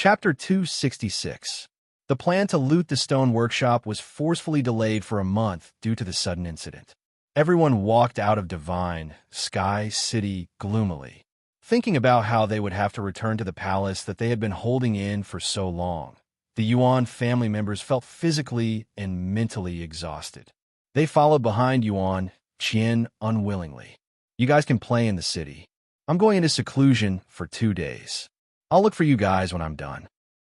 Chapter 266. The plan to loot the stone workshop was forcefully delayed for a month due to the sudden incident. Everyone walked out of Divine Sky City gloomily, thinking about how they would have to return to the palace that they had been holding in for so long. The Yuan family members felt physically and mentally exhausted. They followed behind Yuan Qian unwillingly. You guys can play in the city. I'm going into seclusion for 2 days. I'll look for you guys when I'm done.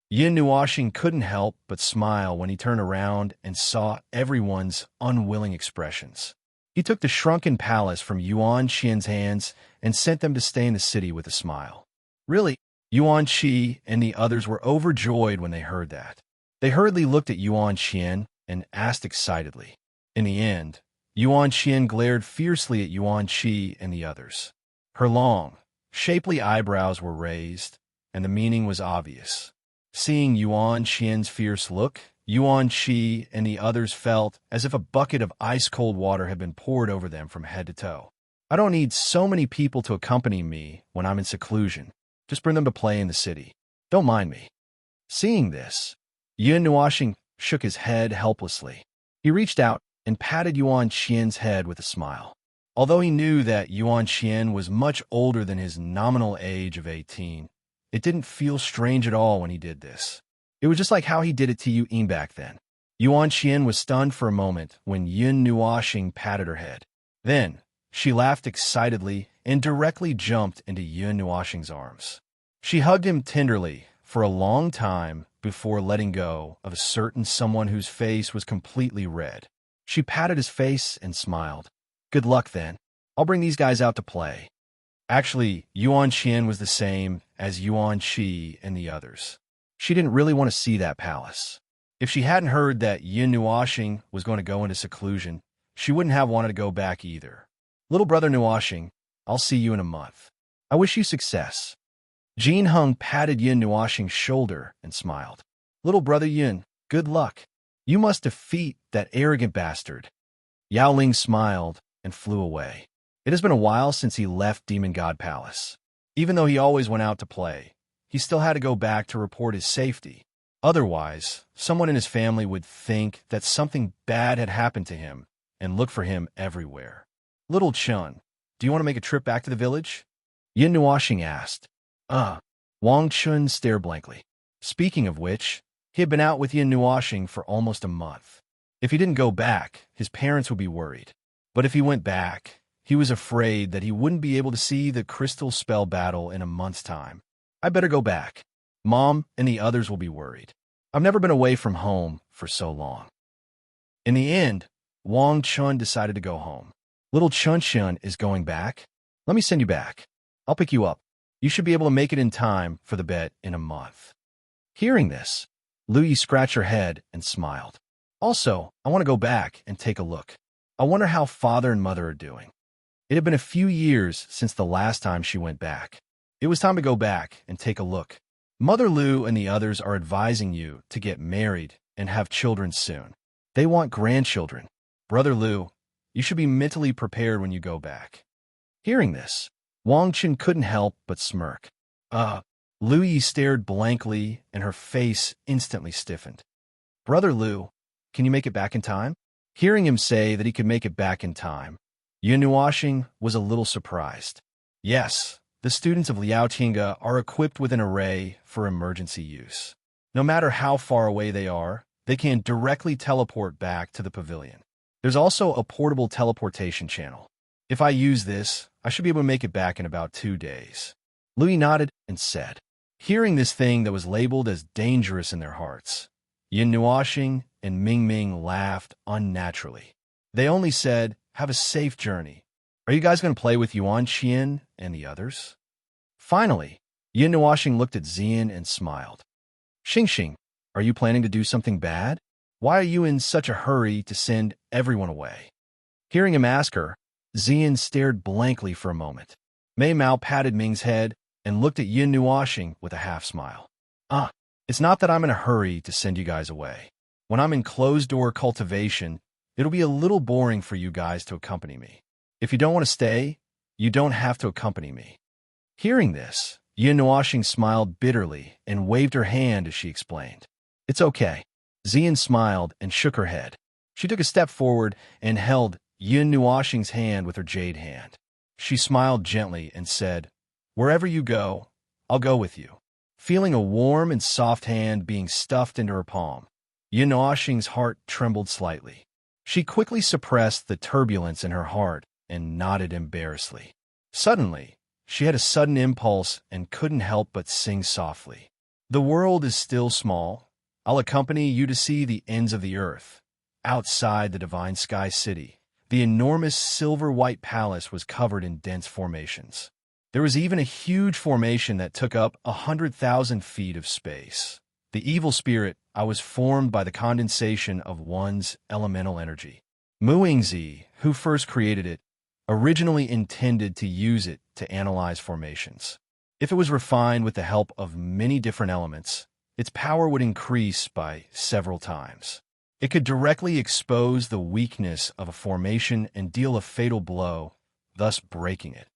Yin Nuoxing couldn't help but smile when he turned around and saw everyone's unwilling expressions. He took the shrunken palace from Yuan Qian's hands and sent them to stay in the city with a smile. Really, Yuan Qi and the others were overjoyed when they heard that. They hurriedly looked at Yuan Qian and asked excitedly. In the end, Yuan Qian glared fiercely at Yuan Qi and the others. Her long, shapely eyebrows were raised, and the meaning was obvious. Seeing Yuan Qian's fierce look, Yuan Qi and the others felt as if a bucket of ice-cold water had been poured over them from head to toe. I don't need so many people to accompany me when I'm in seclusion. Just bring them to play in the city. Don't mind me. Seeing this, Yin Nuoxing shook his head helplessly. He reached out and patted Yuan Qian's head with a smile. Although he knew that Yuan Qian was much older than his nominal age of 18, it didn't feel strange at all when he did this. It was just like how he did it to Yu back then. Yuan Qian was stunned for a moment when Yin Nuoxing patted her head. Then, she laughed excitedly and directly jumped into Yin Nuoxing's arms. She hugged him tenderly for a long time before letting go of a certain someone whose face was completely red. She patted his face and smiled. Good luck then. I'll bring these guys out to play. Actually, Yuan Qian was the same as Yuan Qi and the others. She didn't really want to see that palace. If she hadn't heard that Yin Nuoxing was going to go into seclusion, she wouldn't have wanted to go back either. Little brother Nuoxing, I'll see you in a month. I wish you success. Jin Heng patted Yin Nuoxing's shoulder and smiled. Little brother Yin, good luck. You must defeat that arrogant bastard. Yao Ling smiled and flew away. It has been a while since he left Demon God Palace. Even though he always went out to play, he still had to go back to report his safety. Otherwise, someone in his family would think that something bad had happened to him and look for him everywhere. Little Chun, do you want to make a trip back to the village? Yin Nuoxing asked. Wang Chun stared blankly. Speaking of which, he had been out with Yin Nuoxing for almost a month. If he didn't go back, his parents would be worried. But if he went back, he was afraid that he wouldn't be able to see the crystal spell battle in a month's time. I better go back. Mom and the others will be worried. I've never been away from home for so long. In the end, Wang Chun decided to go home. Little Chun Chun is going back. Let me send you back. I'll pick you up. You should be able to make it in time for the bet in a month. Hearing this, Lu Yi scratched her head and smiled. Also, I want to go back and take a look. I wonder how father and mother are doing. It had been a few years since the last time she went back. It was time to go back and take a look. Mother Lu and the others are advising you to get married and have children soon. They want grandchildren. Brother Lu, you should be mentally prepared when you go back. Hearing this, Wang Chun couldn't help but smirk. Lu Yi stared blankly and her face instantly stiffened. Brother Lu, can you make it back in time? Hearing him say that he could make it back in time, Yin Nuoxing was a little surprised. Yes, the students of Liaotinga are equipped with an array for emergency use. No matter how far away they are, they can directly teleport back to the pavilion. There's also a portable teleportation channel. If I use this, I should be able to make it back in about 2 days. Louis nodded and said, hearing this thing that was labeled as dangerous in their hearts, Yin Nuoxing and Ming Ming laughed unnaturally. They only said, have a safe journey. Are you guys going to play with Yuan Qian and the others? Finally, Yin Nuoxing looked at Xian and smiled. Xing, are you planning to do something bad? Why are you in such a hurry to send everyone away? Hearing him ask her, Xian stared blankly for a moment. Mei Mao patted Ming's head and looked at Yin Nuoxing with a half-smile. It's not that I'm in a hurry to send you guys away. When I'm in closed-door cultivation, it'll be a little boring for you guys to accompany me. If you don't want to stay, you don't have to accompany me. Hearing this, Yin Nuoxing smiled bitterly and waved her hand as she explained. It's okay. Xian smiled and shook her head. She took a step forward and held Yin Nuoxing's hand with her jade hand. She smiled gently and said, Wherever you go, I'll go with you. Feeling a warm and soft hand being stuffed into her palm, Yin Nuoxing's heart trembled slightly. She quickly suppressed the turbulence in her heart and nodded embarrassedly. Suddenly, she had a sudden impulse and couldn't help but sing softly. The world is still small. I'll accompany you to see the ends of the earth. Outside the divine sky city, the enormous silver-white palace was covered in dense formations. There was even a huge formation that took up 100,000 feet of space. The evil spirit I was formed by the condensation of one's elemental energy. Muingzi, who first created it, originally intended to use it to analyze formations. If it was refined with the help of many different elements, its power would increase by several times. It could directly expose the weakness of a formation and deal a fatal blow, thus breaking it.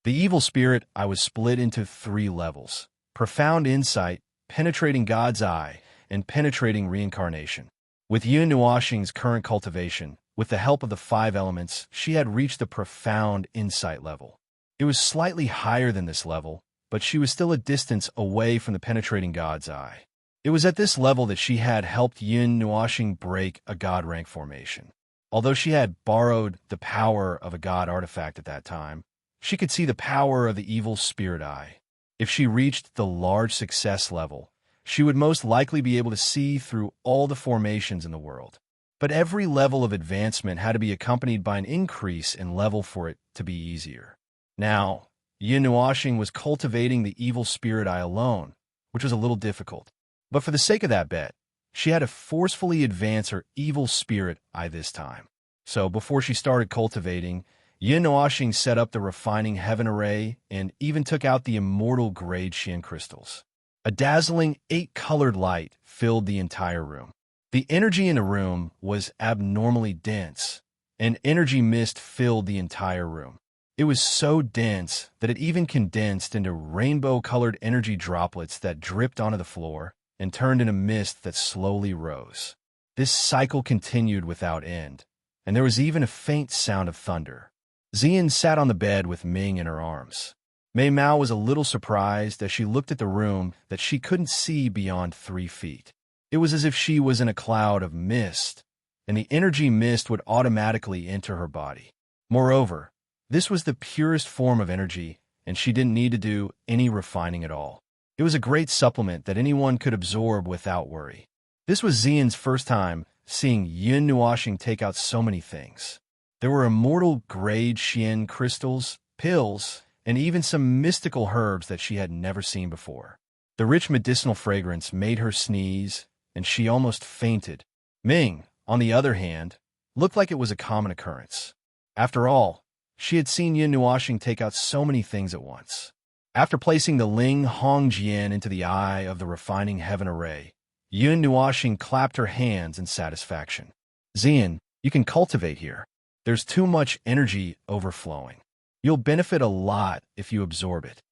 The evil spirit I was split into 3 levels: profound insight, penetrating God's eye, and penetrating reincarnation. With Yin Nuoxing's current cultivation, with the help of the 5 elements, she had reached the profound insight level. It was slightly higher than this level, but she was still a distance away from the penetrating God's eye. It was at this level that she had helped Yin Nuoxing break a God rank formation. Although she had borrowed the power of a God artifact at that time, she could see the power of the evil spirit eye. If she reached the large success level, she would most likely be able to see through all the formations in the world. But every level of advancement had to be accompanied by an increase in level for it to be easier. Now, Yin Nuoxing was cultivating the evil spirit eye alone, which was a little difficult. But for the sake of that bet, she had to forcefully advance her evil spirit eye this time. So before she started cultivating, Yin Nuoxing set up the refining heaven array and even took out the immortal grade Xian crystals. A dazzling 8-colored light filled the entire room. The energy in the room was abnormally dense. An energy mist filled the entire room. It was so dense that it even condensed into rainbow-colored energy droplets that dripped onto the floor and turned into mist that slowly rose. This cycle continued without end, and there was even a faint sound of thunder. Xian sat on the bed with Ming in her arms. Mei Mao was a little surprised as she looked at the room that she couldn't see beyond 3 feet. It was as if she was in a cloud of mist, and the energy mist would automatically enter her body. Moreover, this was the purest form of energy, and she didn't need to do any refining at all. It was a great supplement that anyone could absorb without worry. This was Xian's first time seeing Yin Nuoxing take out so many things. There were immortal grade Xian crystals, pills, and even some mystical herbs that she had never seen before. The rich medicinal fragrance made her sneeze, and she almost fainted. Ming, on the other hand, looked like it was a common occurrence. After all, she had seen Yin Nuoxing take out so many things at once. After placing the Ling Hong Jian into the eye of the refining heaven array, Yin Nuoxing clapped her hands in satisfaction. Xian, you can cultivate here. There's too much energy overflowing. You'll benefit a lot if you absorb it.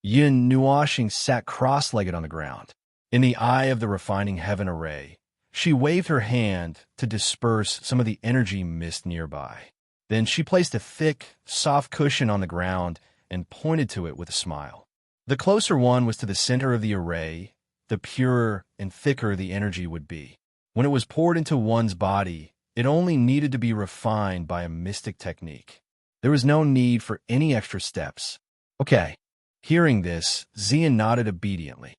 Yin Nuoxing sat cross-legged on the ground. In the eye of the refining heaven array, she waved her hand to disperse some of the energy mist nearby. Then she placed a thick, soft cushion on the ground and pointed to it with a smile. The closer one was to the center of the array, the purer and thicker the energy would be. When it was poured into one's body, it only needed to be refined by a mystic technique. There was no need for any extra steps. Okay. Hearing this, Xian nodded obediently.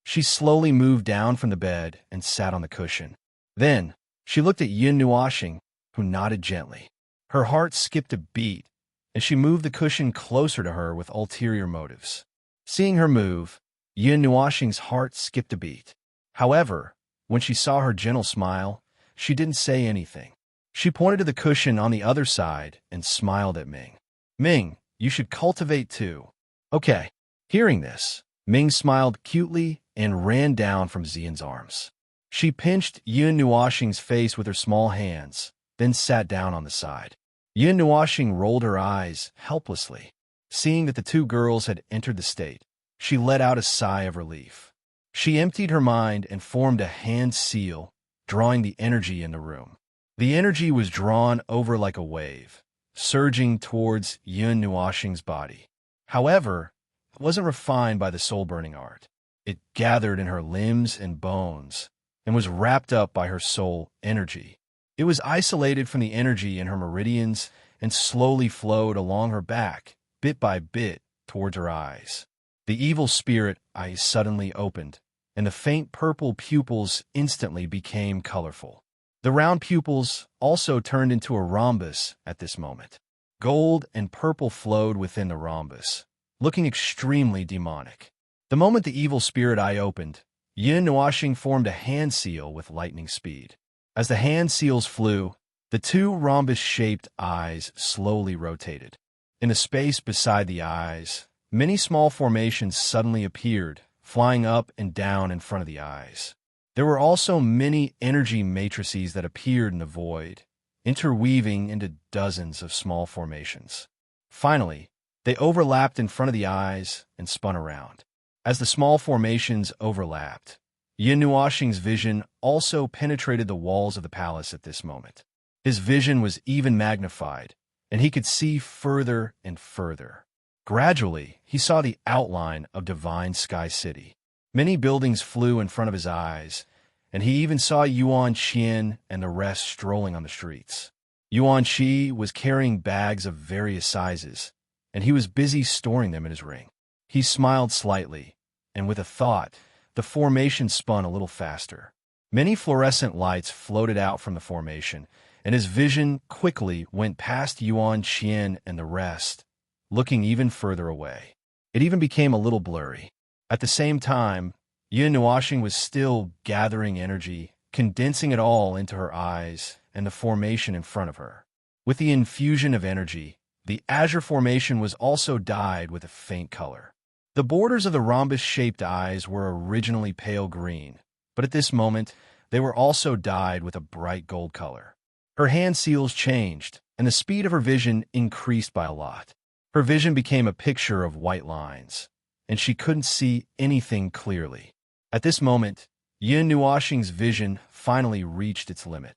She slowly moved down from the bed and sat on the cushion. Then, she looked at Yin Nuoxing, who nodded gently. Her heart skipped a beat, and she moved the cushion closer to her with ulterior motives. Seeing her move, Yin Nuoxing's heart skipped a beat. However, when she saw her gentle smile, she didn't say anything. She pointed to the cushion on the other side and smiled at Ming. Ming, you should cultivate too. Okay. Hearing this, Ming smiled cutely and ran down from Xian's arms. She pinched Yin Nuoxing's face with her small hands, then sat down on the side. Yin Nuoxing rolled her eyes helplessly. Seeing that the 2 girls had entered the state, she let out a sigh of relief. She emptied her mind and formed a hand seal, drawing the energy in the room. The energy was drawn over like a wave, surging towards Yun Nuoxing's body. However, it wasn't refined by the soul-burning art. It gathered in her limbs and bones and was wrapped up by her soul energy. It was isolated from the energy in her meridians and slowly flowed along her back, bit by bit, towards her eyes. The evil spirit eyes suddenly opened, and the faint purple pupils instantly became colorful. The round pupils also turned into a rhombus at this moment. Gold and purple flowed within the rhombus, looking extremely demonic. The moment the evil spirit eye opened, Yun Nuoxing formed a hand seal with lightning speed. As the hand seals flew, the two rhombus-shaped eyes slowly rotated. In the space beside the eyes, many small formations suddenly appeared, flying up and down in front of the eyes. There were also many energy matrices that appeared in the void, interweaving into dozens of small formations. Finally, they overlapped in front of the eyes and spun around. As the small formations overlapped, Yun Nuoxing's vision also penetrated the walls of the palace at this moment. His vision was even magnified, and he could see further and further. Gradually, he saw the outline of Divine Sky City. Many buildings flew in front of his eyes, and he even saw Yuan Qian and the rest strolling on the streets. Yuan Qi was carrying bags of various sizes, and he was busy storing them in his ring. He smiled slightly, and with a thought, the formation spun a little faster. Many fluorescent lights floated out from the formation, and his vision quickly went past Yuan Qian and the rest, looking even further away. It even became a little blurry. At the same time, Yun Nuoxing was still gathering energy, condensing it all into her eyes and the formation in front of her. With the infusion of energy, the azure formation was also dyed with a faint color. The borders of the rhombus-shaped eyes were originally pale green, but at this moment, they were also dyed with a bright gold color. Her hand seals changed, and the speed of her vision increased by a lot. Her vision became a picture of white lines, and she couldn't see anything clearly. At this moment, Yun Nuoxing's vision finally reached its limit.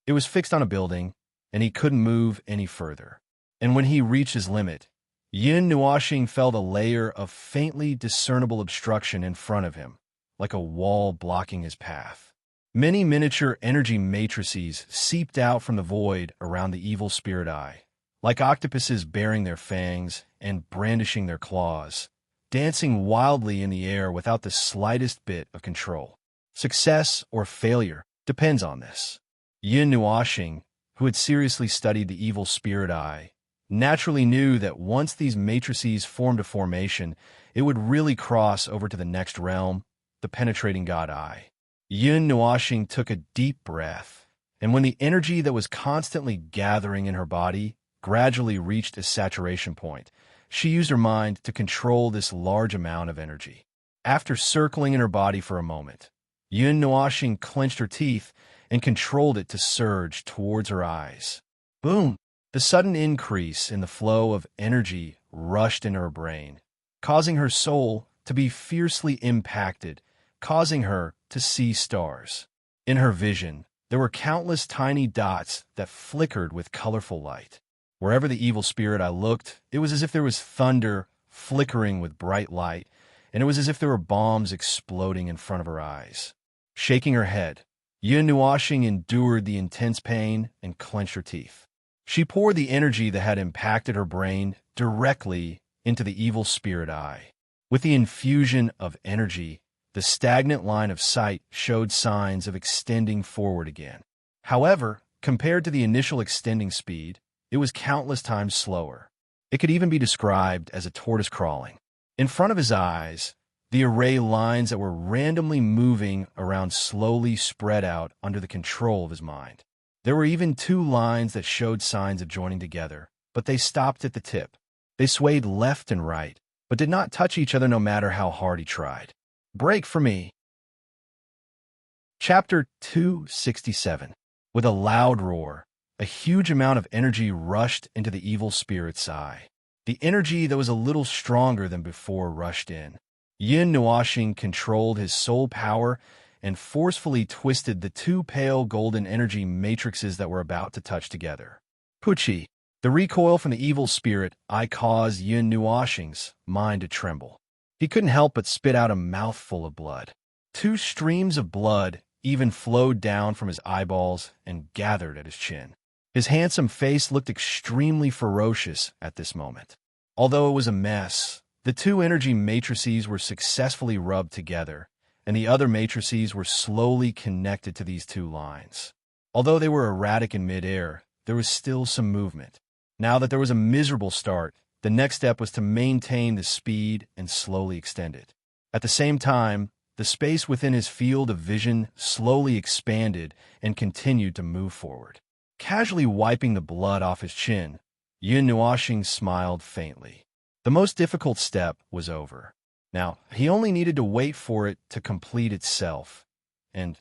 It was fixed on a building, and he couldn't move any further. And when he reached his limit, Yun Nuoxing felt a layer of faintly discernible obstruction in front of him, like a wall blocking his path. Many miniature energy matrices seeped out from the void around the evil spirit eye, like octopuses bearing their fangs and brandishing their claws, dancing wildly in the air without the slightest bit of control. Success or failure depends on this. Yun Nuoxing, who had seriously studied the evil spirit eye, naturally knew that once these matrices formed a formation, it would really cross over to the next realm, the penetrating God eye. Yun Nuoxing took a deep breath, and when the energy that was constantly gathering in her body gradually reached a saturation point, she used her mind to control this large amount of energy. After circling in her body for a moment, Yun Nuoxing clenched her teeth and controlled it to surge towards her eyes. Boom! The sudden increase in the flow of energy rushed into her brain, causing her soul to be fiercely impacted, causing her to see stars. In her vision, there were countless tiny dots that flickered with colorful light. Wherever the evil spirit eye looked, it was as if there was thunder flickering with bright light, and it was as if there were bombs exploding in front of her eyes. Shaking her head, Yun Nuoxing endured the intense pain and clenched her teeth. She poured the energy that had impacted her brain directly into the evil spirit eye. With the infusion of energy, the stagnant line of sight showed signs of extending forward again. However, compared to the initial extending speed, it was countless times slower. It could even be described as a tortoise crawling. In front of his eyes, the array lines that were randomly moving around slowly spread out under the control of his mind. There were even two lines that showed signs of joining together, but they stopped at the tip. They swayed left and right, but did not touch each other no matter how hard he tried. Break for me. Chapter 267. With a loud roar, a huge amount of energy rushed into the evil spirit's eye. The energy that was a little stronger than before rushed in. Yin Nuashing controlled his soul power and forcefully twisted the two pale golden energy matrices that were about to touch together. Puchi, the recoil from the evil spirit, caused Yin Nuashing's mind to tremble. He couldn't help but spit out a mouthful of blood. Two streams of blood even flowed down from his eyeballs and gathered at his chin. His handsome face looked extremely ferocious at this moment. Although it was a mess, the two energy matrices were successfully rubbed together, and the other matrices were slowly connected to these two lines. Although they were erratic in midair, there was still some movement. Now that there was a miserable start, the next step was to maintain the speed and slowly extend it. At the same time, the space within his field of vision slowly expanded and continued to move forward. Casually wiping the blood off his chin, Yin Nuashing smiled faintly. The most difficult step was over. Now, he only needed to wait for it to complete itself, and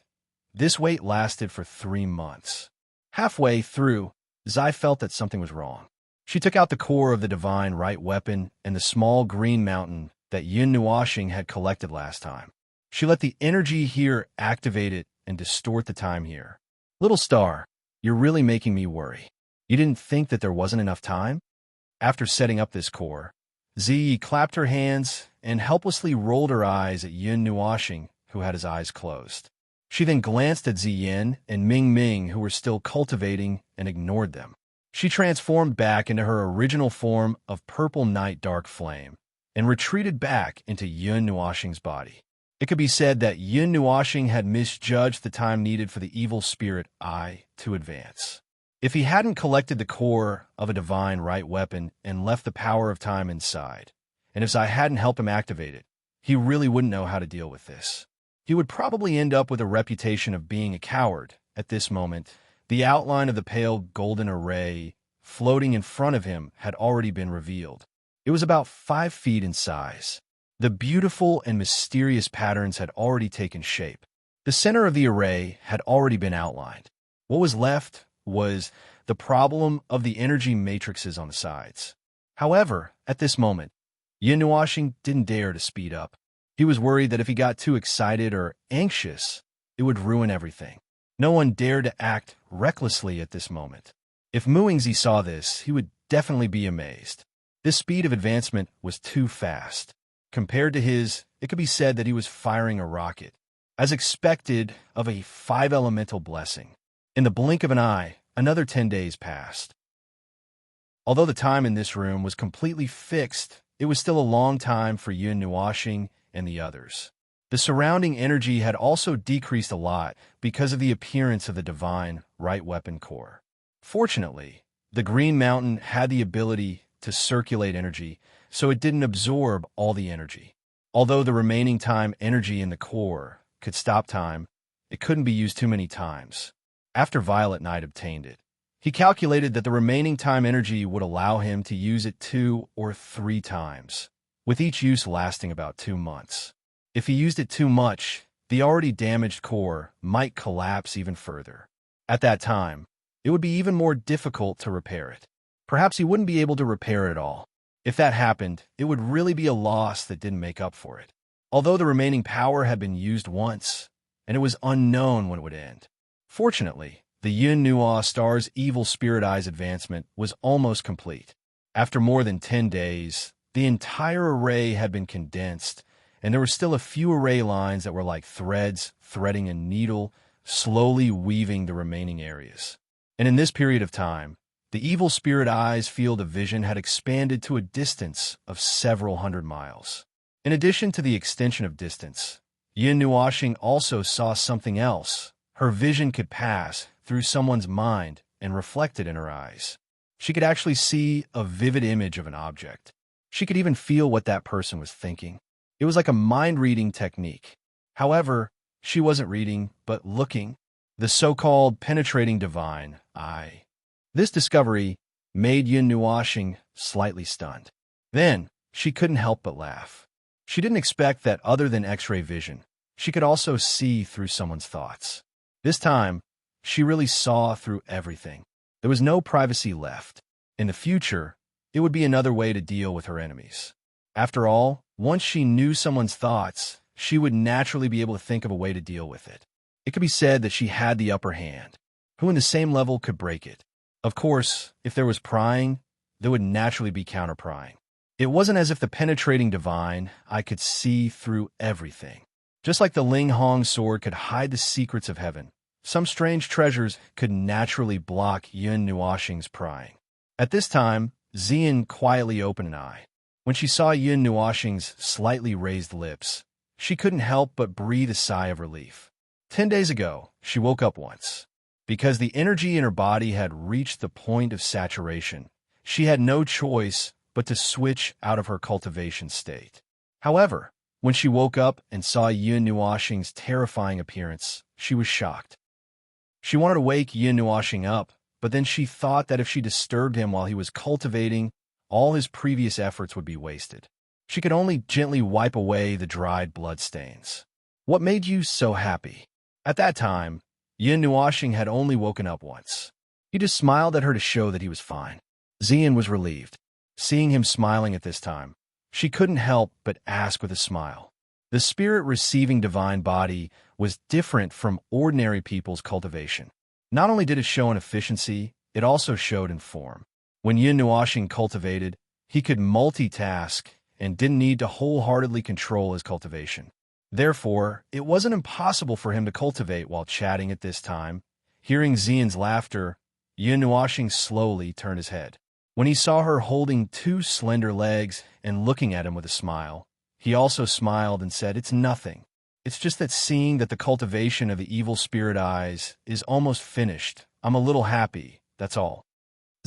this wait lasted for 3 months. Halfway through, Zai felt that something was wrong. She took out the core of the divine right weapon and the small green mountain that Yin Nuashing had collected last time. She let the energy here activate it and distort the time here. Little star, you're really making me worry. You didn't think that there wasn't enough time? After setting up this core, Ziyi clapped her hands and helplessly rolled her eyes at Yin Nuashing, who had his eyes closed. She then glanced at Ziyin and Ming Ming, who were still cultivating, and ignored them. She transformed back into her original form of purple night dark flame and retreated back into Yin Nuashing's body. It could be said that Yin Nuashing had misjudged the time needed for the evil spirit to advance. If he hadn't collected the core of a divine right weapon and left the power of time inside, and if Zai hadn't helped him activate it, he really wouldn't know how to deal with this. He would probably end up with a reputation of being a coward. At this moment, the outline of the pale golden array floating in front of him had already been revealed. It was about 5 feet in size. The beautiful and mysterious patterns had already taken shape. The center of the array had already been outlined. What was left was the problem of the energy matrices on the sides. However, at this moment, Yin Nuashing didn't dare to speed up. He was worried that if he got too excited or anxious, it would ruin everything. No one dared to act recklessly at this moment. If Muingzi saw this, he would definitely be amazed. This speed of advancement was too fast. Compared to his, it could be said that he was firing a rocket, as expected of a 5-elemental blessing. In the blink of an eye, another 10 days passed. Although the time in this room was completely fixed, it was still a long time for Yin Nuashing and the others. The surrounding energy had also decreased a lot because of the appearance of the divine right weapon core. Fortunately, the Green Mountain had the ability to circulate energy, so it didn't absorb all the energy. Although the remaining time energy in the core could stop time, it couldn't be used too many times. After Violet Knight obtained it, he calculated that the remaining time energy would allow him to use it 2 or 3 times, with each use lasting about 2 months. If he used it too much, the already damaged core might collapse even further. At that time, it would be even more difficult to repair it. Perhaps he wouldn't be able to repair it at all. If that happened, it would really be a loss that didn't make up for it. Although the remaining power had been used once, and it was unknown when it would end. Fortunately, the Yin Nuo Star's Evil Spirit Eyes advancement was almost complete. After more than 10 days, the entire array had been condensed, and there were still a few array lines that were like threads threading a needle, slowly weaving the remaining areas. And in this period of time, the Evil Spirit Eyes field of vision had expanded to a distance of several hundred miles. In addition to the extension of distance, Yin Nuashing also saw something else. Her vision could pass through someone's mind and reflect it in her eyes. She could actually see a vivid image of an object. She could even feel what that person was thinking. It was like a mind-reading technique. However, she wasn't reading, but looking. The so-called penetrating divine eye. This discovery made Yin Nuashing slightly stunned. Then, she couldn't help but laugh. She didn't expect that other than X-ray vision, she could also see through someone's thoughts. This time, she really saw through everything. There was no privacy left. In the future, it would be another way to deal with her enemies. After all, once she knew someone's thoughts, she would naturally be able to think of a way to deal with it. It could be said that she had the upper hand. Who in the same level could break it? Of course, if there was prying, there would naturally be counter-prying. It wasn't as if the penetrating divine I could see through everything. Just like the Ling Hong sword could hide the secrets of heaven, some strange treasures could naturally block Yun Nuoxing's prying. At this time, Xian quietly opened an eye. When she saw Yun Nuoxing's slightly raised lips, she couldn't help but breathe a sigh of relief. 10 days ago, she woke up once. Because the energy in her body had reached the point of saturation, she had no choice but to switch out of her cultivation state. However, when she woke up and saw Yun Nuoxing's terrifying appearance, she was shocked. She wanted to wake Yun Nuoxing up, but then she thought that if she disturbed him while he was cultivating, all his previous efforts would be wasted. She could only gently wipe away the dried bloodstains. What made you so happy? At that time, Yun Nuoxing had only woken up once. He just smiled at her to show that he was fine. Xian was relieved. Seeing him smiling at this time, she couldn't help but ask with a smile. The spirit receiving divine body was different from ordinary people's cultivation. Not only did it show in efficiency, it also showed in form. When Yun Nuoxing cultivated, he could multitask and didn't need to wholeheartedly control his cultivation. Therefore, it wasn't impossible for him to cultivate while chatting at this time. Hearing Xian's laughter, Yun Nuoxing slowly turned his head. When he saw her holding 2 slender legs and looking at him with a smile, he also smiled and said, "It's nothing. It's just that seeing that the cultivation of the evil spirit eyes is almost finished, I'm a little happy, that's all."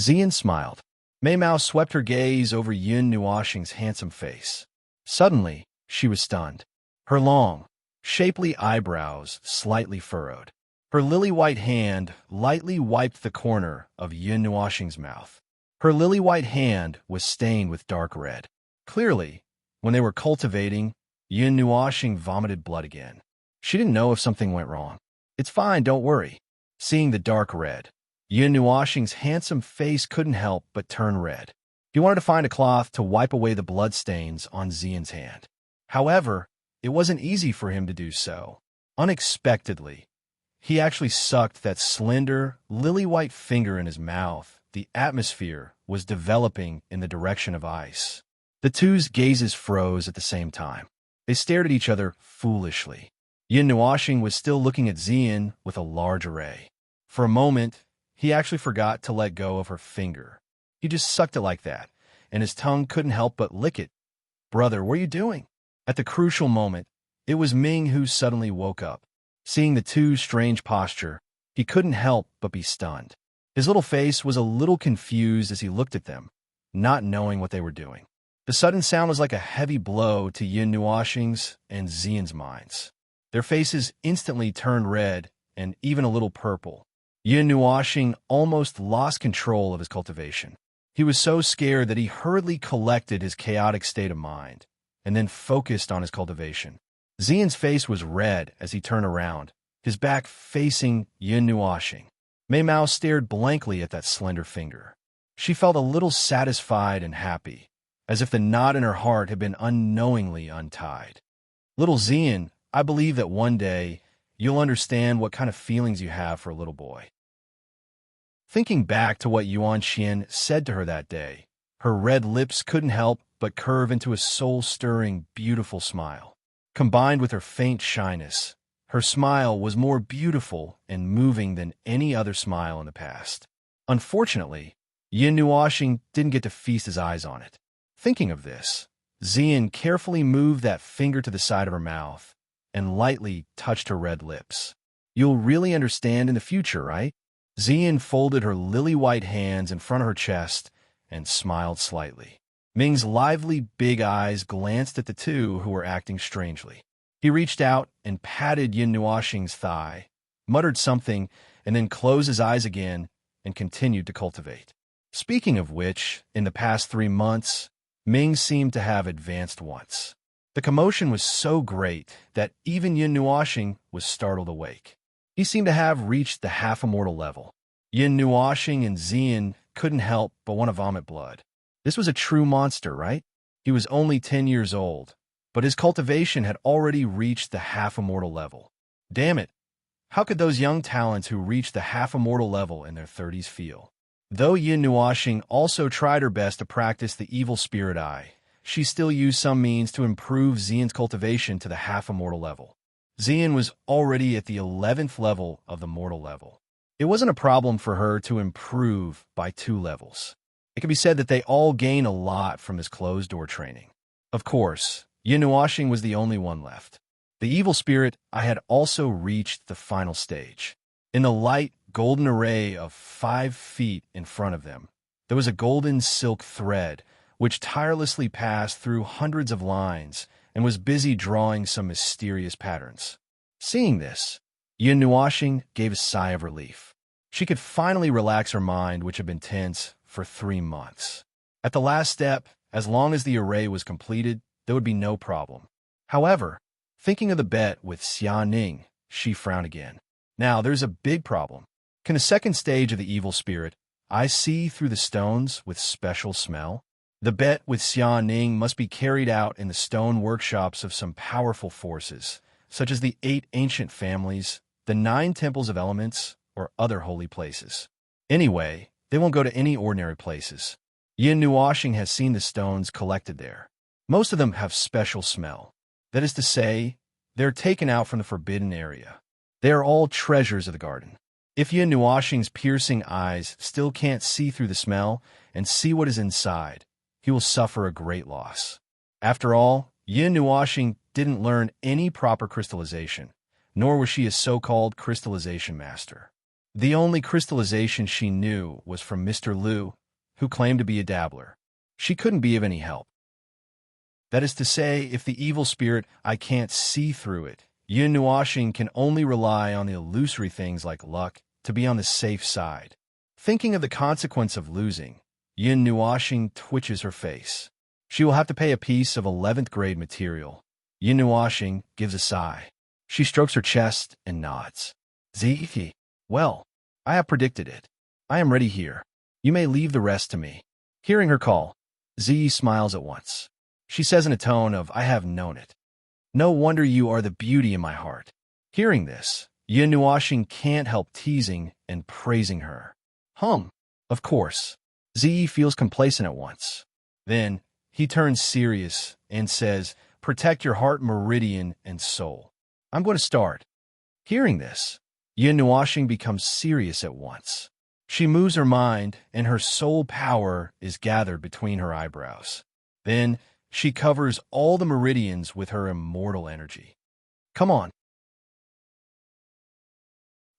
Xian smiled. Mei Mao swept her gaze over Yun Nuoxing's handsome face. Suddenly, she was stunned. Her long, shapely eyebrows slightly furrowed. Her lily-white hand lightly wiped the corner of Yun Nuoxing's mouth. Her lily-white hand was stained with dark red. Clearly, when they were cultivating, Yun Nuoxing vomited blood again. She didn't know if something went wrong. "It's fine, don't worry." Seeing the dark red, Yun Nuoxing's handsome face couldn't help but turn red. He wanted to find a cloth to wipe away the bloodstains on Xian's hand. However, it wasn't easy for him to do so. Unexpectedly, he actually sucked that slender, lily-white finger in his mouth. The atmosphere was developing in the direction of ice. The two's gazes froze at the same time. They stared at each other foolishly. Yun Nuoxing was still looking at Xian with a large array. For a moment, he actually forgot to let go of her finger. He just sucked it like that, and his tongue couldn't help but lick it. "Brother, what are you doing?" At the crucial moment, it was Ming who suddenly woke up. Seeing the two's strange posture, he couldn't help but be stunned. His little face was a little confused as he looked at them, not knowing what they were doing. The sudden sound was like a heavy blow to Yun Nuoxing's and Xian's minds. Their faces instantly turned red and even a little purple. Yun Nuoxing almost lost control of his cultivation. He was so scared that he hurriedly collected his chaotic state of mind and then focused on his cultivation. Xian's face was red as he turned around, his back facing Yun Nuoxing. Mei Mao stared blankly at that slender finger. She felt a little satisfied and happy, as if the knot in her heart had been unknowingly untied. "Little Xian, I believe that one day you'll understand what kind of feelings you have for a little boy." Thinking back to what Yuan Xian said to her that day, her red lips couldn't help but curve into a soul-stirring, beautiful smile. Combined with her faint shyness, her smile was more beautiful and moving than any other smile in the past. Unfortunately, Yun Nuoxing didn't get to feast his eyes on it. Thinking of this, Xian carefully moved that finger to the side of her mouth and lightly touched her red lips. "You'll really understand in the future, right?" Xian folded her lily-white hands in front of her chest and smiled slightly. Ming's lively big eyes glanced at the two who were acting strangely. He reached out and patted Yun Nuoxing's thigh, muttered something, and then closed his eyes again and continued to cultivate. Speaking of which, in the past 3 months, Ming seemed to have advanced once. The commotion was so great that even Yun Nuoxing was startled awake. He seemed to have reached the half-immortal level. Yun Nuoxing and Xian couldn't help but want to vomit blood. This was a true monster, right? He was only 10 years old, but his cultivation had already reached the half-immortal level. Damn it! How could those young talents who reached the half-immortal level in their 30s feel? Though Yin Nuoxing also tried her best to practice the evil spirit eye, she still used some means to improve Xian's cultivation to the half-immortal level. Xian was already at the 11th level of the mortal level. It wasn't a problem for her to improve by 2 levels. It can be said that they all gain a lot from this closed-door training. Of course, Yin Nuoxing was the only one left. The evil spirit I had also reached the final stage. In the light, golden array of 5 feet in front of them, there was a golden silk thread which tirelessly passed through hundreds of lines and was busy drawing some mysterious patterns. Seeing this, Yin Nuoxing gave a sigh of relief. She could finally relax her mind, which had been tense for 3 months. At the last step, as long as the array was completed, there would be no problem. However, thinking of the bet with Xia Ning, she frowned again. Now, there's a big problem. Can the second stage of the evil spirit I see through the stones with special smell? The bet with Xia Ning must be carried out in the stone workshops of some powerful forces, such as the 8 ancient families, the 9 temples of elements, or other holy places. Anyway, they won't go to any ordinary places. Yin Nuoxing has seen the stones collected there. Most of them have special smell. That is to say, they're taken out from the forbidden area. They are all treasures of the garden. If Yin Nuoxing's piercing eyes still can't see through the smell and see what is inside, he will suffer a great loss. After all, Yin Nuoxing didn't learn any proper crystallization, nor was she a so-called crystallization master. The only crystallization she knew was from Mr. Liu, who claimed to be a dabbler. She couldn't be of any help. That is to say, if the evil spirit I can't see through it, Yin Nuoxing can only rely on the illusory things like luck to be on the safe side. Thinking of the consequence of losing, Yin Nuoxing twitches her face. She will have to pay a piece of 11th grade material. Yin Nuoxing gives a sigh. She strokes her chest and nods. Ziyi, well, I have predicted it. I am ready here. You may leave the rest to me. Hearing her call, Ziyi smiles at once. She says in a tone of, I have known it. No wonder you are the beauty in my heart. Hearing this, Yin Nuoxing can't help teasing and praising her. Of course. Ziyi feels complacent at once. Then, he turns serious and says, protect your heart, meridian, and soul. I'm going to start. Hearing this, Yin Nuoxing becomes serious at once. She moves her mind, and her soul power is gathered between her eyebrows. Then, she covers all the meridians with her immortal energy. Come on.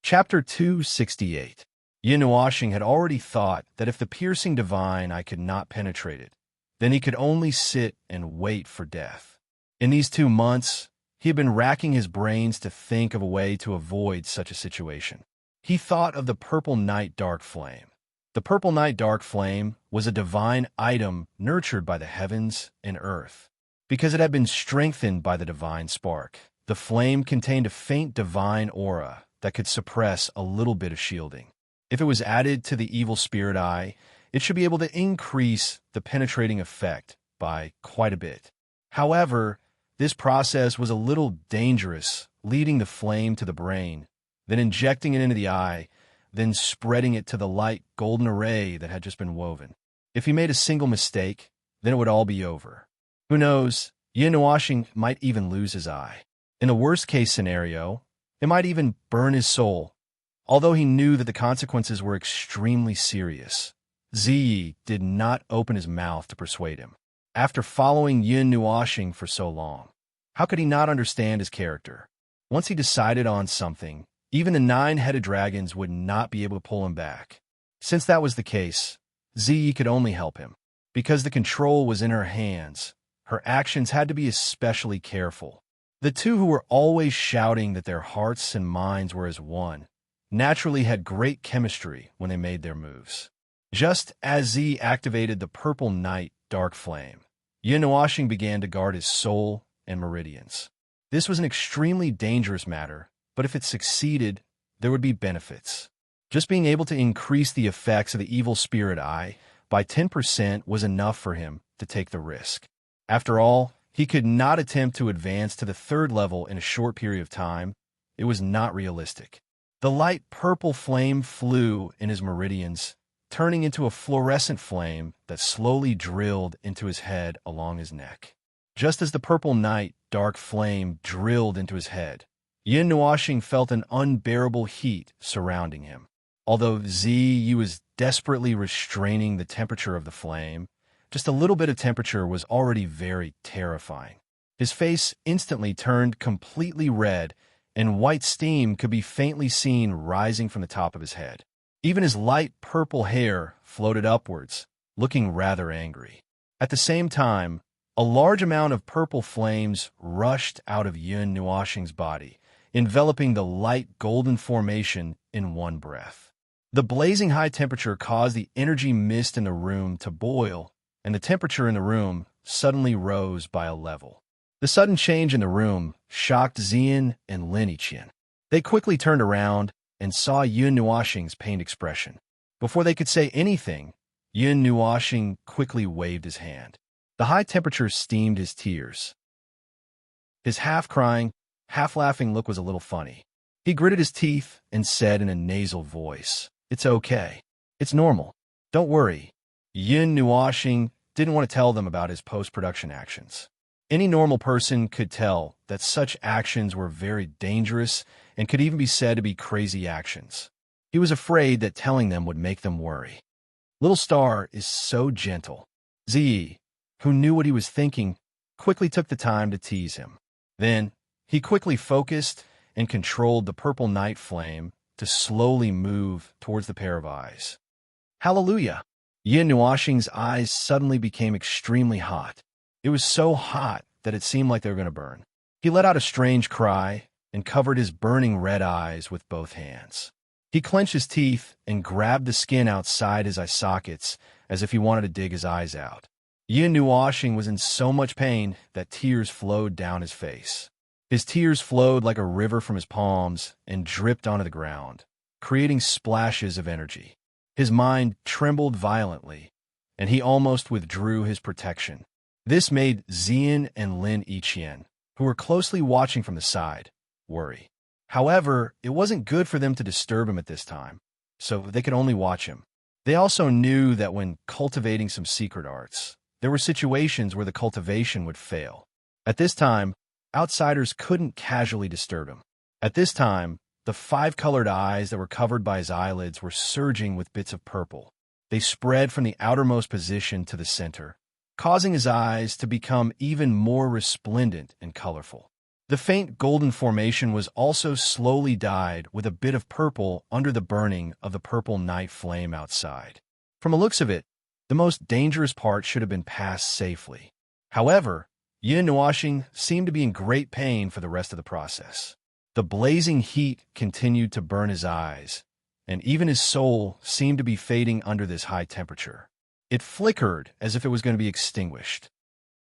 Chapter 268. Yin Nuoxing had already thought that if the piercing divine I could not penetrate it, then he could only sit and wait for death. In these 2 months, he had been racking his brains to think of a way to avoid such a situation. He thought of the purple night dark flame. The purple night dark flame was a divine item nurtured by the heavens and earth. Because it had been strengthened by the divine spark, the flame contained a faint divine aura that could suppress a little bit of shielding. If it was added to the evil spirit eye, it should be able to increase the penetrating effect by quite a bit. However, this process was a little dangerous, leading the flame to the brain, then injecting it into the eye, then spreading it to the light golden array that had just been woven. If he made a single mistake, then it would all be over. Who knows, Yin Nuoxing might even lose his eye. In the worst-case scenario, it might even burn his soul. Although he knew that the consequences were extremely serious, Ziyi did not open his mouth to persuade him. After following Yin Nuoxing for so long, how could he not understand his character? Once he decided on something, even the 9-headed dragons would not be able to pull him back. Since that was the case, Ziyi could only help him. Because the control was in her hands, her actions had to be especially careful. The two who were always shouting that their hearts and minds were as one naturally had great chemistry when they made their moves. Just as Z activated the purple night dark flame, Yin Nuoxing began to guard his soul and meridians. This was an extremely dangerous matter, but if it succeeded, there would be benefits. Just being able to increase the effects of the evil spirit eye by 10% was enough for him to take the risk. After all, He could not attempt to advance to the third level in a short period of time. It was not realistic. The light purple flame flew in his meridians, turning into a fluorescent flame that slowly drilled into his head along his neck. Just as the purple night dark flame drilled into his head, Yin Nuoxing felt an unbearable heat surrounding him. Although Ziyi was desperately restraining the temperature of the flame, just a little bit of temperature was already very terrifying. His face instantly turned completely red, and white steam could be faintly seen rising from the top of his head. Even his light purple hair floated upwards, looking rather angry. At the same time, a large amount of purple flames rushed out of Yin Nuoxing's body, enveloping the light golden formation in one breath. The blazing high temperature caused the energy mist in the room to boil, and the temperature in the room suddenly rose by a level. The sudden change in the room shocked Ziyin and Lin Yiqian. They quickly turned around and saw Yin Nuoxing's pained expression. Before they could say anything, Yin Nuoxing quickly waved his hand. The high temperature steamed his tears. His half-crying, half-laughing look was a little funny. He gritted his teeth and said in a nasal voice, "It's okay. It's normal. Don't worry." Yin Nuoxing didn't want to tell them about his post-production actions. Any normal person could tell that such actions were very dangerous and could even be said to be crazy actions. He was afraid that telling them would make them worry. Little Star is so gentle. Ziyi, who knew what he was thinking, quickly took the time to tease him. Then, he quickly focused and controlled the purple night flame to slowly move towards the pair of eyes. Hallelujah! Yin Nuoxing's eyes suddenly became extremely hot. It was so hot that it seemed like they were going to burn. He let out a strange cry and covered his burning red eyes with both hands. He clenched his teeth and grabbed the skin outside his eye sockets as if he wanted to dig his eyes out. Yin Nuoxing was in so much pain that tears flowed down his face. His tears flowed like a river from his palms and dripped onto the ground, creating splashes of energy. His mind trembled violently, and he almost withdrew his protection. This made Ziyin and Lin Yiqian, who were closely watching from the side, worry. However, it wasn't good for them to disturb him at this time, so they could only watch him. They also knew that when cultivating some secret arts, there were situations where the cultivation would fail. At this time, outsiders couldn't casually disturb him. At this time, the 5-colored eyes that were covered by his eyelids were surging with bits of purple. They spread from the outermost position to the center, causing his eyes to become even more resplendent and colorful. The faint golden formation was also slowly dyed with a bit of purple under the burning of the purple night flame outside. From the looks of it, the most dangerous part should have been passed safely. However, Yin Nuoxing seemed to be in great pain for the rest of the process. The blazing heat continued to burn his eyes, and even his soul seemed to be fading under this high temperature. It flickered as if it was going to be extinguished.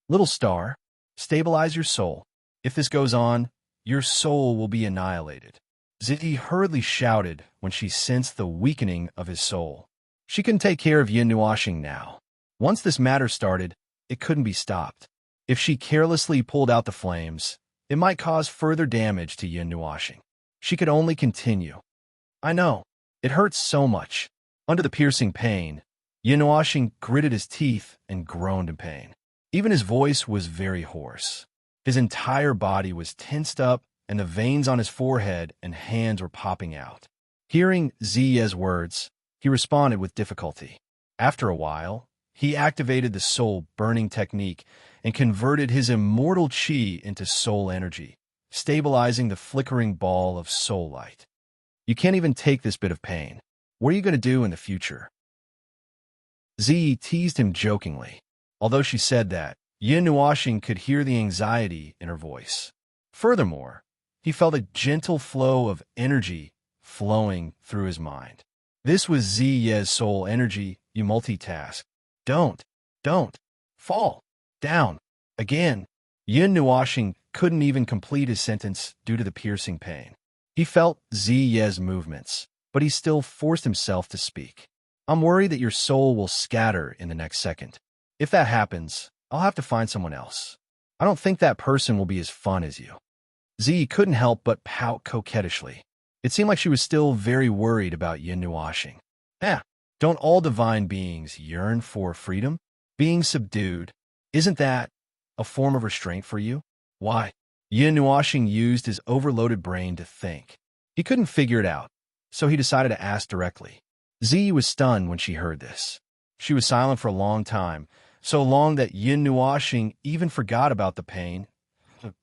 Little Star, stabilize your soul. If this goes on, your soul will be annihilated. Ziyi hurriedly shouted when she sensed the weakening of his soul. She couldn't take care of Yin Nuoxing now. Once this matter started, it couldn't be stopped. If she carelessly pulled out the flames, it might cause further damage to Yin Nuoxing. She could only continue. I know. It hurts so much. Under the piercing pain, Yin Nuoxing gritted his teeth and groaned in pain. Even his voice was very hoarse. His entire body was tensed up, and the veins on his forehead and hands were popping out. Hearing Ziye's words, he responded with difficulty. After a while, he activated the soul-burning technique and converted his immortal qi into soul energy, stabilizing the flickering ball of soul light. You can't even take this bit of pain. What are you going to do in the future? Ziyi teased him jokingly. Although she said that, Yin Nuoxing could hear the anxiety in her voice. Furthermore, he felt a gentle flow of energy flowing through his mind. This was Ziye's soul energy. You multitask. Don't fall down again. Yin Nuoxing couldn't even complete his sentence due to the piercing pain. He felt Ziye's movements, but he still forced himself to speak. I'm worried that your soul will scatter in the next second. If that happens, I'll have to find someone else. I don't think that person will be as fun as you. Z couldn't help but pout coquettishly. It seemed like she was still very worried about yin washing. Don't all divine beings yearn for freedom? Being subdued, isn't that a form of restraint for you? Why? Yin washing used his overloaded brain to think. He couldn't figure it out, so he decided to ask directly. Z was stunned when she heard this. She was silent for a long time, so long that yin washing even forgot about the pain.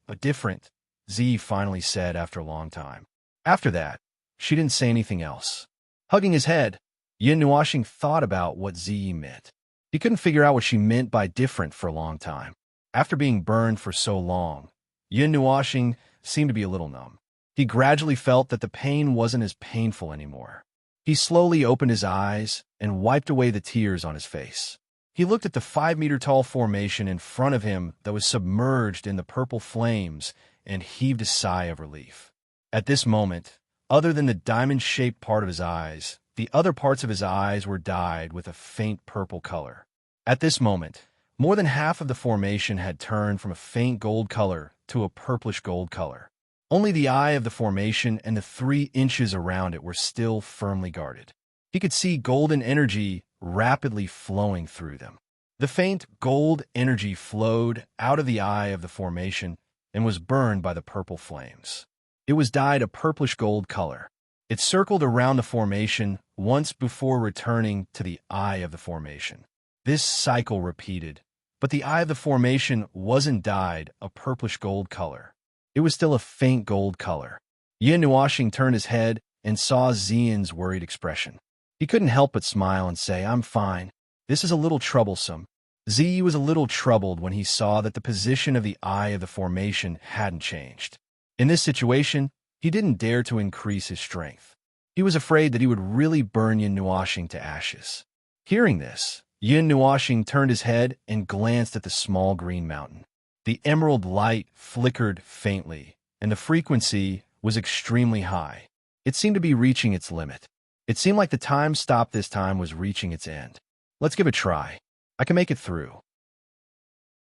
A different, Z finally said after a long time. After that, she didn't say anything else. Hugging his head, yin washing thought about what Z meant. He couldn't figure out what she meant by different for a long time. After being burned for so long, yin washing seemed to be a little numb. He gradually felt that the pain wasn't as painful anymore. He slowly opened his eyes and wiped away the tears on his face. He looked at the 5-meter-tall formation in front of him that was submerged in the purple flames and heaved a sigh of relief. At this moment, other than the diamond-shaped part of his eyes, the other parts of his eyes were dyed with a faint purple color. At this moment, more than half of the formation had turned from a faint gold color to a purplish gold color. Only the eye of the formation and the 3 inches around it were still firmly guarded. He could see golden energy rapidly flowing through them. The faint gold energy flowed out of the eye of the formation and was burned by the purple flames. It was dyed a purplish gold color. It circled around the formation once before returning to the eye of the formation. This cycle repeated, but the eye of the formation wasn't dyed a purplish gold color. It was still a faint gold color. Yin washing turned his head and saw Xian's worried expression. He couldn't help but smile and say, "I'm fine. This is a little troublesome." Z was a little troubled when he saw that the position of the eye of the formation hadn't changed. In this situation, he didn't dare to increase his strength. He was afraid that he would really burn Yin washing to ashes. Hearing this, Yin washing turned his head and glanced at the small green mountain. The emerald light flickered faintly, and the frequency was extremely high. It seemed to be reaching its limit. It seemed like the time stop this time was reaching its end. Let's give it a try. I can make it through.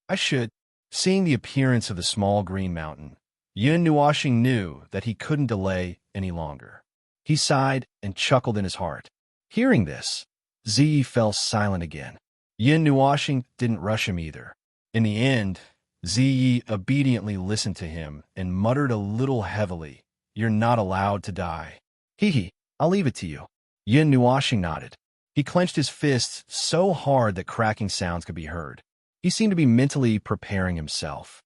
I should. Seeing the appearance of the small green mountain, Yin washing knew that he couldn't delay any longer. He sighed and chuckled in his heart. Hearing this, Z fell silent again. Yin washing didn't rush him either. In the end, Z obediently listened to him and muttered a little heavily, "You're not allowed to die." "Hee, I'll leave it to you." Yin washing nodded. He clenched his fists so hard that cracking sounds could be heard. He seemed to be mentally preparing himself.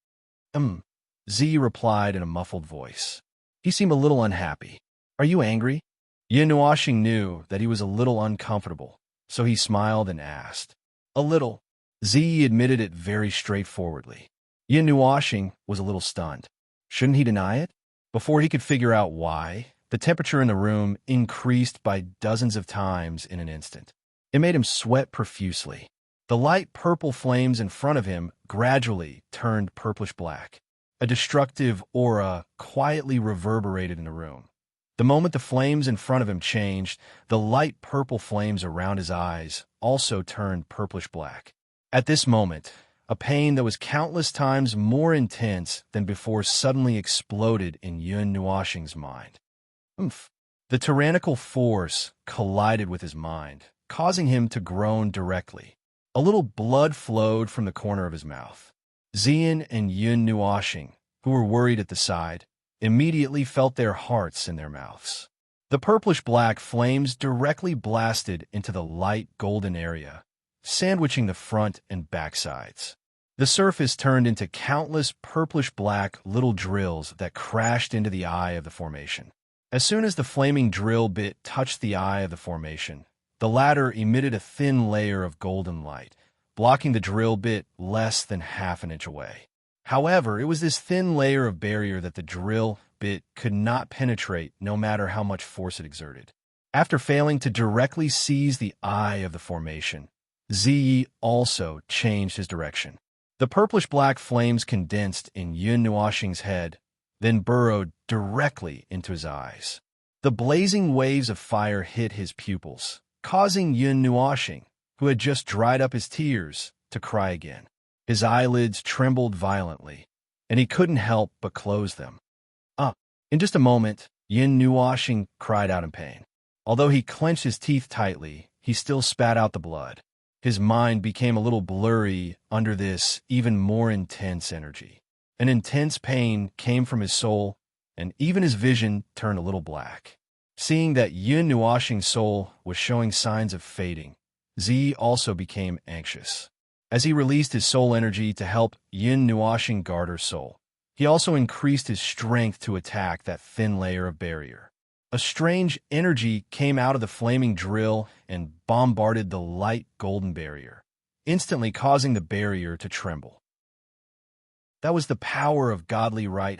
Z replied in a muffled voice. He seemed a little unhappy. "Are you angry?" Yin washing knew that he was a little uncomfortable, so he smiled and asked. "A little." Z admitted it very straightforwardly. Yin washing was a little stunned. Shouldn't he deny it? Before he could figure out why, the temperature in the room increased by dozens of times in an instant. It made him sweat profusely. The light purple flames in front of him gradually turned purplish black. A destructive aura quietly reverberated in the room. The moment the flames in front of him changed, the light purple flames around his eyes also turned purplish black. At this moment, a pain that was countless times more intense than before suddenly exploded in Yin washing's mind. The tyrannical force collided with his mind, causing him to groan directly. A little blood flowed from the corner of his mouth. Xian and Yin washing, who were worried at the side, immediately felt their hearts in their mouths. The purplish-black flames directly blasted into the light golden area, sandwiching the front and back sides. The surface turned into countless purplish-black little drills that crashed into the eye of the formation. As soon as the flaming drill bit touched the eye of the formation, the latter emitted a thin layer of golden light, blocking the drill bit less than half an inch away. However, it was this thin layer of barrier that the drill bit could not penetrate no matter how much force it exerted. After failing to directly seize the eye of the formation, Ziyi also changed his direction. The purplish-black flames condensed in Yin washing's head, then burrowed directly into his eyes. The blazing waves of fire hit his pupils, causing Yin washing, who had just dried up his tears, to cry again. His eyelids trembled violently, and he couldn't help but close them. In just a moment, Yin Nuoxing cried out in pain. Although he clenched his teeth tightly, he still spat out the blood. His mind became a little blurry under this even more intense energy. An intense pain came from his soul, and even his vision turned a little black. Seeing that Yin Nuoxing's soul was showing signs of fading, Z also became anxious. As he released his soul energy to help Yin Nuoxing guard her soul, he also increased his strength to attack that thin layer of barrier. A strange energy came out of the flaming drill and bombarded the light golden barrier, instantly causing the barrier to tremble. That was the power of godly right.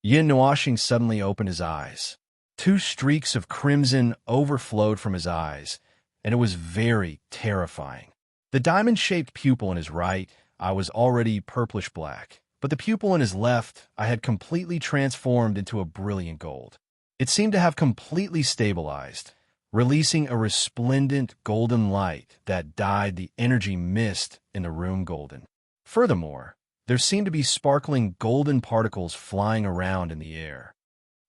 Yin Nuoxing suddenly opened his eyes. 2 streaks of crimson overflowed from his eyes, and it was very terrifying. The diamond-shaped pupil in his right eye was already purplish-black, but the pupil in his left eye had completely transformed into a brilliant gold. It seemed to have completely stabilized, releasing a resplendent golden light that dyed the energy mist in the room golden. Furthermore, there seemed to be sparkling golden particles flying around in the air.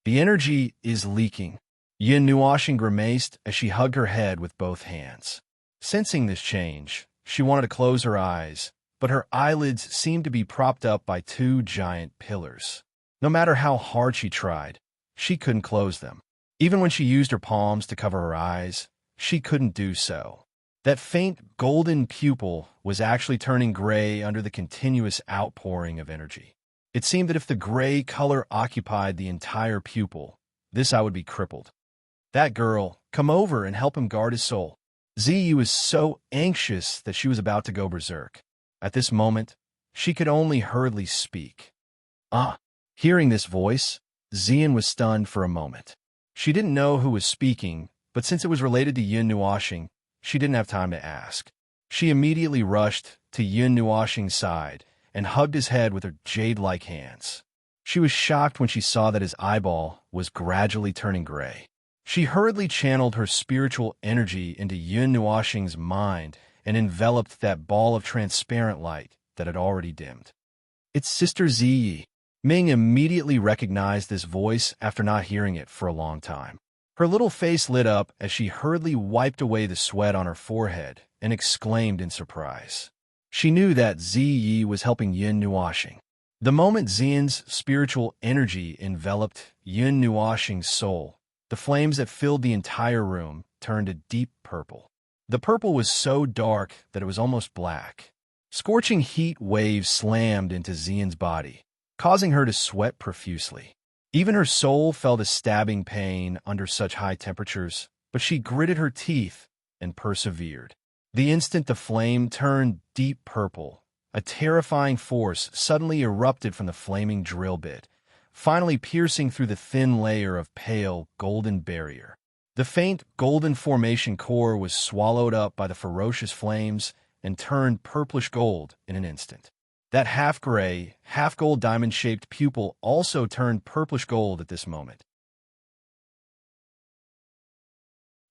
The energy is leaking. Yin Nuoxing grimaced as she hugged her head with both hands. Sensing this change, she wanted to close her eyes, but her eyelids seemed to be propped up by 2 giant pillars. No matter how hard she tried, she couldn't close them. Even when she used her palms to cover her eyes, she couldn't do so. That faint golden pupil was actually turning gray under the continuous outpouring of energy. It seemed that if the gray color occupied the entire pupil, this eye would be crippled. That girl, come over and help him guard his soul. Ziyi was so anxious that she was about to go berserk. At this moment, she could only hurriedly speak. Hearing this voice, Ziyin was stunned for a moment. She didn't know who was speaking, but since it was related to Yin Nuoxing, she didn't have time to ask. She immediately rushed to Yin Nuoxing's side and hugged his head with her jade-like hands. She was shocked when she saw that his eyeball was gradually turning gray. She hurriedly channeled her spiritual energy into Yin Nuoxing's mind and enveloped that ball of transparent light that had already dimmed. It's Sister Ziyi. Ming immediately recognized this voice after not hearing it for a long time. Her little face lit up as she hurriedly wiped away the sweat on her forehead and exclaimed in surprise. She knew that Ziyi was helping Yin Nuoxing. The moment Ziyin's spiritual energy enveloped Yin Nuoxing's soul, the flames that filled the entire room turned a deep purple. The purple was so dark that it was almost black. Scorching heat waves slammed into Ziyin's body, causing her to sweat profusely. Even her soul felt a stabbing pain under such high temperatures, but she gritted her teeth and persevered. The instant the flame turned deep purple, a terrifying force suddenly erupted from the flaming drill bit, finally piercing through the thin layer of pale golden barrier. The faint golden formation core was swallowed up by the ferocious flames and turned purplish gold in an instant. That half-gray, half-gold diamond-shaped pupil also turned purplish gold at this moment.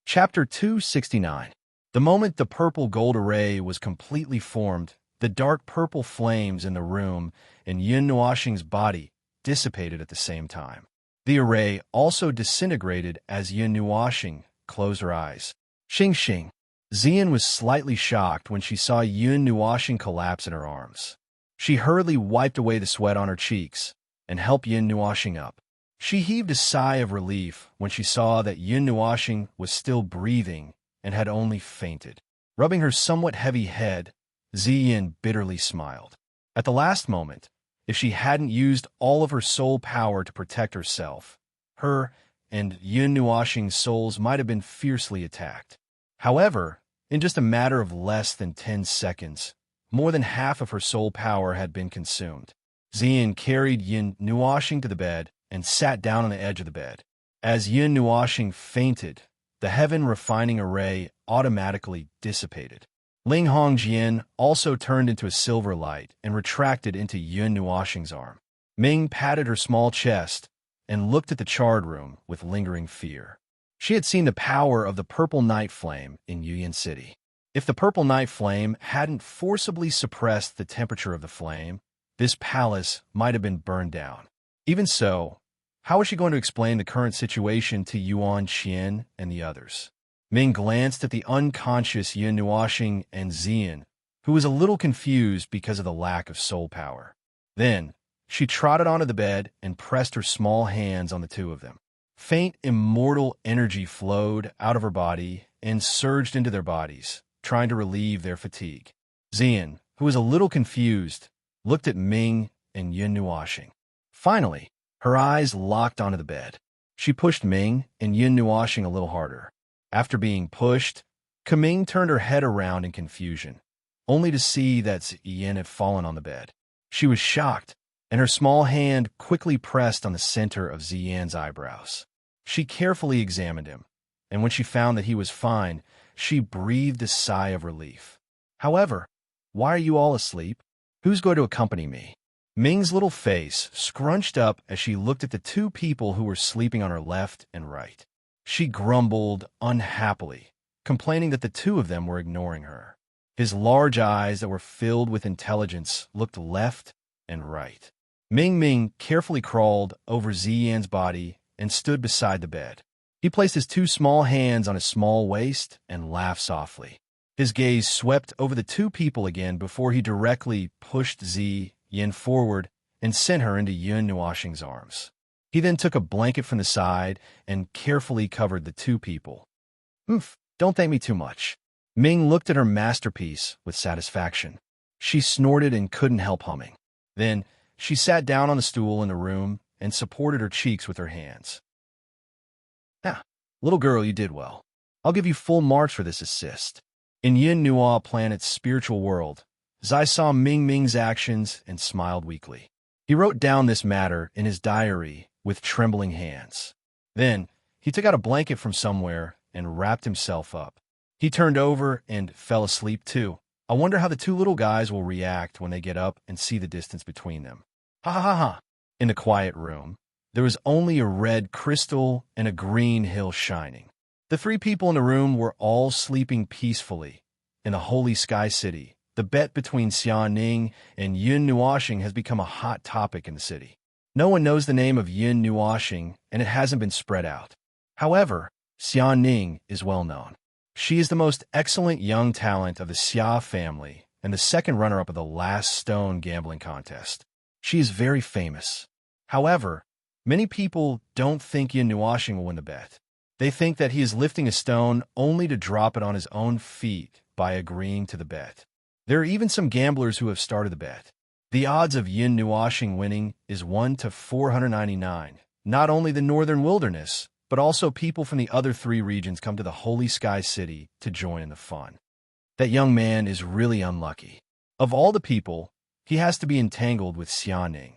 Chapter 269. The moment the purple gold array was completely formed, the dark purple flames in the room and Yin Nuoxing's body dissipated at the same time. The array also disintegrated as Yin Nuoxing closed her eyes. Xing Xing. Ziyin was slightly shocked when she saw Yin Nuoxing collapse in her arms. She hurriedly wiped away the sweat on her cheeks and helped Yin Nuoxing up. She heaved a sigh of relief when she saw that Yin Nuoxing was still breathing and had only fainted. Rubbing her somewhat heavy head, Ziyin bitterly smiled. At the last moment, if she hadn't used all of her soul power to protect herself, her and Yin Nuoxing's souls might have been fiercely attacked. However, in just a matter of less than 10 seconds, more than half of her soul power had been consumed. Ziyin carried Yin Nuoxing to the bed and sat down on the edge of the bed. As Yin Nuoxing fainted, the heaven-refining array automatically dissipated. Ling Hongjian also turned into a silver light and retracted into Yin Nuoxing's arm. Ming patted her small chest and looked at the charred room with lingering fear. She had seen the power of the purple night flame in Yuyan City. If the purple night flame hadn't forcibly suppressed the temperature of the flame, this palace might have been burned down. Even so, how was she going to explain the current situation to Yuan Qian and the others? Ming glanced at the unconscious Yin Nuoxing and Xian, who was a little confused because of the lack of soul power. Then, she trotted onto the bed and pressed her small hands on the two of them. Faint, immortal energy flowed out of her body and surged into their bodies, trying to relieve their fatigue. Xian, who was a little confused, looked at Ming and Yin Nuoxing. Finally, her eyes locked onto the bed. She pushed Ming and Yin Nuoxing a little harder. After being pushed, Kaming turned her head around in confusion, only to see that Yin had fallen on the bed. She was shocked, and her small hand quickly pressed on the center of Ziyan's eyebrows. She carefully examined him, and when she found that he was fine, she breathed a sigh of relief. However, why are you all asleep? Who's going to accompany me? Ming's little face scrunched up as she looked at the two people who were sleeping on her left and right. She grumbled unhappily, complaining that the two of them were ignoring her. His large eyes that were filled with intelligence looked left and right. Ming carefully crawled over Ziyan's body and stood beside the bed. He placed his two small hands on his small waist and laughed softly. His gaze swept over the two people again before he directly pushed Yin forward and sent her into Yin Nuoxing's arms. He then took a blanket from the side and carefully covered the two people. Don't thank me too much. Ming looked at her masterpiece with satisfaction. She snorted and couldn't help humming. Then, she sat down on the stool in the room and supported her cheeks with her hands. Little girl, you did well. I'll give you full marks for this assist. In Yin Nuo Planet's spiritual world, Zai saw Ming's actions and smiled weakly. He wrote down this matter in his diary with trembling hands. Then, he took out a blanket from somewhere and wrapped himself up. He turned over and fell asleep too. I wonder how the two little guys will react when they get up and see the distance between them. Ha ha ha ha. In the quiet room, there was only a red crystal and a green hill shining. The three people in the room were all sleeping peacefully. In the holy sky city, the bet between Xiaoning and Yin Nuoxing has become a hot topic in the city. No one knows the name of Yin Nuoxing, and it hasn't been spread out. However, Xiaoning is well known. She is the most excellent young talent of the Xia family and the second runner-up of the last stone gambling contest. She is very famous. However, many people don't think Yin Nuoxing will win the bet. They think that he is lifting a stone only to drop it on his own feet by agreeing to the bet. There are even some gamblers who have started the bet. The odds of Yin Nuoxing winning is 1 to 499. Not only the northern wilderness, but also people from the other three regions come to the Holy Sky City to join in the fun. That young man is really unlucky. Of all the people, he has to be entangled with Xiaoning.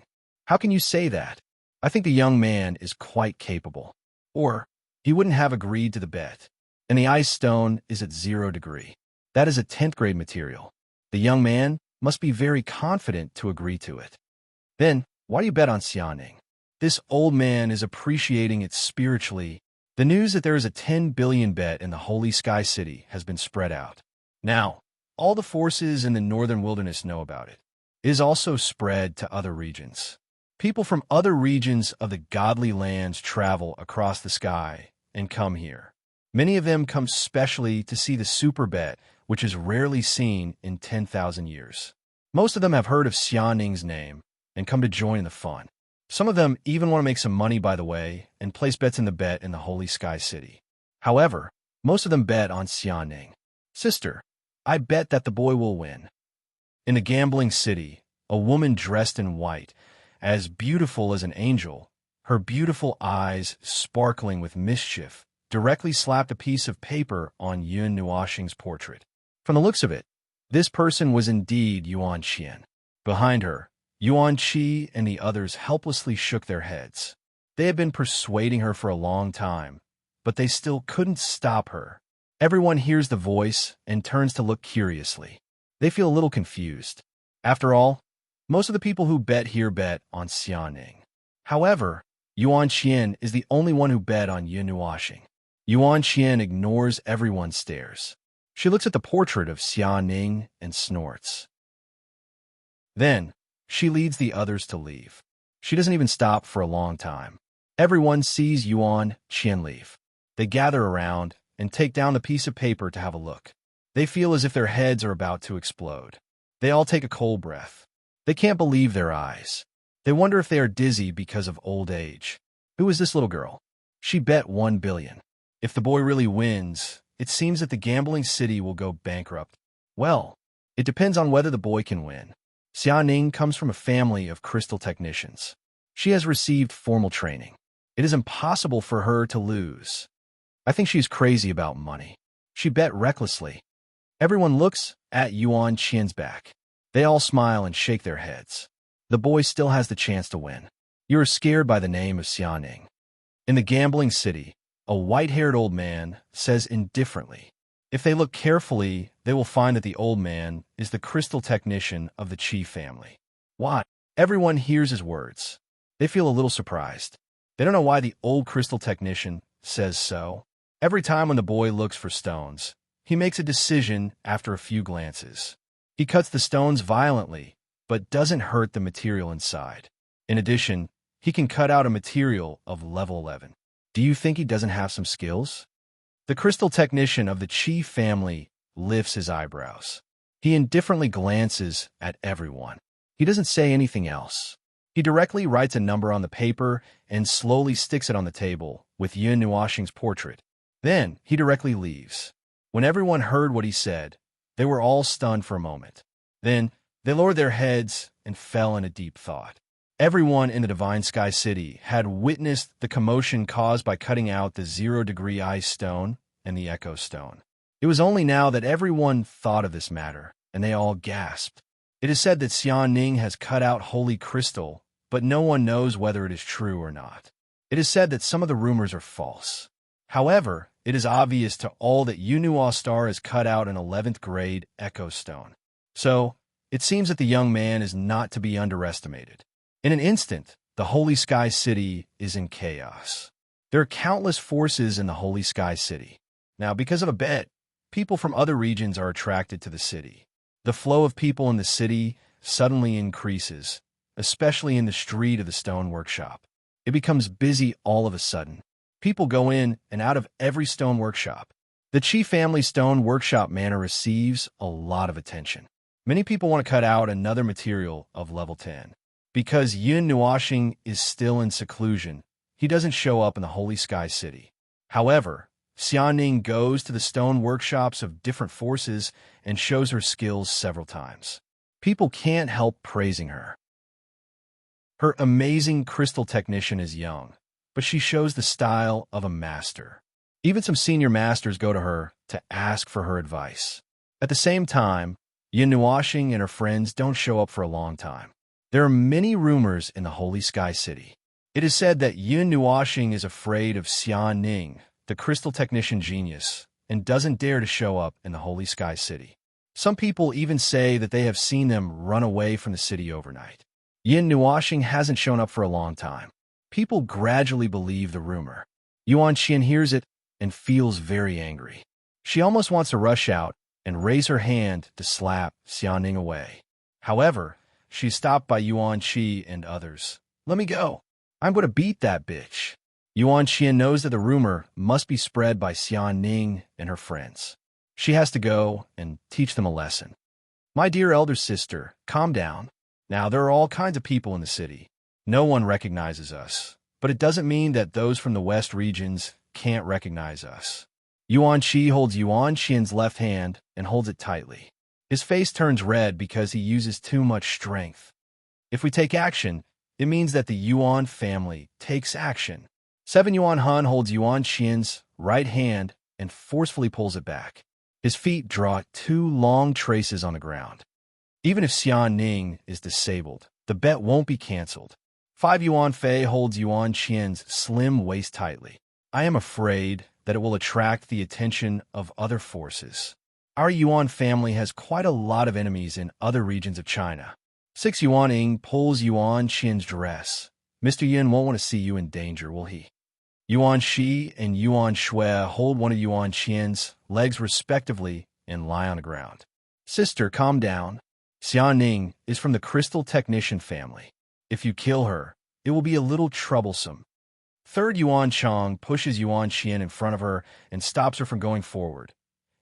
How can you say that? I think the young man is quite capable. Or, he wouldn't have agreed to the bet. And the ice stone is at 0 degree. That is a 10th grade material. The young man must be very confident to agree to it. Then, why do you bet on Xiaoning? This old man is appreciating it spiritually. The news that there is a 10 billion bet in the Holy Sky City has been spread out. Now, all the forces in the northern wilderness know about it. It is also spread to other regions. People from other regions of the godly lands travel across the sky and come here. Many of them come specially to see the super bet, which is rarely seen in 10,000 years. Most of them have heard of Xiaoning's name and come to join in the fun. Some of them even want to make some money by the way and place bets in the bet in the Holy Sky City. However, most of them bet on Xiaoning. Sister, I bet that the boy will win. In the gambling city, a woman dressed in white, as beautiful as an angel, her beautiful eyes sparkling with mischief, directly slapped a piece of paper on Yin Nuoxing's portrait. From the looks of it, this person was indeed Yuan Qian. Behind her, Yuan Qi and the others helplessly shook their heads. They had been persuading her for a long time, but they still couldn't stop her. Everyone hears the voice and turns to look curiously. They feel a little confused. After all, most of the people who bet here bet on Xiaoning. However, Yuan Qian is the only one who bet on Yin Nuoxing. Yuan Qian ignores everyone's stares. She looks at the portrait of Xia Ning and snorts. Then, she leads the others to leave. She doesn't even stop for a long time. Everyone sees Yuan Qian leave. They gather around and take down the piece of paper to have a look. They feel as if their heads are about to explode. They all take a cold breath. They can't believe their eyes. They wonder if they are dizzy because of old age. Who is this little girl? She bet 1 billion. If the boy really wins, it seems that the gambling city will go bankrupt. Well, it depends on whether the boy can win. Xia Ning comes from a family of crystal technicians. She has received formal training. It is impossible for her to lose. I think she's crazy about money. She bet recklessly. Everyone looks at Yuan Qian's back. They all smile and shake their heads. The boy still has the chance to win. You are scared by the name of Xia Ning. In the gambling city, a white-haired old man says indifferently. If they look carefully, they will find that the old man is the crystal technician of the Qi family. Why? Everyone hears his words. They feel a little surprised. They don't know why the old crystal technician says so. Every time when the boy looks for stones, he makes a decision after a few glances. He cuts the stones violently, but doesn't hurt the material inside. In addition, he can cut out a material of level 11. Do you think he doesn't have some skills? The crystal technician of the Qi family lifts his eyebrows. He indifferently glances at everyone. He doesn't say anything else. He directly writes a number on the paper and slowly sticks it on the table with Yun Nuoxing's portrait. Then he directly leaves. When everyone heard what he said, they were all stunned for a moment. Then they lowered their heads and fell in a deep thought. Everyone in the Divine Sky City had witnessed the commotion caused by cutting out the 0-degree ice stone and the echo stone. It was only now that everyone thought of this matter, and they all gasped. It is said that Xia Ning has cut out holy crystal, but no one knows whether it is true or not. It is said that some of the rumors are false. However, it is obvious to all that Yunhua Star has cut out an 11th grade echo stone. So, it seems that the young man is not to be underestimated. In an instant, the Holy Sky City is in chaos. There are countless forces in the Holy Sky City. Now, because of a bet, people from other regions are attracted to the city. The flow of people in the city suddenly increases, especially in the street of the stone workshop. It becomes busy all of a sudden. People go in and out of every stone workshop. The Qi family stone workshop manor receives a lot of attention. Many people want to cut out another material of level 10. Because Yun Nuoxing is still in seclusion, he doesn't show up in the Holy Sky City. However, Xia Ning goes to the stone workshops of different forces and shows her skills several times. People can't help praising her. Her amazing crystal technician is young, but she shows the style of a master. Even some senior masters go to her to ask for her advice. At the same time, Yun Nuoxing and her friends don't show up for a long time. There are many rumors in the Holy Sky City. It is said that Yun Nuoxing is afraid of Xia Ning, the crystal technician genius, and doesn't dare to show up in the Holy Sky City. Some people even say that they have seen them run away from the city overnight. Yun Nuoxing hasn't shown up for a long time. People gradually believe the rumor. Yuan Qian hears it and feels very angry. She almost wants to rush out and raise her hand to slap Xia Ning away. However, she's stopped by Yuan Qi and others. Let me go. I'm going to beat that bitch. Yuan Qian knows that the rumor must be spread by Xia Ning and her friends. She has to go and teach them a lesson. My dear elder sister, calm down. Now, there are all kinds of people in the city. No one recognizes us, but it doesn't mean that those from the west regions can't recognize us. Yuan Qi holds Yuan Qian's left hand and holds it tightly. His face turns red because he uses too much strength. If we take action, it means that the Yuan family takes action. 7 Yuan Han holds Yuan Qian's right hand and forcefully pulls it back. His feet draw 2 long traces on the ground. Even if Xia Ning is disabled, the bet won't be canceled. 5 Yuan Fei holds Yuan Qian's slim waist tightly. I am afraid that it will attract the attention of other forces. Our Yuan family has quite a lot of enemies in other regions of China. 6 Yuan Ying pulls Yuan Qian's dress. Mr. Yin won't want to see you in danger, will he? Yuan Shi and Yuan Shui hold one of Yuan Qian's legs respectively and lie on the ground. Sister, calm down. Xiaoning is from the crystal technician family. If you kill her, it will be a little troublesome. Third Yuan Chong pushes Yuan Xian in front of her and stops her from going forward.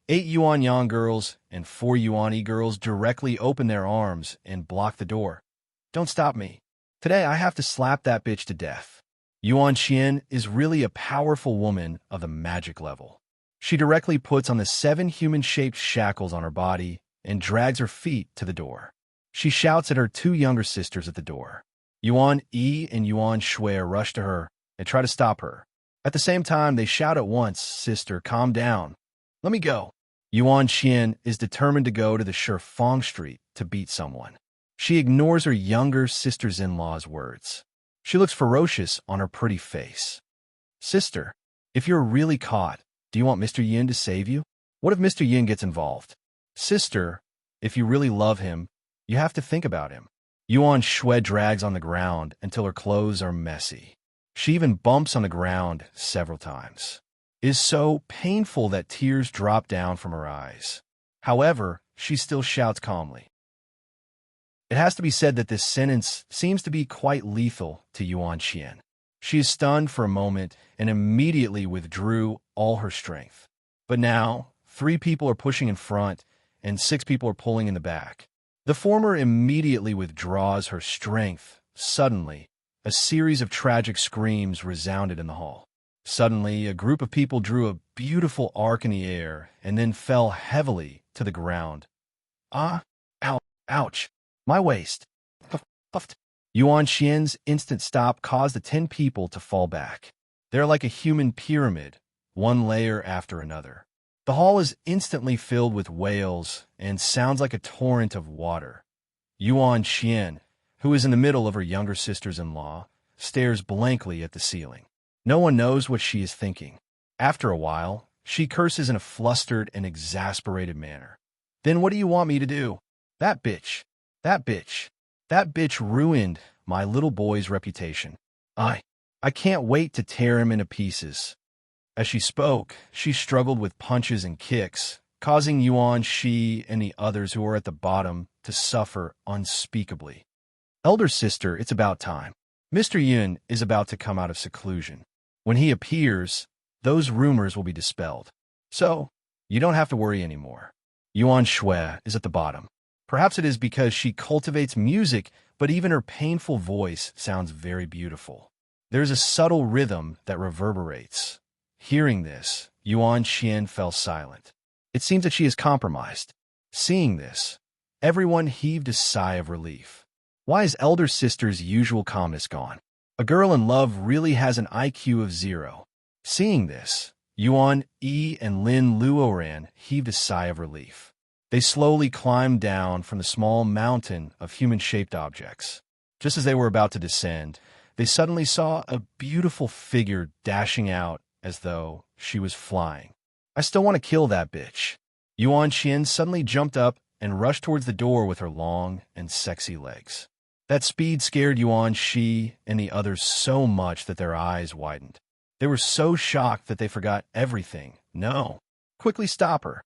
8 Yuan Yang girls and 4 Yuan E girls directly open their arms and block the door. Don't stop me. Today I have to slap that bitch to death. Yuan Xian is really a powerful woman of the magic level. She directly puts on the 7 human-shaped shackles on her body and drags her feet to the door. She shouts at her 2 younger sisters at the door. Yuan E and Yuan Shui rush to her and try to stop her. At the same time, they shout at once, "Sister, calm down. Let me go." Yuan Xian is determined to go to the Shifeng Street to beat someone. She ignores her younger sisters-in-law's words. She looks ferocious on her pretty face. "Sister, if you're really caught, do you want Mr. Yin to save you? What if Mr. Yin gets involved? Sister, if you really love him, you have to think about him." Yuan Shui drags on the ground until her clothes are messy. She even bumps on the ground several times. It is so painful that tears drop down from her eyes. However, she still shouts calmly. It has to be said that this sentence seems to be quite lethal to Yuan Xian. She is stunned for a moment and immediately withdrew all her strength. But now, 3 people are pushing in front and 6 people are pulling in the back. The former immediately withdraws her strength. Suddenly, a series of tragic screams resounded in the hall. Suddenly, a group of people drew a beautiful arc in the air and then fell heavily to the ground. "Ah! Ow! Ouch! My waist!" Puffed. Yuan Xian's instant stop caused the 10 people to fall back. They're like a human pyramid, one layer after another. The hall is instantly filled with wails and sounds like a torrent of water. Yuan Xian, who is in the middle of her younger sisters-in-law, stares blankly at the ceiling. No one knows what she is thinking. After a while, she curses in a flustered and exasperated manner. "Then what do you want me to do? That bitch. That bitch ruined my little boy's reputation. I can't wait to tear him into pieces." As she spoke, she struggled with punches and kicks, causing Yuan Shi and the others who were at the bottom to suffer unspeakably. "Elder sister, it's about time. Mr. Yun is about to come out of seclusion. When he appears, those rumors will be dispelled. So, you don't have to worry anymore." Yuan Shui is at the bottom. Perhaps it is because she cultivates music, but even her painful voice sounds very beautiful. There's a subtle rhythm that reverberates. Hearing this, Yuan Xian fell silent. It seems that she is compromised. Seeing this, everyone heaved a sigh of relief. Why is elder sister's usual calmness gone? A girl in love really has an IQ of 0. Seeing this, Yuan E and Lin Luoran heaved a sigh of relief. They slowly climbed down from the small mountain of human-shaped objects. Just as they were about to descend, they suddenly saw a beautiful figure dashing out as though she was flying. "I still want to kill that bitch." Yuan Xian suddenly jumped up and rushed towards the door with her long and sexy legs. That speed scared Yuan Shi and the others so much that their eyes widened. They were so shocked that they forgot everything. "No. Quickly stop her."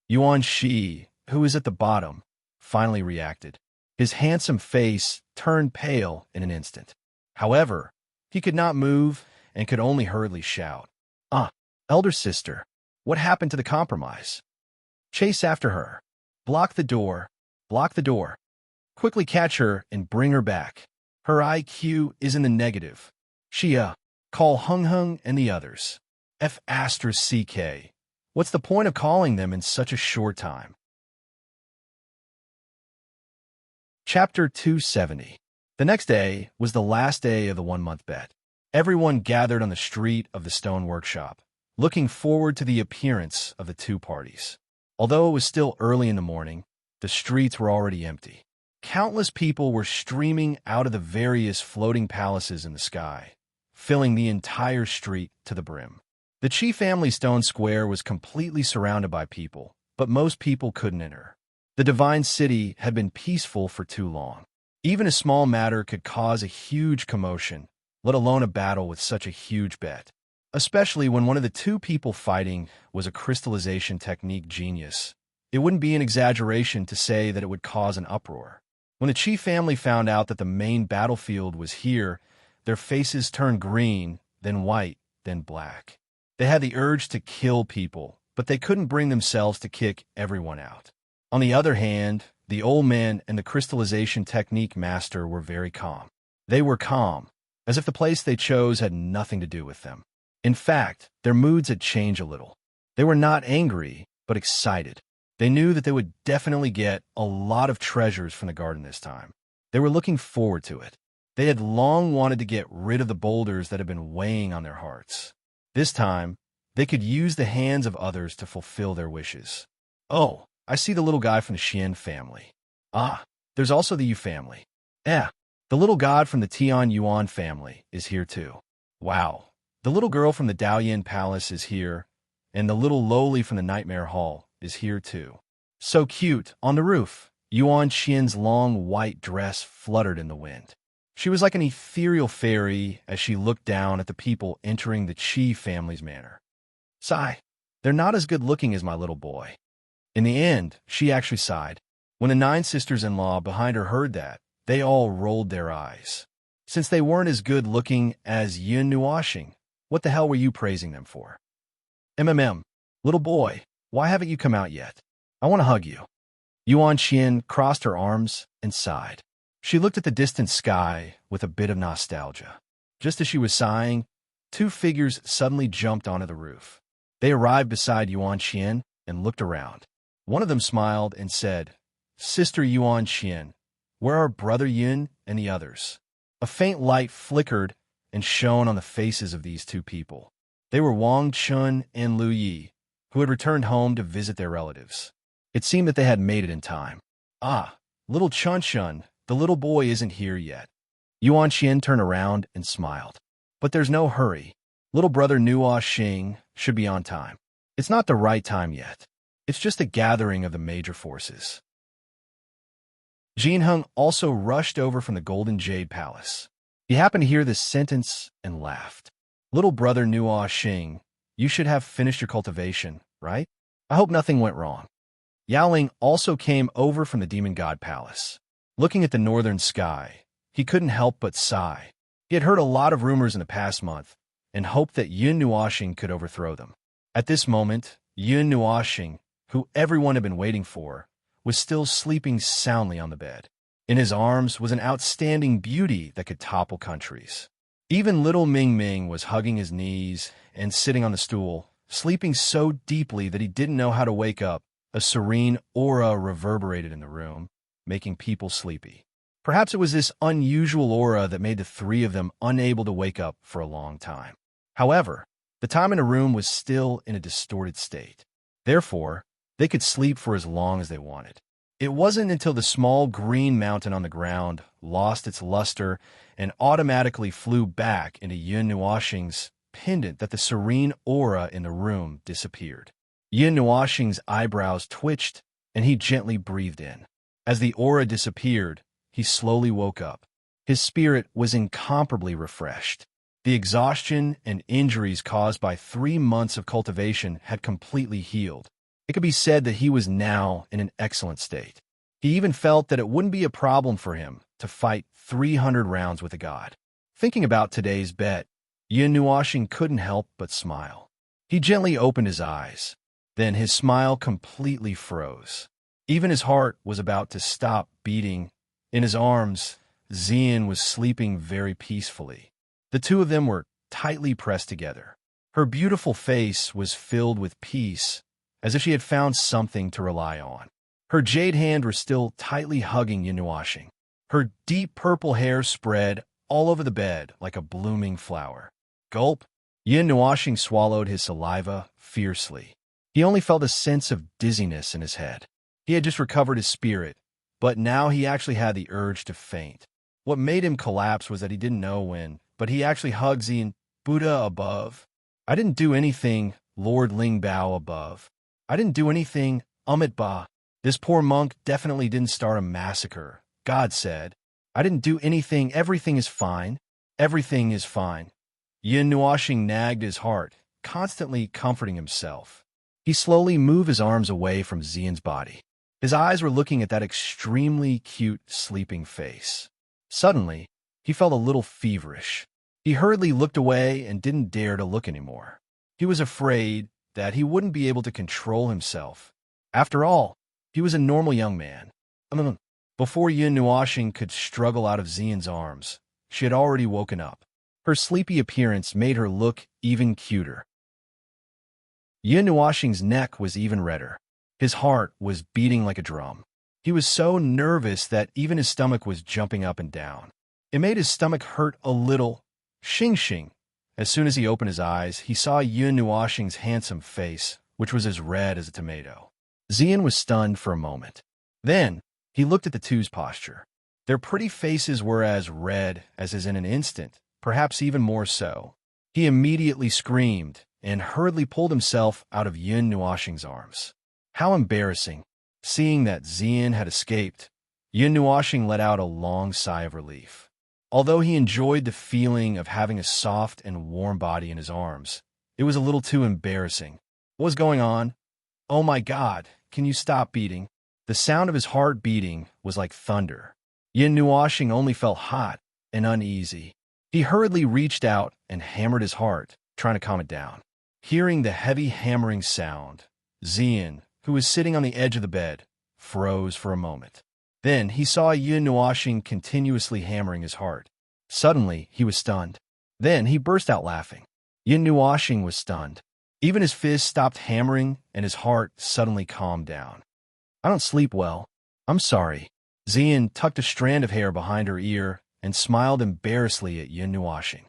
Yuan Shi, who was at the bottom, finally reacted. His handsome face turned pale in an instant. However, he could not move and could only hurriedly shout, Elder sister, what happened to the compromise? Chase after her. Block the door. Block the door. Quickly catch her and bring her back. Her IQ is in the negative. Shia, call Hung Hung and the others. F***CK. What's the point of calling them in such a short time? Chapter 270. The next day was the last day of the 1-month bet. Everyone gathered on the street of the stone workshop, looking forward to the appearance of the 2 parties. Although it was still early in the morning, the streets were already empty. Countless people were streaming out of the various floating palaces in the sky, filling the entire street to the brim. The Qi family stone square was completely surrounded by people, but most people couldn't enter. The divine city had been peaceful for too long. Even a small matter could cause a huge commotion, let alone a battle with such a huge bet. Especially when one of the 2 people fighting was a crystallization technique genius, It wouldn't be an exaggeration to say that it would cause an uproar. When the Chi family found out that the main battlefield was here, their faces turned green, then white, then black. They had the urge to kill people, but they couldn't bring themselves to kick everyone out. On the other hand, the old man and the crystallization technique master were very calm. They were calm, as if the place they chose had nothing to do with them. In fact, their moods had changed a little. They were not angry, but excited. They knew that they would definitely get a lot of treasures from the garden this time. They were looking forward to it. They had long wanted to get rid of the boulders that had been weighing on their hearts. This time, they could use the hands of others to fulfill their wishes. Oh, I see the little guy from the Xian family. Ah, there's also the Yu family. The little god from the Tian Yuan family is here too. Wow, the little girl from the Daoyin Palace is here, and the little lowly from the Nightmare Hall is here too. So cute, on the roof. Yuan Xian's long white dress fluttered in the wind. She was like an ethereal fairy as she looked down at the people entering the Qi family's manor. Sigh, they're not as good-looking as my little boy. In the end, she actually sighed. When the 9 sisters-in-law behind her heard that, they all rolled their eyes. Since they weren't as good-looking as Yun Nuoxing, what the hell were you praising them for? Little boy, why haven't you come out yet? I want to hug you. Yuan Xian crossed her arms and sighed. She looked at the distant sky with a bit of nostalgia. Just as she was sighing, 2 figures suddenly jumped onto the roof. They arrived beside Yuan Xian and looked around. One of them smiled and said, Sister Yuan Xian, where are Brother Yun and the others? A faint light flickered and shone on the faces of these 2 people. They were Wang Chun and Lu Yi, who had returned home to visit their relatives. It seemed that they had made it in time. Ah, little Chun Chun, the little boy isn't here yet. Yuan Xian turned around and smiled. But there's no hurry. Little brother Nuoxing should be on time. It's not the right time yet. It's just a gathering of the major forces. Jinheng also rushed over from the Golden Jade Palace. He happened to hear this sentence and laughed. Little brother Nuoxing, you should have finished your cultivation, right? I hope nothing went wrong. Yaoling also came over from the Demon God Palace. Looking at the northern sky, he couldn't help but sigh. He had heard a lot of rumors in the past month and hoped that Yun Nuoxing could overthrow them. At this moment, Yun Nuoxing, who everyone had been waiting for, was still sleeping soundly on the bed. In his arms was an outstanding beauty that could topple countries. Even little Ming Ming was hugging his knees and sitting on the stool, sleeping so deeply that he didn't know how to wake up. A serene aura reverberated in the room, making people sleepy. Perhaps it was this unusual aura that made the 3 of them unable to wake up for a long time. However, the time in the room was still in a distorted state. Therefore, they could sleep for as long as they wanted. It wasn't until the small green mountain on the ground lost its luster and automatically flew back into Yun Nuoxing's pendant that the serene aura in the room disappeared. Yun Nuoxing's eyebrows twitched, and he gently breathed in. As the aura disappeared, he slowly woke up. His spirit was incomparably refreshed. The exhaustion and injuries caused by 3 months of cultivation had completely healed. It could be said that he was now in an excellent state. He even felt that it wouldn't be a problem for him to fight 300 rounds with a god. Thinking about today's bet, Yun Nuoxing couldn't help but smile. He gently opened his eyes. Then his smile completely froze. Even his heart was about to stop beating. In his arms, Xian was sleeping very peacefully. The 2 of them were tightly pressed together. Her beautiful face was filled with peace, as if she had found something to rely on. Her jade hand was still tightly hugging Yun Nuoxing. Her deep purple hair spread all over the bed like a blooming flower. Gulp! Yun Nuoxing swallowed his saliva fiercely. He only felt a sense of dizziness in his head. He had just recovered his spirit, but now he actually had the urge to faint. What made him collapse was that he didn't know when, but he actually hugged Xian. Buddha above. I didn't do anything, Lord Ling Bao above. I didn't do anything, Amit Ba. This poor monk definitely didn't start a massacre. God said, I didn't do anything, everything is fine. Everything is fine. Yun Nuoxing nagged his heart, constantly comforting himself. He slowly moved his arms away from Xian's body. His eyes were looking at that extremely cute, sleeping face. Suddenly, he felt a little feverish. He hurriedly looked away and didn't dare to look anymore. He was afraid that he wouldn't be able to control himself. After all, he was a normal young man. Before Yun Nuoxing could struggle out of Xian's arms, she had already woken up. Her sleepy appearance made her look even cuter. Yun Nuoxing's neck was even redder. His heart was beating like a drum. He was so nervous that even his stomach was jumping up and down. It made his stomach hurt a little. Xing Xing. As soon as he opened his eyes, he saw Yun Nuoxing's handsome face, which was as red as a tomato. Xian was stunned for a moment. Then, he looked at the two's posture. Their pretty faces were as red as in an instant, perhaps even more so. He immediately screamed and hurriedly pulled himself out of Yun Nuoxing's arms. How embarrassing. Seeing that Xian had escaped, Yun Nuoxing let out a long sigh of relief. Although he enjoyed the feeling of having a soft and warm body in his arms, it was a little too embarrassing. What was going on? Oh my God, can you stop beating? The sound of his heart beating was like thunder. Yun Nuoxing only felt hot and uneasy. He hurriedly reached out and hammered his heart, trying to calm it down. Hearing the heavy hammering sound, Xian, who was sitting on the edge of the bed, froze for a moment. Then he saw Yun Nuoxing continuously hammering his heart. Suddenly, he was stunned. Then he burst out laughing. Yun Nuoxing was stunned. Even his fist stopped hammering and his heart suddenly calmed down. I don't sleep well. I'm sorry. Xian tucked a strand of hair behind her ear and smiled embarrassedly at Yun Nuoxing.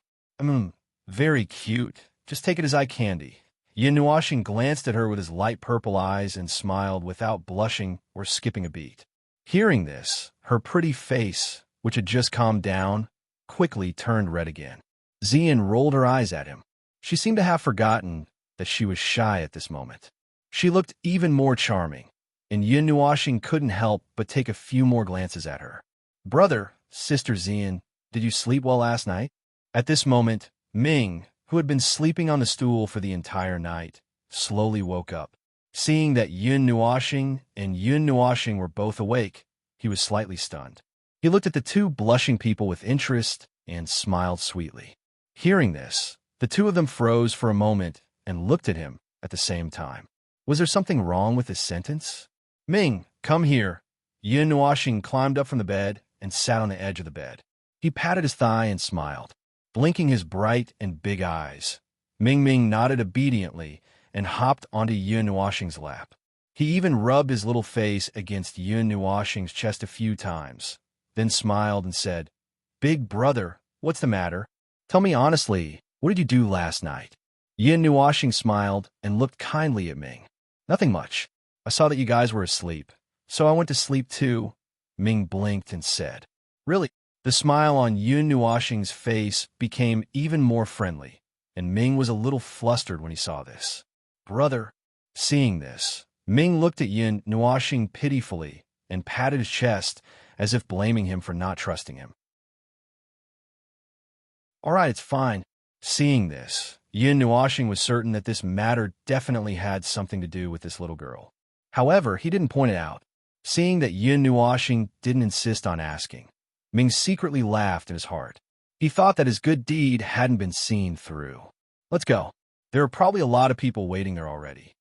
Very cute. Just take it as eye candy. Yun Nuoxing glanced at her with his light purple eyes and smiled without blushing or skipping a beat. Hearing this, her pretty face, which had just calmed down, quickly turned red again. Xian rolled her eyes at him. She seemed to have forgotten that she was shy at this moment. She looked even more charming, and Yun Nuoxing couldn't help but take a few more glances at her. Brother, Sister Xian, did you sleep well last night? At this moment, Ming, who had been sleeping on the stool for the entire night, slowly woke up. Seeing that Yun Nuoxing were both awake, he was slightly stunned. He looked at the two blushing people with interest and smiled sweetly. Hearing this, the two of them froze for a moment and looked at him at the same time. Was there something wrong with his sentence? Ming, come here. Yun Nuoxing climbed up from the bed and sat on the edge of the bed. He patted his thigh and smiled. Blinking his bright and big eyes, Ming nodded obediently and hopped onto Yun Nuoxing's lap. He even rubbed his little face against Yun Nuoxing's chest a few times, then smiled and said, Big brother, what's the matter? Tell me honestly, what did you do last night? Yun Nuoxing smiled and looked kindly at Ming. Nothing much. I saw that you guys were asleep, so I went to sleep too. Ming blinked and said, Really? The smile on Yun Nuoxing's face became even more friendly, and Ming was a little flustered when he saw this. Brother. Seeing this, Ming looked at Yun Nuoxing pitifully and patted his chest as if blaming him for not trusting him. All right, it's fine. Seeing this, Yun Nuoxing was certain that this matter definitely had something to do with this little girl. However, he didn't point it out. Seeing that Yun Nuoxing didn't insist on asking, Ming secretly laughed in his heart. He thought that his good deed hadn't been seen through. Let's go. There are probably a lot of people waiting there already.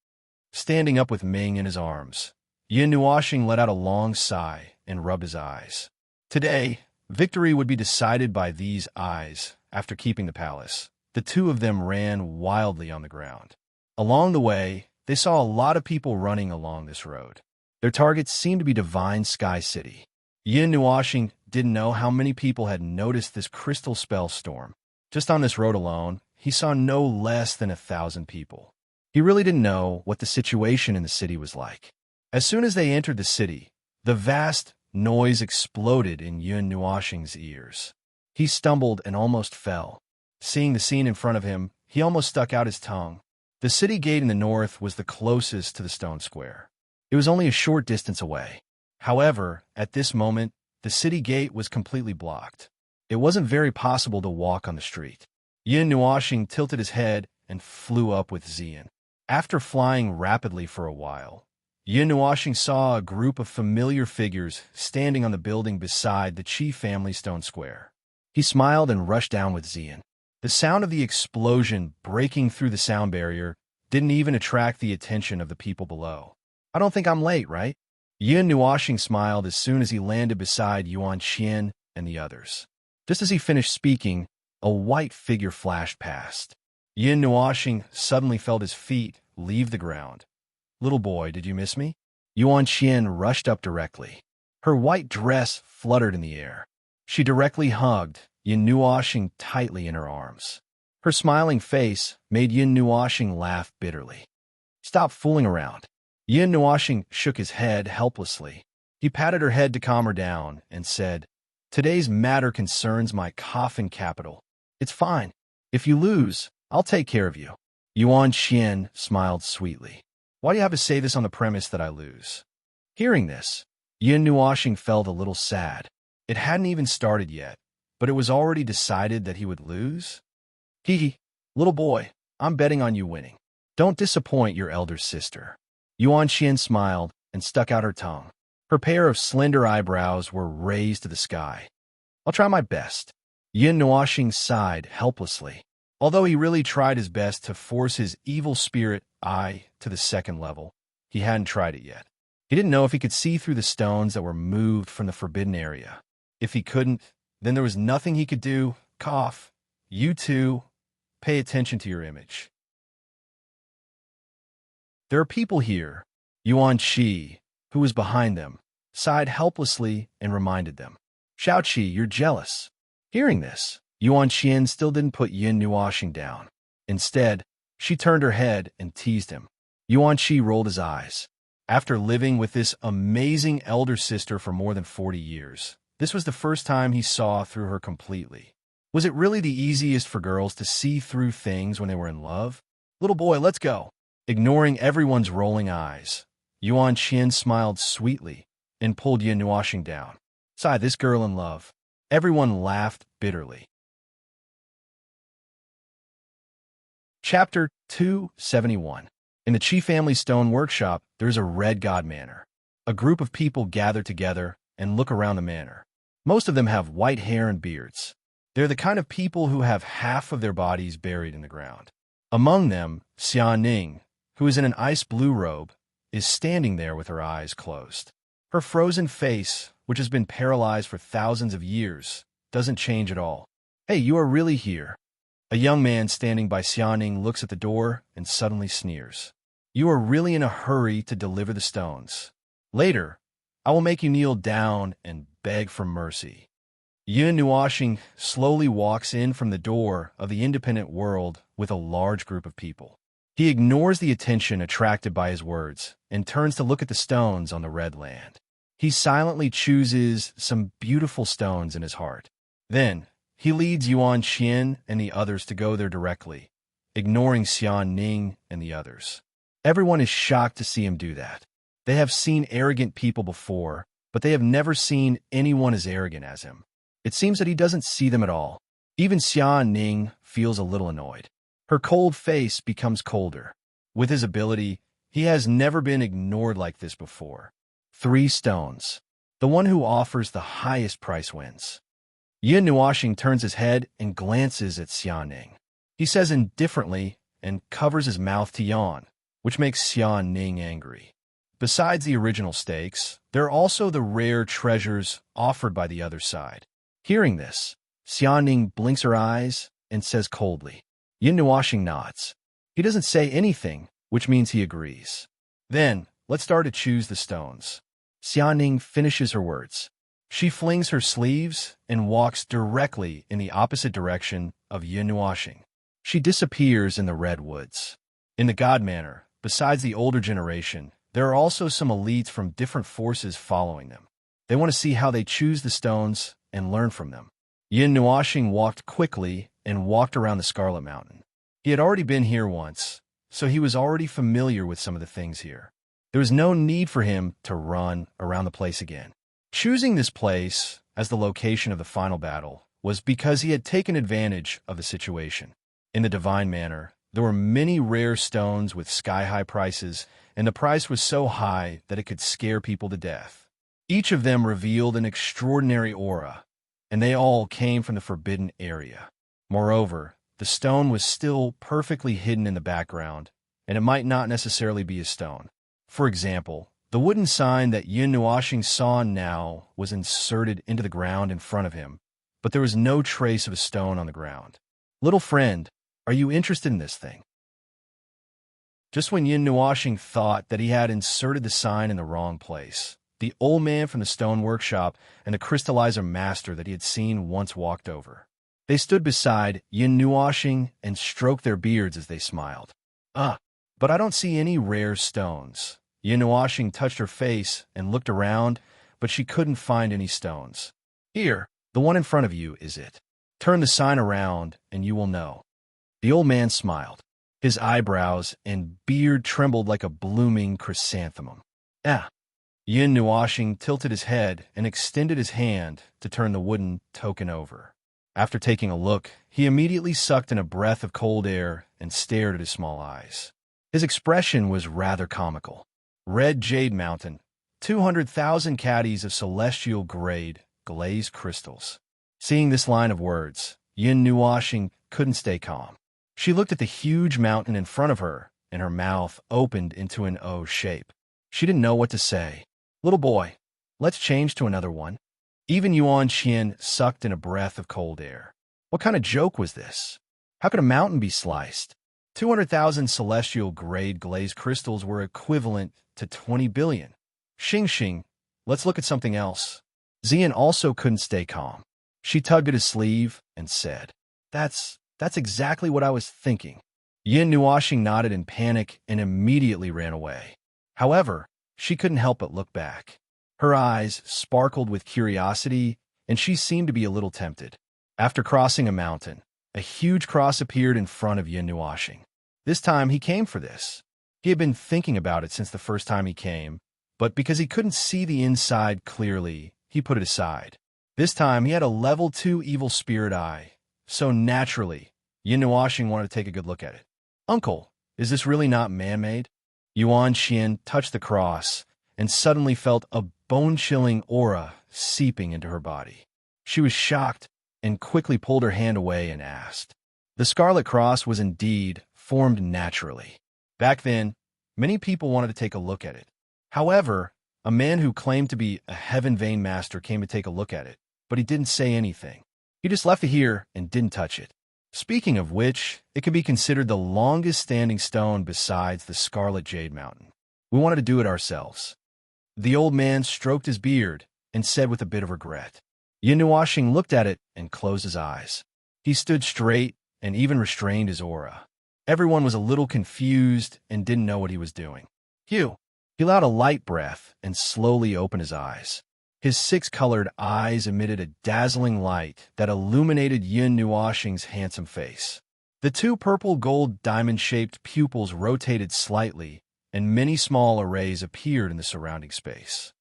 Standing up with Ming in his arms, Yun Nuoxing let out a long sigh and rubbed his eyes. Today, victory would be decided by these eyes. After keeping the palace, the two of them ran wildly on the ground. Along the way, they saw a lot of people running along this road. Their targets seemed to be Divine Sky City. Yun Nuoxing didn't know how many people had noticed this crystal spell storm. Just on this road alone, he saw no less than 1,000 people. He really didn't know what the situation in the city was like. As soon as they entered the city, the vast noise exploded in Yun Nuoxing's ears. He stumbled and almost fell. Seeing the scene in front of him, he almost stuck out his tongue. The city gate in the north was the closest to the stone square. It was only a short distance away. However, at this moment, the city gate was completely blocked. It wasn't very possible to walk on the street. Yun Nuoxing tilted his head and flew up with Xian. After flying rapidly for a while, Yin Nuashing saw a group of familiar figures standing on the building beside the Qi family stone square. He smiled and rushed down with Xian. The sound of the explosion breaking through the sound barrier didn't even attract the attention of the people below. "I don't think I'm late, right?" Yin Nuashing smiled as soon as he landed beside Yuan Xian and the others. Just as he finished speaking, a white figure flashed past. Yin Nuashing suddenly felt his feet leave the ground. "Little boy, did you miss me?" Yuan Xian rushed up directly. Her white dress fluttered in the air. She directly hugged Yin Nuashing tightly in her arms. Her smiling face made Yin Nuashing laugh bitterly. "Stop fooling around." Yin Nuashing shook his head helplessly. He patted her head to calm her down and said, "Today's matter concerns my coffin capital. It's fine. If you lose, I'll take care of you." Yuan Xian smiled sweetly. "Why do you have to say this on the premise that I lose?" Hearing this, Yin Nuashing felt a little sad. It hadn't even started yet, but it was already decided that he would lose? "Hee, little boy, I'm betting on you winning. Don't disappoint your elder sister." Yuan Xian smiled and stuck out her tongue. Her pair of slender eyebrows were raised to the sky. "I'll try my best." Yin Nuashing sighed helplessly. Although he really tried his best to force his evil spirit eye to the second level, he hadn't tried it yet. He didn't know if he could see through the stones that were moved from the forbidden area. If he couldn't, then there was nothing he could do. Cough. You too, pay attention to your image. "There are people here." Yuan Qi, who was behind them, sighed helplessly and reminded them. "Xiao Qi, you're jealous." Hearing this, Yuan Xian still didn't put Yin Nuashing down. Instead, she turned her head and teased him. Yuan Qi rolled his eyes. After living with this amazing elder sister for more than 40 years, this was the first time he saw through her completely. Was it really the easiest for girls to see through things when they were in love? "Little boy, let's go." Ignoring everyone's rolling eyes, Yuan Xian smiled sweetly and pulled Yin Nuashing down. "Sigh, this girl in love." Everyone laughed bitterly. Chapter 271. In the Qi family stone workshop, there is a red god manor. A group of people gather together and look around the manor. Most of them have white hair and beards. They're the kind of people who have half of their bodies buried in the ground. Among them, Xianing, who is in an ice blue robe, is standing there with her eyes closed. Her frozen face, which has been paralyzed for thousands of years, doesn't change at all. "Hey, you are really here." A young man standing by Xianing looks at the door and suddenly sneers. "You are really in a hurry to deliver the stones. Later, I will make you kneel down and beg for mercy." Yin Nuashing slowly walks in from the door of the independent world with a large group of people. He ignores the attention attracted by his words and turns to look at the stones on the red land. He silently chooses some beautiful stones in his heart. Then, he leads Yuan Xian and the others to go there directly, ignoring Xianing and the others. Everyone is shocked to see him do that. They have seen arrogant people before, but they have never seen anyone as arrogant as him. It seems that he doesn't see them at all. Even Xianing feels a little annoyed. Her cold face becomes colder. With his ability, he has never been ignored like this before. 3 stones. The one who offers the highest price wins. Yin Nuashing turns his head and glances at Xianing. He says indifferently and covers his mouth to yawn, which makes Xianing angry. Besides the original stakes, there are also the rare treasures offered by the other side. Hearing this, Xianing blinks her eyes and says coldly. Yin Nuashing nods. He doesn't say anything, which means he agrees. "Then, let's start to choose the stones." Xianing finishes her words. She flings her sleeves and walks directly in the opposite direction of Yin Nuashing. She disappears in the red woods. In the God Manor, besides the older generation, there are also some elites from different forces following them. They want to see how they choose the stones and learn from them. Yin Nuashing walked quickly and walked around the Scarlet Mountain. He had already been here once, so he was already familiar with some of the things here. There was no need for him to run around the place again. Choosing this place as the location of the final battle was because he had taken advantage of the situation. In the Divine Manor, There were many rare stones with sky-high prices, and the price was so high that it could scare people to death. Each of them revealed an extraordinary aura, and they all came from the forbidden area. Moreover, the stone was still perfectly hidden in the background, and it might not necessarily be a stone. For example, the wooden sign that Yin Nuashing saw now was inserted into the ground in front of him, but there was no trace of a stone on the ground. Little friend, are you interested in this thing? Just when Yin Nuashing thought that he had inserted the sign in the wrong place, the old man from the stone workshop and the crystallizer master that he had seen once walked over. They stood beside Yin Nuashing and stroked their beards as they smiled. But I don't see any rare stones. Yin Nuashing touched her face and looked around, but she couldn't find any stones. Here, the one in front of you is it. Turn the sign around and you will know. The old man smiled. His eyebrows and beard trembled like a blooming chrysanthemum. Yin Nuashing tilted his head and extended his hand to turn the wooden token over. After taking a look, he immediately sucked in a breath of cold air and stared at his small eyes. His expression was rather comical. Red Jade Mountain, 200,000 caddies of celestial grade glazed crystals. Seeing this line of words, Yin Nuashing couldn't stay calm. She looked at the huge mountain in front of her, and her mouth opened into an O shape. She didn't know what to say. Little boy, let's change to another one. Even Yuan Qian sucked in a breath of cold air. What kind of joke was this? How could a mountain be sliced? 200,000 celestial grade glazed crystals were equivalent to 20 billion. Xing, let's look at something else. Xian also couldn't stay calm. She tugged at his sleeve and said, That's exactly what I was thinking. Yin Nuashing nodded in panic and immediately ran away. However, she couldn't help but look back. Her eyes sparkled with curiosity, and she seemed to be a little tempted. After crossing a mountain, a huge cross appeared in front of Yin Nuashing. This time he came for this. He had been thinking about it since the first time he came, but because he couldn't see the inside clearly, he put it aside. This time he had a level 2 evil spirit eye, so naturally, Yin Nuashing wanted to take a good look at it. Uncle, is this really not man-made? Yuan Qian touched the cross and suddenly felt a bone-chilling aura seeping into her body. She was shocked and quickly pulled her hand away and asked. The Scarlet Cross was indeed formed naturally. Back then, many people wanted to take a look at it. However, a man who claimed to be a Heaven Vein Master came to take a look at it, but he didn't say anything. He just left it here and didn't touch it. Speaking of which, it could be considered the longest standing stone besides the Scarlet Jade Mountain. We wanted to do it ourselves. The old man stroked his beard and said with a bit of regret. Yin Nuashing looked at it and closed his eyes. He stood straight and even restrained his aura. Everyone was a little confused and didn't know what he was doing. He allowed a light breath and slowly opened his eyes. His 6-colored eyes emitted a dazzling light that illuminated Yin Nuashing's handsome face. The 2 purple gold diamond-shaped pupils rotated slightly, and many small arrays appeared in the surrounding space.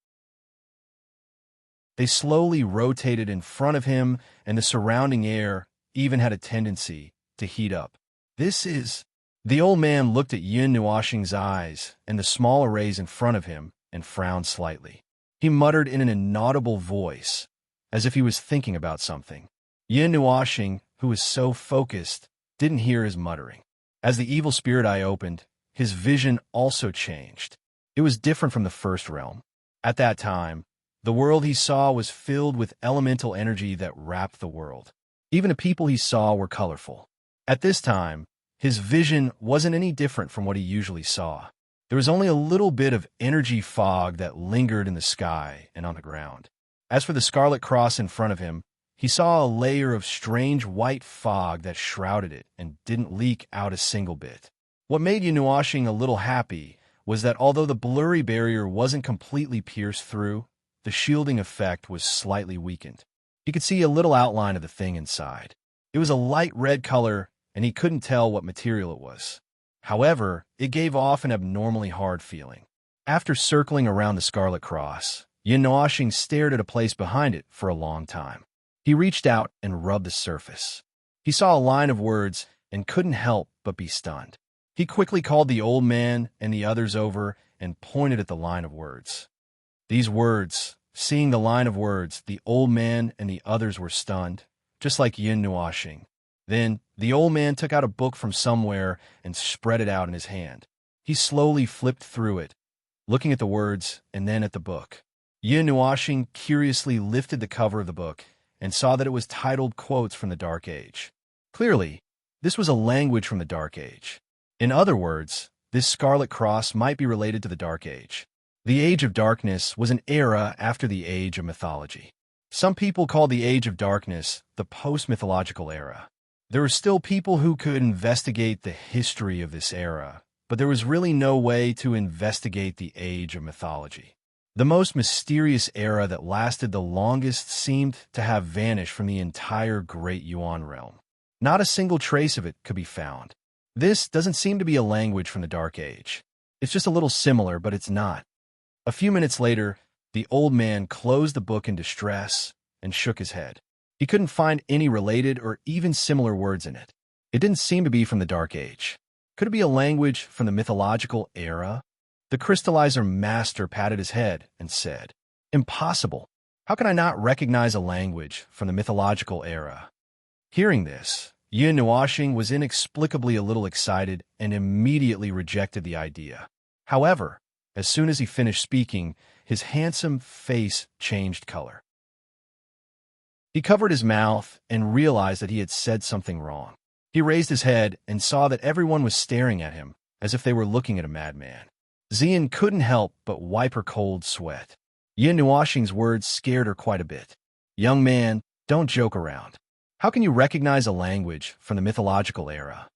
They slowly rotated in front of him, and the surrounding air even had a tendency to heat up. The old man looked at Yin Nuashing's eyes and the small arrays in front of him and frowned slightly. He muttered in an inaudible voice, as if he was thinking about something. Yin Nuashing, who was so focused, didn't hear his muttering. As the evil spirit eye opened, his vision also changed. It was different from the first realm. At that time, the world he saw was filled with elemental energy that wrapped the world. Even the people he saw were colorful. At this time, his vision wasn't any different from what he usually saw. There was only a little bit of energy fog that lingered in the sky and on the ground. As for the Scarlet Cross in front of him, he saw a layer of strange white fog that shrouded it and didn't leak out a single bit. What made Yin Nuashing a little happy was that although the blurry barrier wasn't completely pierced through, the shielding effect was slightly weakened. He could see a little outline of the thing inside. It was a light red color, and he couldn't tell what material it was. However, it gave off an abnormally hard feeling. After circling around the Scarlet Cross, Yin Nuashing stared at a place behind it for a long time. He reached out and rubbed the surface. He saw a line of words and couldn't help but be stunned. He quickly called the old man and the others over and pointed at the line of words. These words, seeing the line of words, the old man and the others were stunned, just like Yin Nuashing. Then, the old man took out a book from somewhere and spread it out in his hand. He slowly flipped through it, looking at the words and then at the book. Yin Nuashing curiously lifted the cover of the book and saw that it was titled Quotes from the Dark Age. Clearly, this was a language from the Dark Age. In other words, this Scarlet Cross might be related to the Dark Age. The Age of Darkness was an era after the Age of Mythology. Some people call the Age of Darkness the post-mythological era. There were still people who could investigate the history of this era, but there was really no way to investigate the Age of Mythology. The most mysterious era that lasted the longest seemed to have vanished from the entire Great Yuan realm. Not a single trace of it could be found. This doesn't seem to be a language from the Dark Age. It's just a little similar, but it's not. A few minutes later, the old man closed the book in distress and shook his head. He couldn't find any related or even similar words in it. It didn't seem to be from the Dark Age. Could it be a language from the mythological era? The crystallizer master patted his head and said, "Impossible. How can I not recognize a language from the mythological era?" Hearing this, Yin Nuashing was inexplicably a little excited and immediately rejected the idea. However, as soon as he finished speaking, his handsome face changed color. He covered his mouth and realized that he had said something wrong. He raised his head and saw that everyone was staring at him as if they were looking at a madman. Xian couldn't help but wipe her cold sweat. Yin Nuashing's words scared her quite a bit. "Young man, don't joke around. How can you recognize a language from the mythological era?"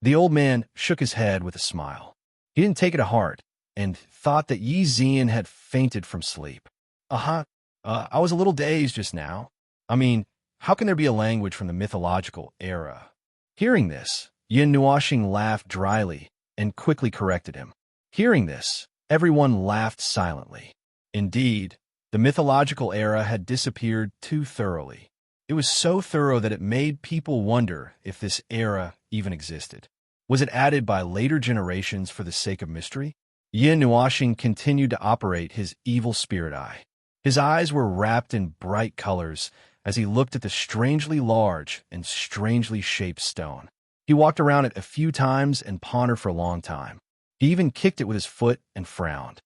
The old man shook his head with a smile. He didn't take it to heart and thought that Yi Xian had fainted from sleep. I was a little dazed just now. I mean, how can there be a language from the mythological era?" Hearing this, Yin Nuashing laughed dryly and quickly corrected him. Hearing this, everyone laughed silently. Indeed, the mythological era had disappeared too thoroughly. It was so thorough that it made people wonder if this era even existed. Was it added by later generations for the sake of mystery? Yin Nuashing continued to operate his evil spirit eye. His eyes were wrapped in bright colors as he looked at the strangely large and strangely shaped stone. He walked around it a few times and pondered for a long time. He even kicked it with his foot and frowned.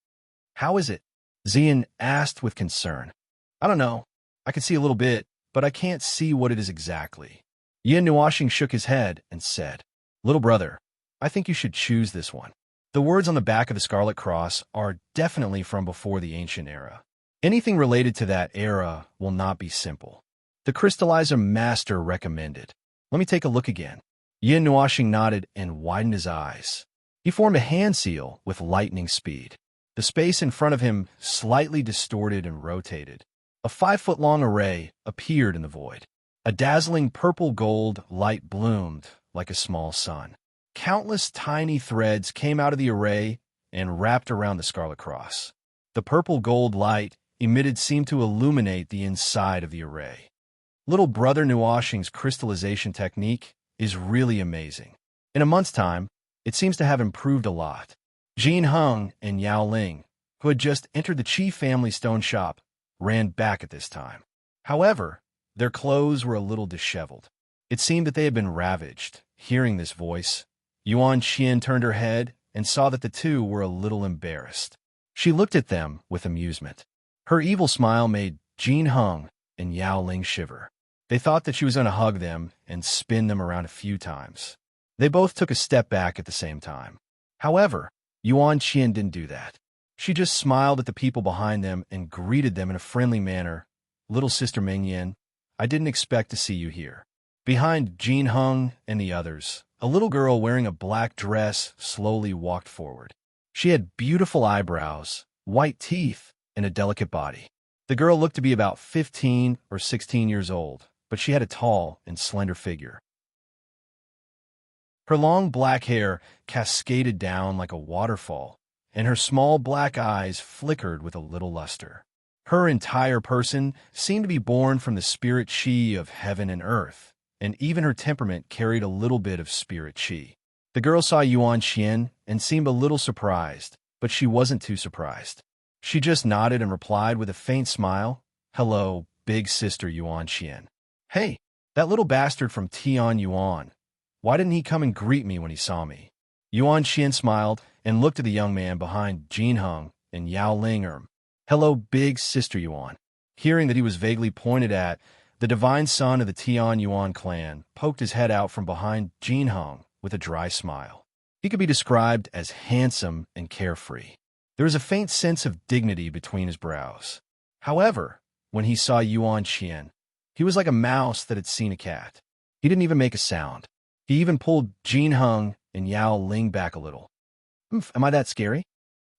"How is it?" Xian asked with concern. "I don't know. I can see a little bit, but I can't see what it is exactly." Yin Nuashing shook his head and said, "Little brother, I think you should choose this one. The words on the back of the Scarlet Cross are definitely from before the ancient era. Anything related to that era will not be simple. The crystallizer master recommended. Let me take a look again." Yin Nuashing nodded and widened his eyes. He formed a hand seal with lightning speed. The space in front of him slightly distorted and rotated. A 5-foot-long array appeared in the void. A dazzling purple-gold light bloomed like a small sun. Countless tiny threads came out of the array and wrapped around the Scarlet Cross. The purple-gold light emitted seemed to illuminate the inside of the array. Little brother Nuashing's crystallization technique is really amazing. In a month's time, it seems to have improved a lot. Jin Heng and Yao Ling, who had just entered the Qi family stone shop, ran back at this time. However, their clothes were a little disheveled. It seemed that they had been ravaged. Hearing this voice, Yuan Qian turned her head and saw that the two were a little embarrassed. She looked at them with amusement. Her evil smile made Jin Heng and Yao Ling shiver. They thought that she was going to hug them and spin them around a few times. They both took a step back at the same time. However, Yuan Qian didn't do that. She just smiled at the people behind them and greeted them in a friendly manner. "Little sister Mingyan, I didn't expect to see you here." Behind Jin Heng and the others, a little girl wearing a black dress slowly walked forward. She had beautiful eyebrows, white teeth, and a delicate body. The girl looked to be about 15 or 16 years old, but she had a tall and slender figure. Her long black hair cascaded down like a waterfall, and her small black eyes flickered with a little luster. Her entire person seemed to be born from the spirit Qi of heaven and earth, and even her temperament carried a little bit of spirit chi. The girl saw Yuan Xian and seemed a little surprised, but she wasn't too surprised. She just nodded and replied with a faint smile, "Hello, big sister Yuan Xian. Hey, that little bastard from Tian Yuan. Why didn't he come and greet me when he saw me?" Yuan Xian smiled and looked at the young man behind Jin Heng and Yao Ling. "Hello, big sister Yuan." Hearing that he was vaguely pointed at, the divine son of the Tian Yuan clan poked his head out from behind Jin Heng with a dry smile. He could be described as handsome and carefree. There was a faint sense of dignity between his brows. However, when he saw Yuan Xian, he was like a mouse that had seen a cat. He didn't even make a sound. He even pulled Jin Heng and Yao Ling back a little. Am I that scary?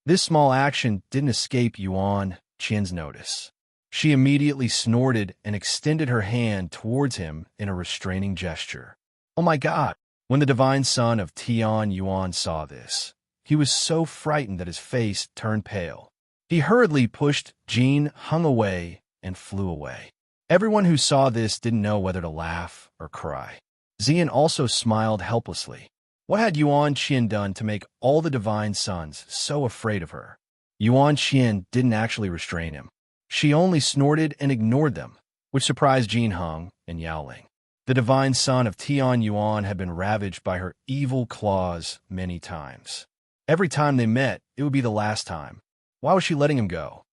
This small action didn't escape Yuan Xian's notice. She immediately snorted and extended her hand towards him in a restraining gesture. Oh my God! When the divine son of Tian Yuan saw this, he was so frightened that his face turned pale. He hurriedly pushed Jin Heng away and flew away. Everyone who saw this didn't know whether to laugh or cry. Xian also smiled helplessly. What had Yuan Xian done to make all the divine sons so afraid of her? Yuan Xian didn't actually restrain him. She only snorted and ignored them, which surprised Jin Heng and Yao Ling. The divine son of Tian Yuan had been ravaged by her evil claws many times. Every time they met, it would be the last time. Why was she letting him go?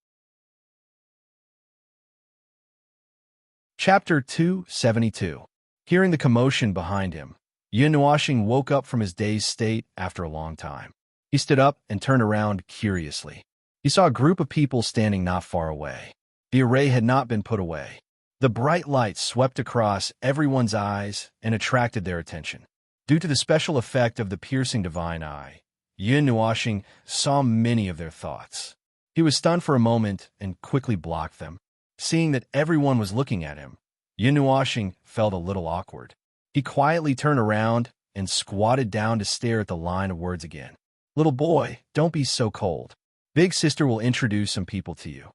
Chapter 272. Hearing the commotion behind him, Yin Nuoxing woke up from his dazed state after a long time. He stood up and turned around curiously. He saw a group of people standing not far away. The array had not been put away. The bright light swept across everyone's eyes and attracted their attention. Due to the special effect of the piercing divine eye, Yin Nuoxing saw many of their thoughts. He was stunned for a moment and quickly blocked them. Seeing that everyone was looking at him, Yin Nuoxing felt a little awkward. He quietly turned around and squatted down to stare at the line of words again. "Little boy, don't be so cold. Big sister will introduce some people to you."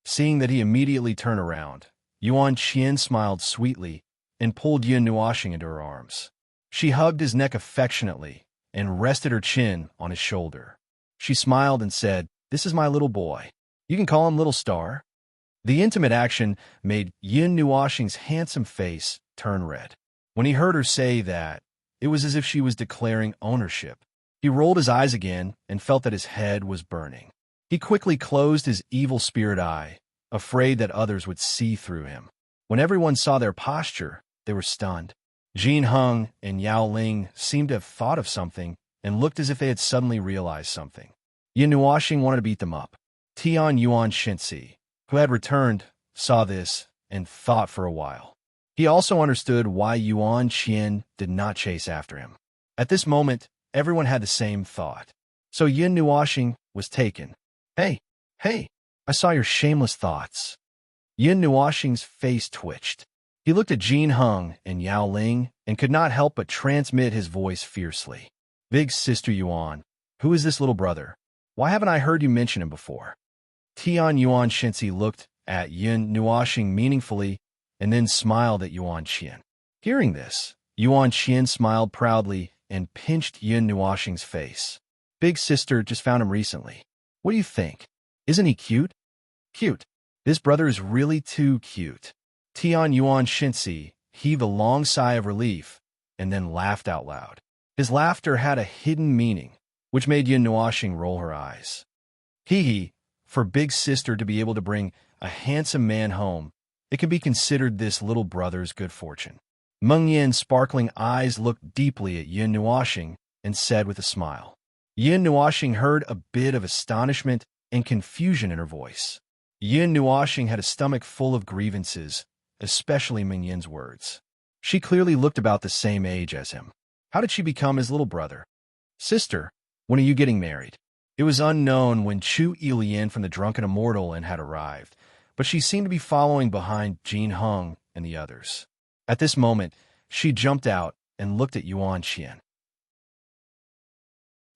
Seeing that he immediately turned around, Yuan Xian smiled sweetly and pulled Yin Nuoxing into her arms. She hugged his neck affectionately and rested her chin on his shoulder. She smiled and said, "This is my little boy. You can call him Little Star." The intimate action made Yin Nuoxing's handsome face turn red. When he heard her say that, it was as if she was declaring ownership. He rolled his eyes again and felt that his head was burning. He quickly closed his evil spirit eye, afraid that others would see through him. When everyone saw their posture, they were stunned. Jin Heng and Yao Ling seemed to have thought of something and looked as if they had suddenly realized something. Yin Nuoxing wanted to beat them up. Tian Yuan Shinsi, who had returned, saw this and thought for a while. He also understood why Yuan Xian did not chase after him. At this moment, everyone had the same thought. So Yin Nuoxing was taken. Hey, I saw your shameless thoughts." Yin Nuoxing's face twitched. He looked at Jin Heng and Yao Ling and could not help but transmit his voice fiercely. "Big sister Yuan, who is this little brother? Why haven't I heard you mention him before?" Tian Yuan Shinsi looked at Yin Nuoxing meaningfully and then smiled at Yuan Xian. Hearing this, Yuan Xian smiled proudly and pinched Yin Nuoxing's face. "Big sister just found him recently. What do you think? Isn't he cute?" "Cute. This brother is really too cute." Tian Yuan Shinsi heaved a long sigh of relief and then laughed out loud. His laughter had a hidden meaning, which made Yin Nuoxing roll her eyes. Hee, for big sister to be able to bring a handsome man home, it can be considered this little brother's good fortune. Meng Yan's sparkling eyes looked deeply at Yin Nuoxing and said with a smile. Yin Nuoxing heard a bit of astonishment and confusion in her voice. Yin Nuoxing had a stomach full of grievances, especially Meng Yan's words. She clearly looked about the same age as him. How did she become his little brother? "Sister, when are you getting married?" It was unknown when Chu Ilian from the Drunken Immortal Inn had arrived, but she seemed to be following behind Jin Heng and the others. At this moment, she jumped out and looked at Yuan Xian.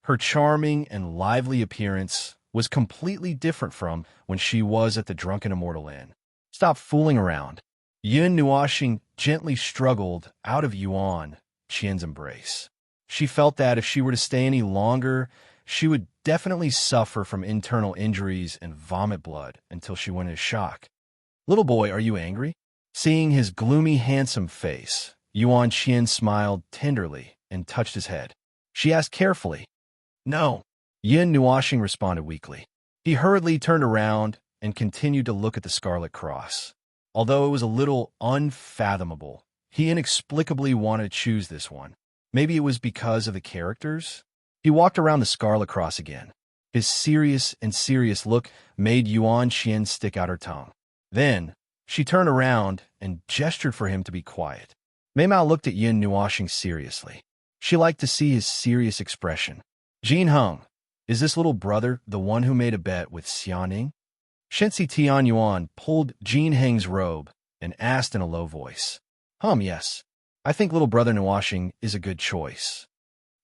Her charming and lively appearance was completely different from when she was at the Drunken Immortal Inn. "Stop fooling around." Yin Nuoxing gently struggled out of Yuan Qian's embrace. She felt that if she were to stay any longer, she would definitely suffer from internal injuries and vomit blood until she went into shock. "Little boy, are you angry?" Seeing his gloomy, handsome face, Yuan Qian smiled tenderly and touched his head. She asked carefully. "No." Yin Nuoxing responded weakly. He hurriedly turned around and continued to look at the Scarlet Cross. Although it was a little unfathomable, he inexplicably wanted to choose this one. Maybe it was because of the characters? He walked around the Scarlet Cross again. His serious look made Yuan Qian stick out her tongue. Then, she turned around and gestured for him to be quiet. Mei Mao looked at Yin Nuoxing seriously. She liked to see his serious expression. "Jin Heng, is this little brother the one who made a bet with Xiaoning?" Shensi Tianyuan pulled Jin Heng's robe and asked in a low voice. Yes. I think little brother Nuoxing is a good choice."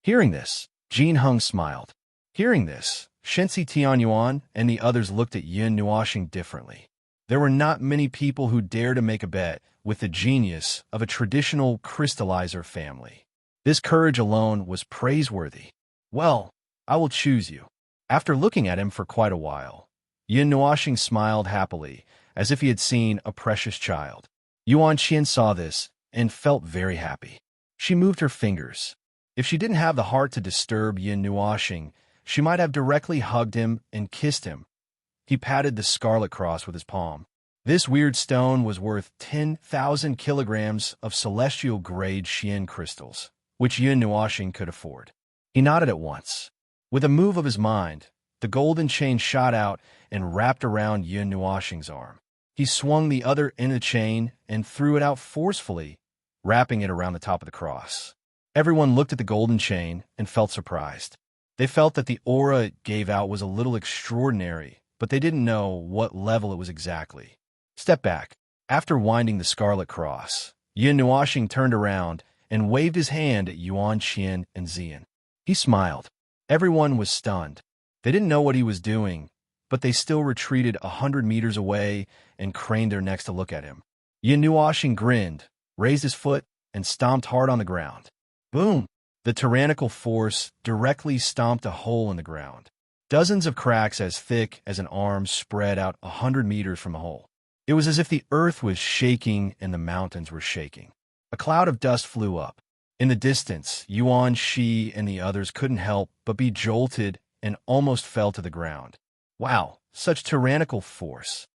Hearing this, Jin Heng smiled. Hearing this, Shensi Tianyuan and the others looked at Yin Nuoxing differently. There were not many people who dared to make a bet with the genius of a traditional crystallizer family. This courage alone was praiseworthy. "Well, I will choose you." After looking at him for quite a while, Yin Nuoxing smiled happily, as if he had seen a precious child. Yuan Qian saw this and felt very happy. She moved her fingers. If she didn't have the heart to disturb Yin Nuoxing, she might have directly hugged him and kissed him. He patted the Scarlet Cross with his palm. This weird stone was worth 10,000 kilograms of celestial-grade Xian crystals, which Yin Nuoxing could afford. He nodded at once. With a move of his mind, the golden chain shot out and wrapped around Yin Nuoxing's arm. He swung the other end of the chain and threw it out forcefully, wrapping it around the top of the cross. Everyone looked at the golden chain and felt surprised. They felt that the aura it gave out was a little extraordinary, but they didn't know what level it was exactly. Step back. After winding the Scarlet Cross, Yin Nuoxing turned around and waved his hand at Yuan Qian and Xian. He smiled. Everyone was stunned. They didn't know what he was doing, but they still retreated 100 meters away and craned their necks to look at him. Yin Nuoxing grinned, raised his foot, and stomped hard on the ground. Boom! The tyrannical force directly stomped a hole in the ground. Dozens of cracks as thick as an arm spread out 100 meters from the hole. It was as if the earth was shaking and the mountains were shaking. A cloud of dust flew up. In the distance, Yuan Shi and the others couldn't help but be jolted and almost fell to the ground. Wow, such tyrannical force.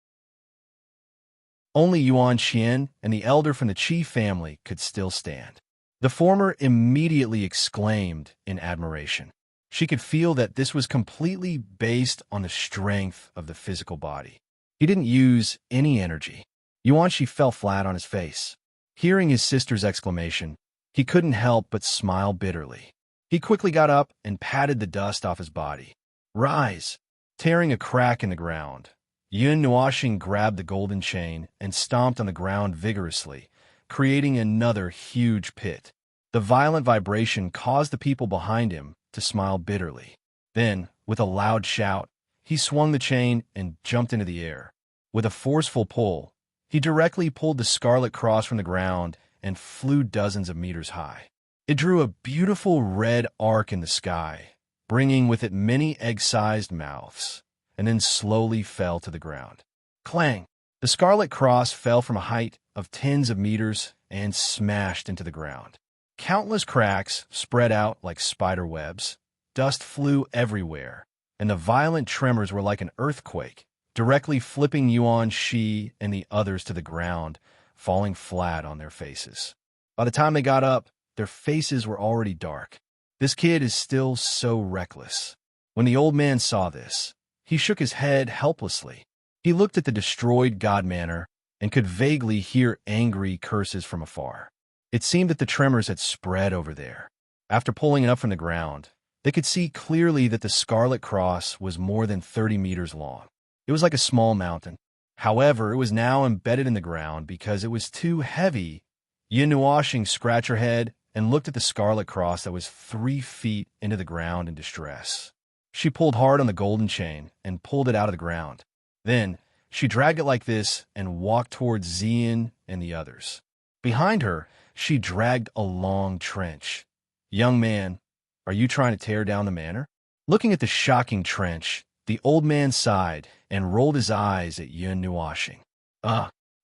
Only Yuan Qian and the elder from the Qi family could still stand. The former immediately exclaimed in admiration. She could feel that this was completely based on the strength of the physical body. He didn't use any energy. Yuan Shi fell flat on his face. Hearing his sister's exclamation, he couldn't help but smile bitterly. He quickly got up and patted the dust off his body. Rise! Tearing a crack in the ground, Yin Nuoxing grabbed the golden chain and stomped on the ground vigorously, creating another huge pit. The violent vibration caused the people behind him to smile bitterly. Then, with a loud shout, he swung the chain and jumped into the air. With a forceful pull, he directly pulled the Scarlet Cross from the ground and flew dozens of meters high. It drew a beautiful red arc in the sky, bringing with it many egg-sized mouths, and then slowly fell to the ground. Clang! The Scarlet Cross fell from a height of tens of meters and smashed into the ground. Countless cracks spread out like spider webs. Dust flew everywhere, and the violent tremors were like an earthquake, directly flipping Yuan Shi and the others to the ground, falling flat on their faces. By the time they got up, their faces were already dark. This kid is still so reckless. When the old man saw this, he shook his head helplessly. He looked at the destroyed god manor and could vaguely hear angry curses from afar. It seemed that the tremors had spread over there. After pulling it up from the ground, they could see clearly that the Scarlet Cross was more than 30 meters long. It was like a small mountain. However, it was now embedded in the ground because it was too heavy. Yin Nuoxing scratched her head and looked at the Scarlet Cross that was 3 feet into the ground in distress. She pulled hard on the golden chain and pulled it out of the ground. Then, she dragged it like this and walked towards Xian and the others. Behind her, she dragged a long trench. "Young man, are you trying to tear down the manor?" Looking at the shocking trench, the old man sighed and rolled his eyes at Yun Nuashing.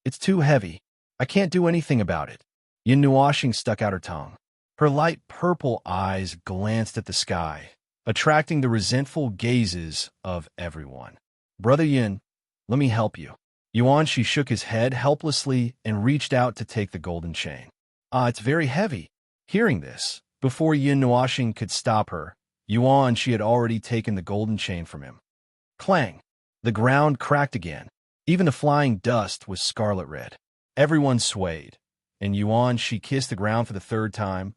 It's too heavy. I can't do anything about it." Yun Nuashing stuck out her tongue. Her light purple eyes glanced at the sky, attracting the resentful gazes of everyone. "Brother Yin, let me help you." Yuanshi shook his head helplessly and reached out to take the golden chain. It's very heavy." Hearing this, before Yin Nuashing could stop her, Yuanshi had already taken the golden chain from him. Clang! The ground cracked again. Even the flying dust was scarlet red. Everyone swayed, and Yuanshi kissed the ground for the third time.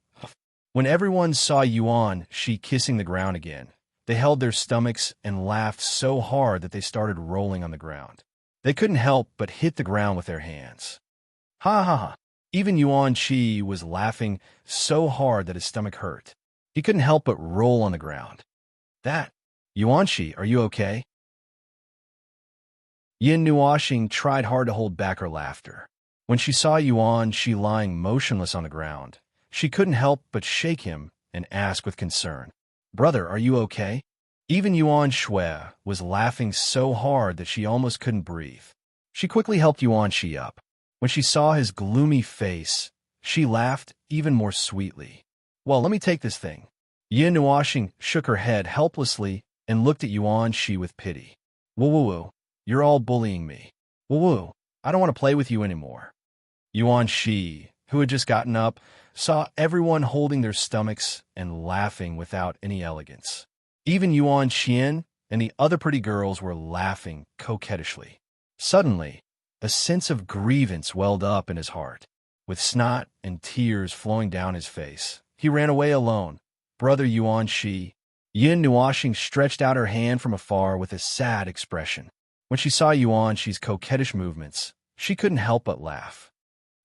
When everyone saw Yuanshi kissing the ground again, they held their stomachs and laughed so hard that they started rolling on the ground. They couldn't help but hit the ground with their hands. Ha ha ha! Even Yuanshi was laughing so hard that his stomach hurt. He couldn't help but roll on the ground. Yuanshi, are you okay?" Yin Nuashing tried hard to hold back her laughter. When she saw Yuanshi lying motionless on the ground, she couldn't help but shake him and ask with concern, "Brother, are you okay?" Even Yuan Shui was laughing so hard that she almost couldn't breathe. She quickly helped Yuanshi up. When she saw his gloomy face, she laughed even more sweetly. "Well, let me take this thing." Yin Nuashing shook her head helplessly and looked at Yuanshi with pity. "Woo-woo-woo, you're all bullying me. Woo-woo, I don't want to play with you anymore." Yuanshi, who had just gotten up, saw everyone holding their stomachs and laughing without any elegance. Even Yuan Xian and the other pretty girls were laughing coquettishly. Suddenly, a sense of grievance welled up in his heart. With snot and tears flowing down his face, he ran away alone. "Brother Yuanshi." Yin Nuashing stretched out her hand from afar with a sad expression. When she saw Yuanshi's coquettish movements, she couldn't help but laugh.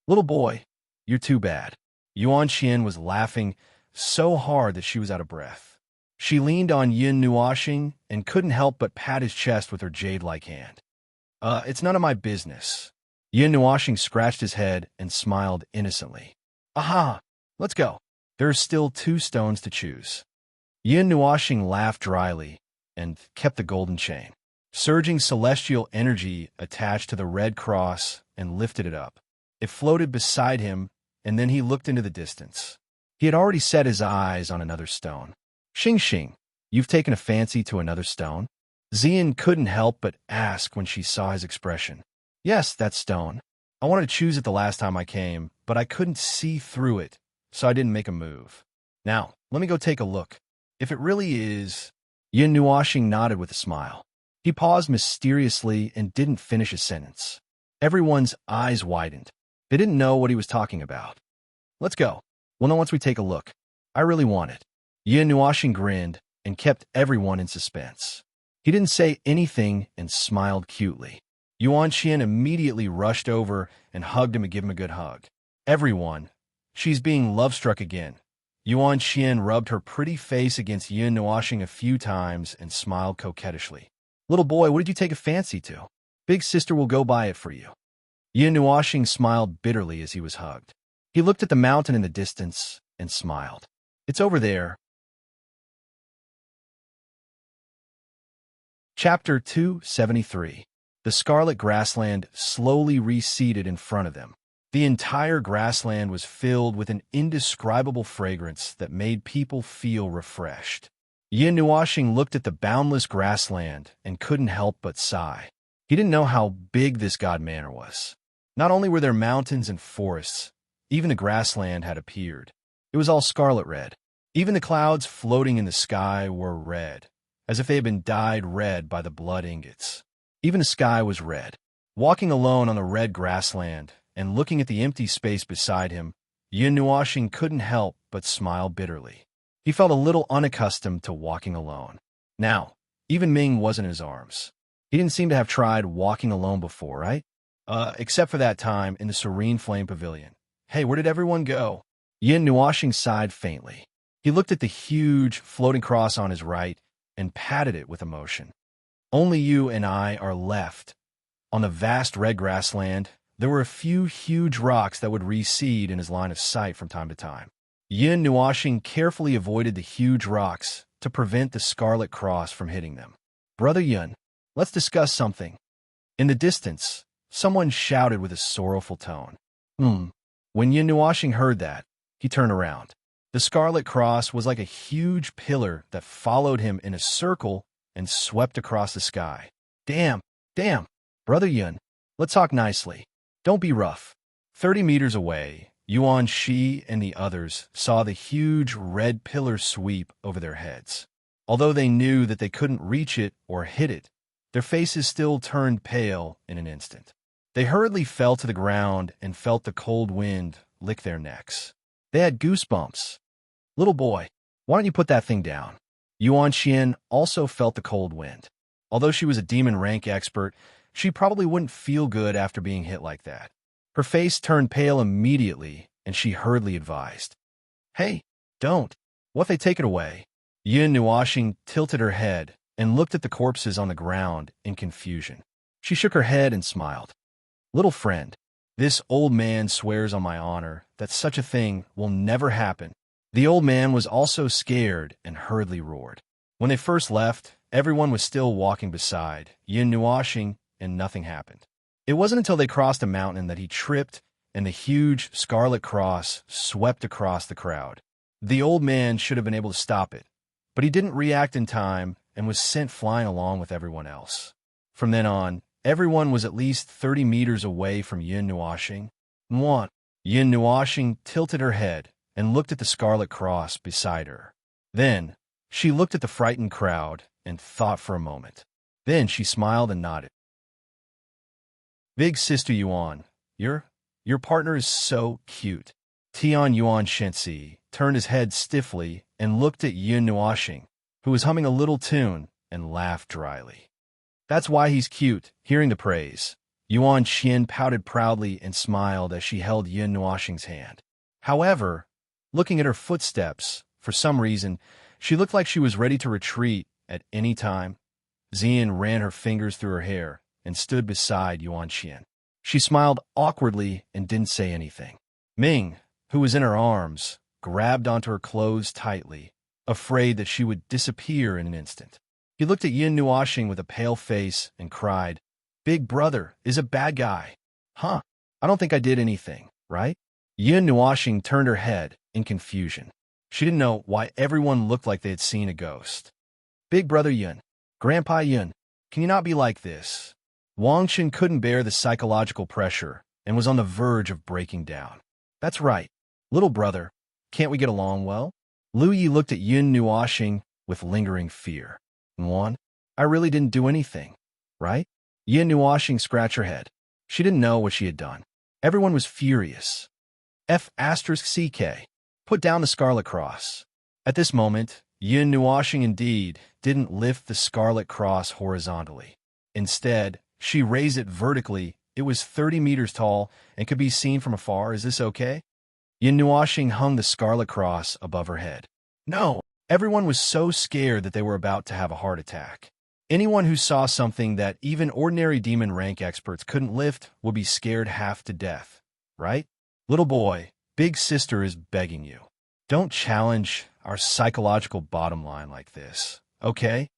"Little boy, you're too bad." Yuan Xian was laughing so hard that she was out of breath. She leaned on Yin Nuashing and couldn't help but pat his chest with her jade-like hand. It's none of my business." Yin Nuashing scratched his head and smiled innocently. "Aha! Let's go. There are still 2 stones to choose." Yin Nuashing laughed dryly and kept the golden chain. Surging celestial energy attached to the red cross and lifted it up. It floated beside him, and then he looked into the distance. He had already set his eyes on another stone. "Xing Xing, you've taken a fancy to another stone?" Xian couldn't help but ask when she saw his expression. "Yes, that stone. I wanted to choose it the last time I came, but I couldn't see through it, so I didn't make a move. Now, let me go take a look. If it really is..." Yin Nuashing nodded with a smile. He paused mysteriously and didn't finish his sentence. Everyone's eyes widened. They didn't know what he was talking about. "Let's go. We'll know once we take a look. I really want it." Yin Nuashing grinned and kept everyone in suspense. He didn't say anything and smiled cutely. Yuan Xian immediately rushed over and hugged him and gave him a good hug. "Everyone, she's being love-struck again." Yuan Xian rubbed her pretty face against Yin Nuashing a few times and smiled coquettishly. "Little boy, what did you take a fancy to? Big sister will go buy it for you." Yin Nuashing smiled bitterly as he was hugged. He looked at the mountain in the distance and smiled. "It's over there." Chapter 273. The scarlet grassland slowly receded in front of them. The entire grassland was filled with an indescribable fragrance that made people feel refreshed. Yin Nuashing looked at the boundless grassland and couldn't help but sigh. He didn't know how big this god manor was. Not only were there mountains and forests, even the grassland had appeared. It was all scarlet red. Even the clouds floating in the sky were red, as if they had been dyed red by the blood ingots. Even the sky was red. Walking alone on the red grassland and looking at the empty space beside him, Yin Nuashing couldn't help but smile bitterly. He felt a little unaccustomed to walking alone. Now, even Ming wasn't in his arms. He didn't seem to have tried walking alone before, right? Except for that time in the Serene Flame Pavilion. Hey, where did everyone go? Yin Nuashing sighed faintly. He looked at the huge floating cross on his right and patted it with emotion. "Only you and I are left. On the vast red grassland, There were a few huge rocks that would recede in his line of sight from time to time. Yin Nuoxing carefully avoided the huge rocks to prevent the Scarlet Cross from hitting them. "Brother Yun, let's discuss something." In the distance, someone shouted with a sorrowful tone. When Yin Nuoxing heard that, he turned around. The Scarlet Cross was like a huge pillar that followed him in a circle and swept across the sky. Damn, Brother Yun, let's talk nicely. Don't be rough." 30 meters away, Yuan Shi and the others saw the huge red pillar sweep over their heads. Although they knew that they couldn't reach it or hit it, their faces still turned pale in an instant. They hurriedly fell to the ground and felt the cold wind lick their necks. They had goosebumps. "Little boy, why don't you put that thing down?" Yuan Xian also felt the cold wind. Although she was a demon rank expert, she probably wouldn't feel good after being hit like that. Her face turned pale immediately, and she hurriedly advised, "Hey, don't. What if they take it away?" Yin Nuoxing tilted her head and looked at the corpses on the ground in confusion. She shook her head and smiled. "Little friend, this old man swears on my honor that such a thing will never happen." The old man was also scared and hurriedly roared. When they first left, everyone was still walking beside Yin Nuoxing, and nothing happened. It wasn't until they crossed a mountain that he tripped and the huge Scarlet Cross swept across the crowd. The old man should have been able to stop it, but he didn't react in time and was sent flying along with everyone else. From then on, everyone was at least 30 meters away from Yin Nuoxing. Yin Nuoxing tilted her head and looked at the Scarlet Cross beside her. Then, she looked at the frightened crowd and thought for a moment. Then she smiled and nodded. "Big Sister Yuan, your partner is so cute." Tian Yuan Shensi turned his head stiffly and looked at Yin Nuoxing, who was humming a little tune, and laughed dryly. "That's why he's cute." Hearing the praise, Yuan Xian pouted proudly and smiled as she held Yin Nuoxing's hand. However, looking at her footsteps, for some reason, she looked like she was ready to retreat at any time. Xian ran her fingers through her hair and stood beside Yuan Xian. She smiled awkwardly and didn't say anything. Ming, who was in her arms, grabbed onto her clothes tightly, afraid that she would disappear in an instant. He looked at Yin Nuoxing with a pale face and cried, "Big brother is a bad guy." "Huh? I don't think I did anything, right?" Yin Nuoxing turned her head in confusion. She didn't know why everyone looked like they had seen a ghost. "Big brother Yun, Grandpa Yun, can you not be like this?" Wang Shen couldn't bear the psychological pressure and was on the verge of breaking down. "That's right. Little brother, can't we get along well?" Lu Yi looked at Yin Nuoxing with lingering fear. "Yuan, I really didn't do anything, right?" Yin Nuoxing scratched her head. She didn't know what she had done. Everyone was furious. F***CK. Put down the Scarlet Cross. At this moment, Yin Nuoxing indeed didn't lift the Scarlet Cross horizontally. Instead, she raised it vertically. It was 30 meters tall and could be seen from afar. "Is this okay?" Yin Nuoxing hung the Scarlet Cross above her head. "No!" Everyone was so scared that they were about to have a heart attack. Anyone who saw something that even ordinary demon rank experts couldn't lift would be scared half to death, right? "Little boy, Big Sister is begging you. Don't challenge our psychological bottom line like this, okay?"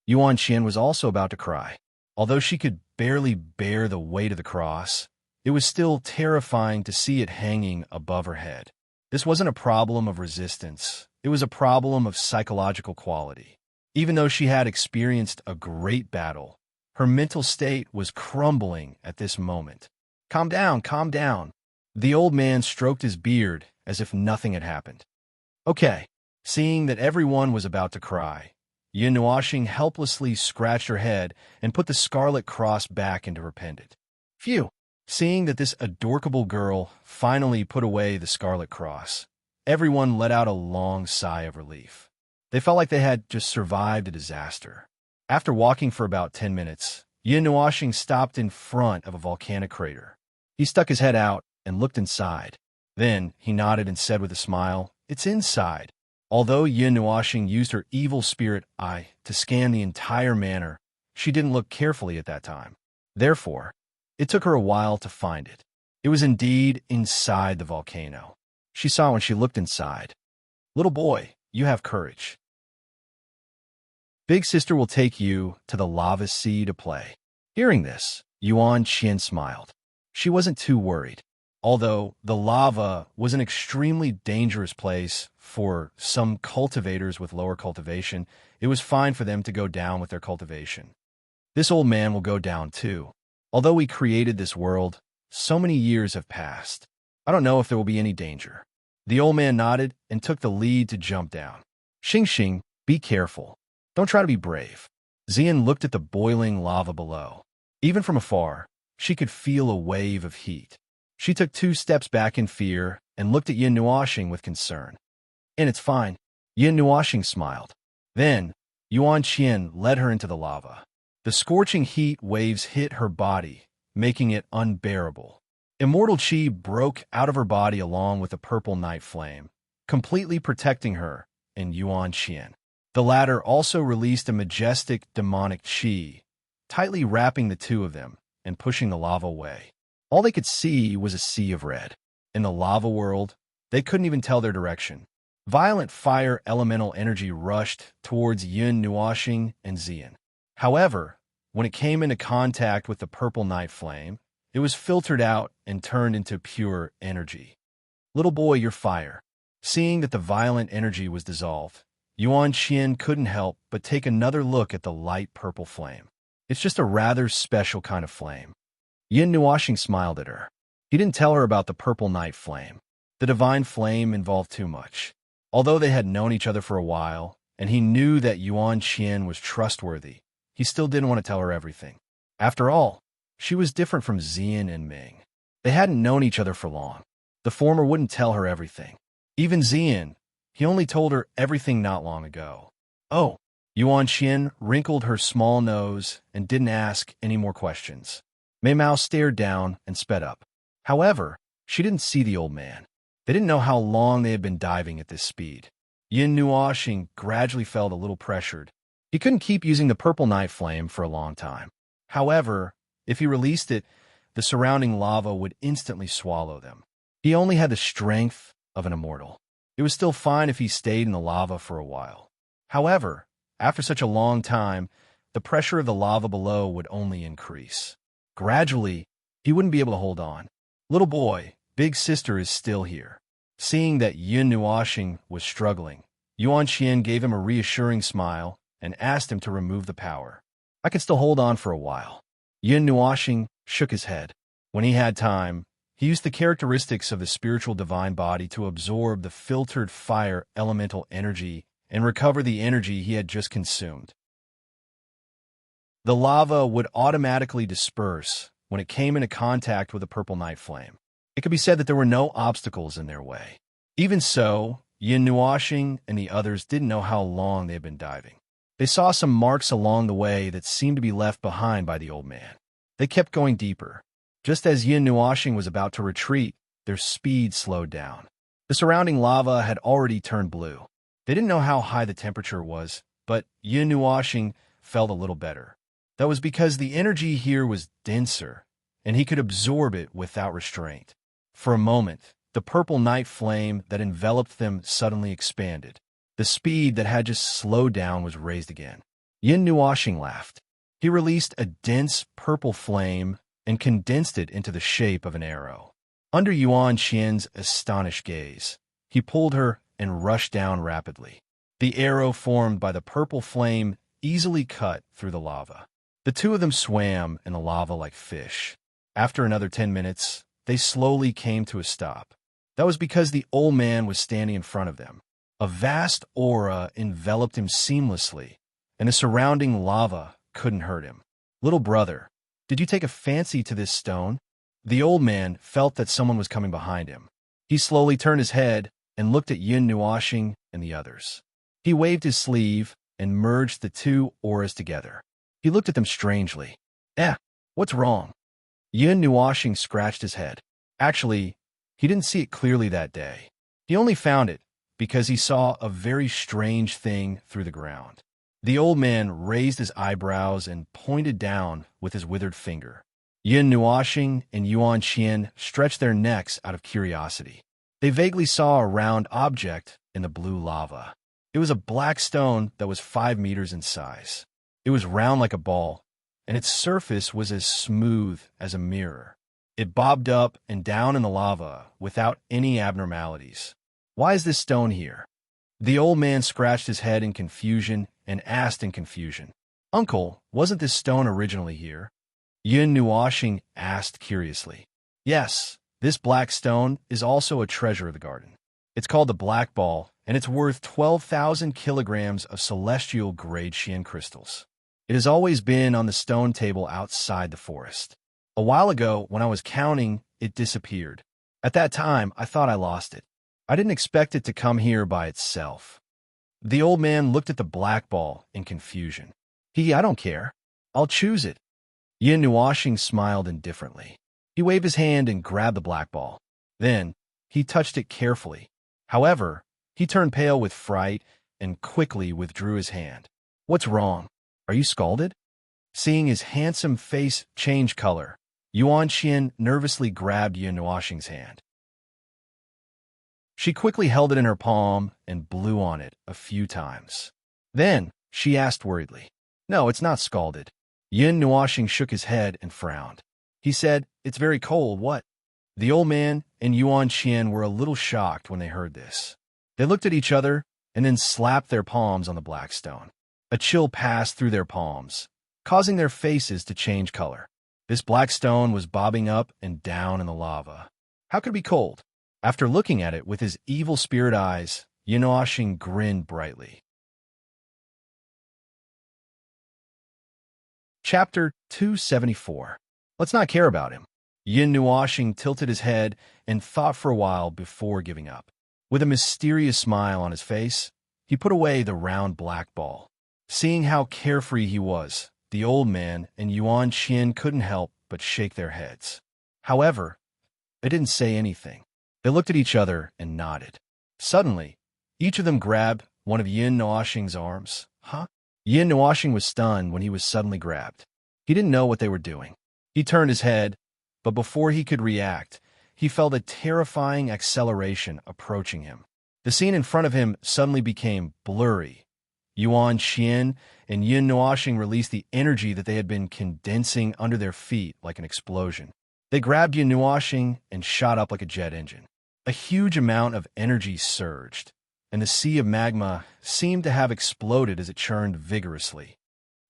Yuan Qian was also about to cry. Although she could barely bear the weight of the cross, it was still terrifying to see it hanging above her head. This wasn't a problem of resistance. It was a problem of psychological quality. Even though she had experienced a great battle, her mental state was crumbling at this moment. Calm down, calm down." The old man stroked his beard as if nothing had happened. "Okay." Seeing that everyone was about to cry, Yin Nuoxing helplessly scratched her head and put the Scarlet Cross back into her pendant. Phew! Seeing that this adorable girl finally put away the Scarlet Cross, everyone let out a long sigh of relief. They felt like they had just survived a disaster. After walking for about 10 minutes, Yin Nuoxing stopped in front of a volcanic crater. He stuck his head out and looked inside. Then he nodded and said with a smile, "It's inside." Although Yin Nuoxing used her evil spirit eye to scan the entire manor, she didn't look carefully at that time. Therefore, it took her a while to find it. It was indeed inside the volcano. She saw when she looked inside. Little boy, you have courage. Big sister will take you to the lava sea to play. Hearing this, Yuan Qian smiled. She wasn't too worried. Although the lava was an extremely dangerous place for some cultivators with lower cultivation, it was fine for them to go down with their cultivation. This old man will go down too. Although we created this world, so many years have passed. I don't know if there will be any danger. The old man nodded and took the lead to jump down. Xing Xing, be careful. Don't try to be brave. Xian looked at the boiling lava below. Even from afar, she could feel a wave of heat. She took 2 steps back in fear and looked at Yin Nuoxing with concern. And it's fine. Yin Nuoxing smiled. Then, Yuan Qian led her into the lava. The scorching heat waves hit her body, making it unbearable. Immortal Qi broke out of her body along with the purple night flame, completely protecting her and Yuan Qian. The latter also released a majestic demonic Qi, tightly wrapping the two of them and pushing the lava away. All they could see was a sea of red. In the lava world, they couldn't even tell their direction. Violent fire elemental energy rushed towards Yin Nuoxing and Xian. However, when it came into contact with the purple night flame, it was filtered out and turned into pure energy. Little boy, you're fire. Seeing that the violent energy was dissolved, Yuan Qian couldn't help but take another look at the light purple flame. It's just a rather special kind of flame. Yin Nuoxing smiled at her. He didn't tell her about the purple night flame. The divine flame involved too much. Although they had known each other for a while, and he knew that Yuan Qian was trustworthy, he still didn't want to tell her everything. After all, she was different from Xian and Ming. They hadn't known each other for long. The former wouldn't tell her everything. Even Xian, he only told her everything not long ago. Oh, Yuan Qian wrinkled her small nose and didn't ask any more questions. Mei Mao stared down and sped up. However, she didn't see the old man. They didn't know how long they had been diving at this speed. Yin Nuoxing gradually felt a little pressured. He couldn't keep using the purple night flame for a long time. However, if he released it, the surrounding lava would instantly swallow them. He only had the strength of an immortal. It was still fine if he stayed in the lava for a while. However, after such a long time, the pressure of the lava below would only increase. Gradually, he wouldn't be able to hold on. Little boy, big sister is still here. Seeing that Yin Nuoxing was struggling, Yuan Qian gave him a reassuring smile and asked him to remove the power. I can still hold on for a while. Yin Nuoxing shook his head. When he had time, he used the characteristics of the spiritual divine body to absorb the filtered fire elemental energy and recover the energy he had just consumed. The lava would automatically disperse when it came into contact with the purple night flame. It could be said that there were no obstacles in their way. Even so, Yin Nuoxing and the others didn't know how long they had been diving. They saw some marks along the way that seemed to be left behind by the old man. They kept going deeper. Just as Yin Nuoxing was about to retreat, their speed slowed down. The surrounding lava had already turned blue. They didn't know how high the temperature was, but Yin Nuoxing felt a little better. That was because the energy here was denser, and he could absorb it without restraint. For a moment, the purple night flame that enveloped them suddenly expanded. The speed that had just slowed down was raised again. Yin Nuoxing laughed. He released a dense purple flame and condensed it into the shape of an arrow. Under Yuan Qian's astonished gaze, he pulled her and rushed down rapidly. The arrow formed by the purple flame easily cut through the lava. The two of them swam in the lava like fish. After another 10 minutes, they slowly came to a stop. That was because the old man was standing in front of them. A vast aura enveloped him seamlessly, and the surrounding lava couldn't hurt him. Little brother, did you take a fancy to this stone? The old man felt that someone was coming behind him. He slowly turned his head and looked at Yin Nuoxing and the others. He waved his sleeve and merged the two auras together. He looked at them strangely. What's wrong? Yin Nuoxing scratched his head. Actually, he didn't see it clearly that day. He only found it because he saw a very strange thing through the ground. The old man raised his eyebrows and pointed down with his withered finger. Yin Nuoxing and Yuan Qian stretched their necks out of curiosity. They vaguely saw a round object in the blue lava. It was a black stone that was 5 meters in size. It was round like a ball, and its surface was as smooth as a mirror. It bobbed up and down in the lava without any abnormalities. Why is this stone here? The old man scratched his head in confusion and asked in confusion, Uncle, wasn't this stone originally here? Yin Nuoxing asked curiously. Yes, this black stone is also a treasure of the garden. It's called the Black Ball, and it's worth 12,000 kilograms of celestial grade Qian crystals. It has always been on the stone table outside the forest. A while ago, when I was counting, it disappeared. At that time, I thought I lost it. I didn't expect it to come here by itself. The old man looked at the black ball in confusion. I don't care. I'll choose it. Yin Nuoxing smiled indifferently. He waved his hand and grabbed the black ball. Then, he touched it carefully. However, he turned pale with fright and quickly withdrew his hand. What's wrong? Are you scalded? Seeing his handsome face change color, Yuan Qian nervously grabbed Yin Nuoxing's hand. She quickly held it in her palm and blew on it a few times. Then, she asked worriedly, No, it's not scalded. Yin Nuoxing shook his head and frowned. He said, It's very cold, what? The old man and Yuan Qian were a little shocked when they heard this. They looked at each other and then slapped their palms on the black stone. A chill passed through their palms, causing their faces to change color. This black stone was bobbing up and down in the lava. How could it be cold? After looking at it with his evil spirit eyes, Yin Nuoxing grinned brightly. Chapter 274. Let's not care about him. Yin Nuoxing tilted his head and thought for a while before giving up. With a mysterious smile on his face, he put away the round black ball. Seeing how carefree he was, the old man and Yuan Qian couldn't help but shake their heads. However, they didn't say anything. They looked at each other and nodded. Suddenly, each of them grabbed one of Yin Nuoxing's arms. Huh? Yin Nuoxing was stunned when he was suddenly grabbed. He didn't know what they were doing. He turned his head, but before he could react, he felt a terrifying acceleration approaching him. The scene in front of him suddenly became blurry. Yuan Qian and Yin Nuoxing released the energy that they had been condensing under their feet like an explosion. They grabbed Yin Nuoxing and shot up like a jet engine. A huge amount of energy surged, and the sea of magma seemed to have exploded as it churned vigorously.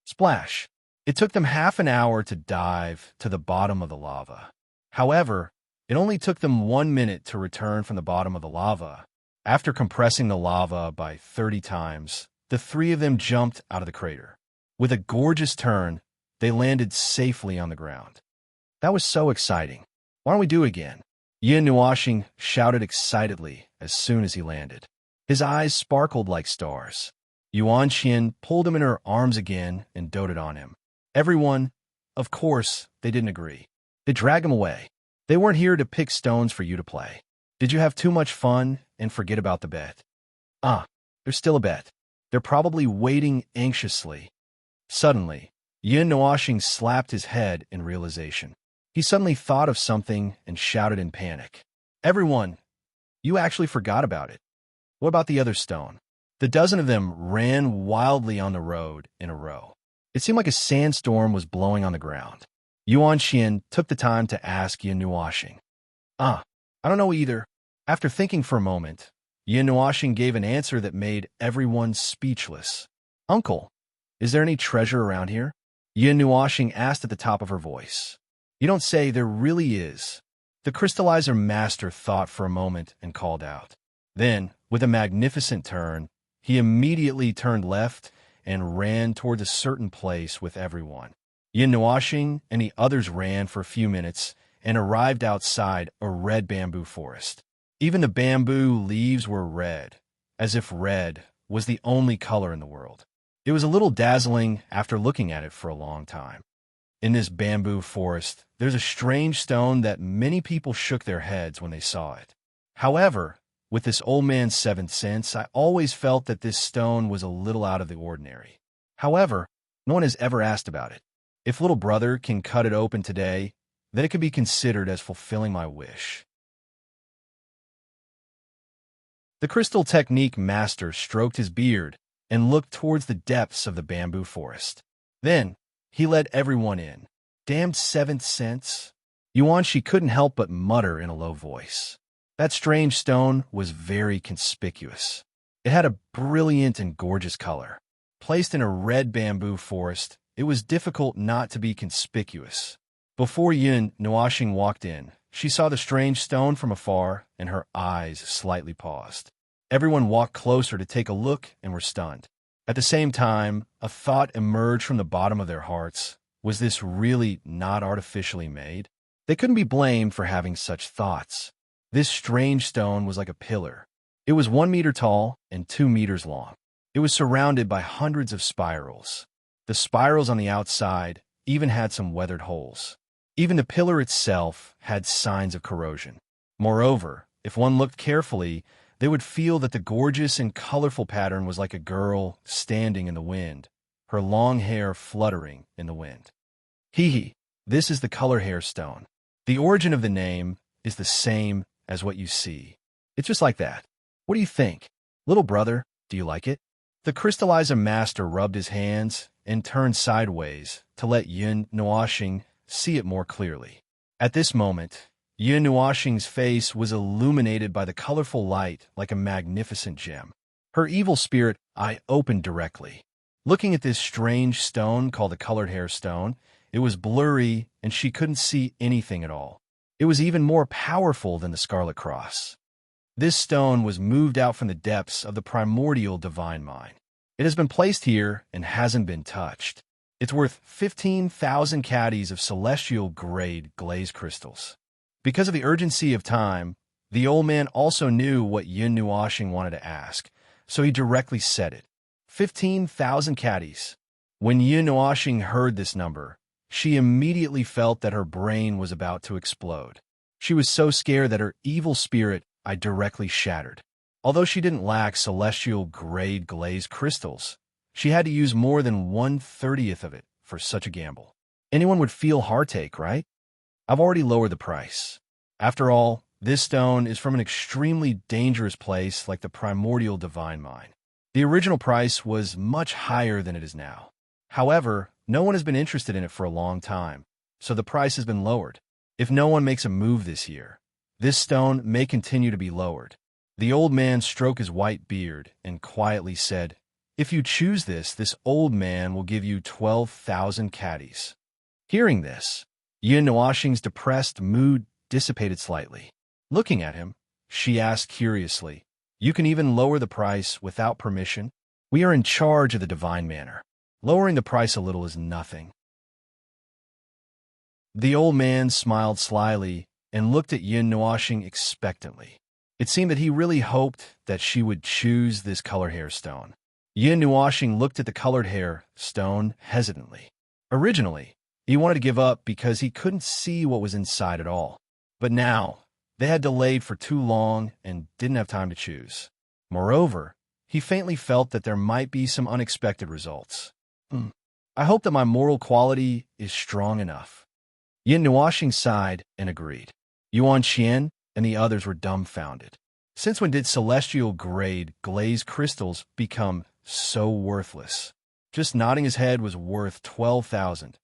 Splash! It took them half an hour to dive to the bottom of the lava. However, it only took them 1 minute to return from the bottom of the lava. After compressing the lava by 30 times, the three of them jumped out of the crater. With a gorgeous turn, they landed safely on the ground. That was so exciting. Why don't we do it again? Yin Nuoxing shouted excitedly as soon as he landed. His eyes sparkled like stars. Yuan Qian pulled him in her arms again and doted on him. Everyone, of course, they didn't agree. They dragged him away. They weren't here to pick stones for you to play. Did you have too much fun and forget about the bet? There's still a bet. They're probably waiting anxiously. Suddenly, Yin Nuoxing slapped his head in realization. He suddenly thought of something and shouted in panic. Everyone, you actually forgot about it. What about the other stone? The dozen of them ran wildly on the road in a row. It seemed like a sandstorm was blowing on the ground. Yuan Qian took the time to ask Yin Nuoxing. I don't know either. After thinking for a moment, Yin Nuoxing gave an answer that made everyone speechless. Uncle, is there any treasure around here? Yin Nuoxing asked at the top of her voice. You don't say, there really is. The crystallizer master thought for a moment and called out. Then, with a magnificent turn, he immediately turned left and ran toward a certain place with everyone. Yin Nuoxing and the others ran for a few minutes and arrived outside a red bamboo forest. Even the bamboo leaves were red, as if red was the only color in the world. It was a little dazzling after looking at it for a long time. In this bamboo forest, there's a strange stone that many people shook their heads when they saw it. However, with this old man's seventh sense, I always felt that this stone was a little out of the ordinary. However, no one has ever asked about it. If little brother can cut it open today, then it could be considered as fulfilling my wish. The crystal technique master stroked his beard and looked towards the depths of the bamboo forest. Then, he led everyone in. Damned seventh sense. Yuanshi couldn't help but mutter in a low voice. That strange stone was very conspicuous. It had a brilliant and gorgeous color. Placed in a red bamboo forest, it was difficult not to be conspicuous. Before Yun Nuoxing walked in, she saw the strange stone from afar, and her eyes slightly paused. Everyone walked closer to take a look and were stunned. At the same time, a thought emerged from the bottom of their hearts. Was this really not artificially made? They couldn't be blamed for having such thoughts. This strange stone was like a pillar. It was 1 meter tall and 2 meters long. It was surrounded by hundreds of spirals. The spirals on the outside even had some weathered holes. Even the pillar itself had signs of corrosion. Moreover, if one looked carefully, they would feel that the gorgeous and colorful pattern was like a girl standing in the wind, her long hair fluttering in the wind. Hee, this is the color hair stone. The origin of the name is the same as what you see. It's just like that. What do you think? Little brother, do you like it? The crystallizer master rubbed his hands and turned sideways to let Yun Nuoxing see it more clearly. At this moment, Yun Nuoxing's face was illuminated by the colorful light like a magnificent gem. Her evil spirit eye opened directly. Looking at this strange stone called the colored hair stone, it was blurry and she couldn't see anything at all. It was even more powerful than the Scarlet Cross. This stone was moved out from the depths of the primordial divine mind. It has been placed here and hasn't been touched. It's worth 15,000 caddies of celestial-grade glazed crystals. Because of the urgency of time, the old man also knew what Yun Nuoxing wanted to ask, so he directly said it. 15,000 caddies. When Yun Nuoxing heard this number, she immediately felt that her brain was about to explode. She was so scared that her evil spirit directly shattered. Although she didn't lack celestial-grade glazed crystals, she had to use more than 1/30th of it for such a gamble. Anyone would feel heartache, right? I've already lowered the price. After all, this stone is from an extremely dangerous place like the primordial divine mind. The original price was much higher than it is now. However, no one has been interested in it for a long time, so the price has been lowered. If no one makes a move this year, this stone may continue to be lowered. The old man stroked his white beard and quietly said, "If you choose this old man will give you 12,000 caddies." Hearing this, Yun Nuoxing's depressed mood dissipated slightly. Looking at him, she asked curiously, "You can even lower the price without permission? We are in charge of the divine manor. Lowering the price a little is nothing." The old man smiled slyly and looked at Yun Nuoxing expectantly. It seemed that he really hoped that she would choose this colored hair stone. Yun Nuoxing looked at the colored hair stone hesitantly. Originally, he wanted to give up because he couldn't see what was inside at all. But now, they had delayed for too long and didn't have time to choose. Moreover, he faintly felt that there might be some unexpected results. I hope that my moral quality is strong enough. Yun Nuoxing sighed and agreed. Yuan Qian and the others were dumbfounded. Since when did celestial-grade glazed crystals become so worthless? Just nodding his head was worth 12,000.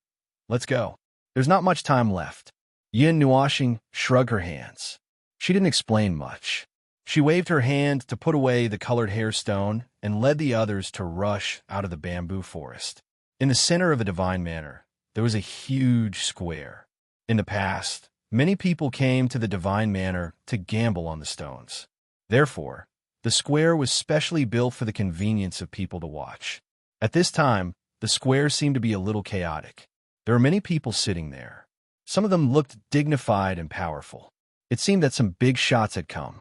Let's go. There's not much time left. Yun Nuoxing shrugged her hands. She didn't explain much. She waved her hand to put away the colored hair stone and led the others to rush out of the bamboo forest. In the center of the divine manor, there was a huge square. In the past, many people came to the divine manor to gamble on the stones. Therefore, the square was specially built for the convenience of people to watch. At this time, the square seemed to be a little chaotic. There were many people sitting there. Some of them looked dignified and powerful. It seemed that some big shots had come.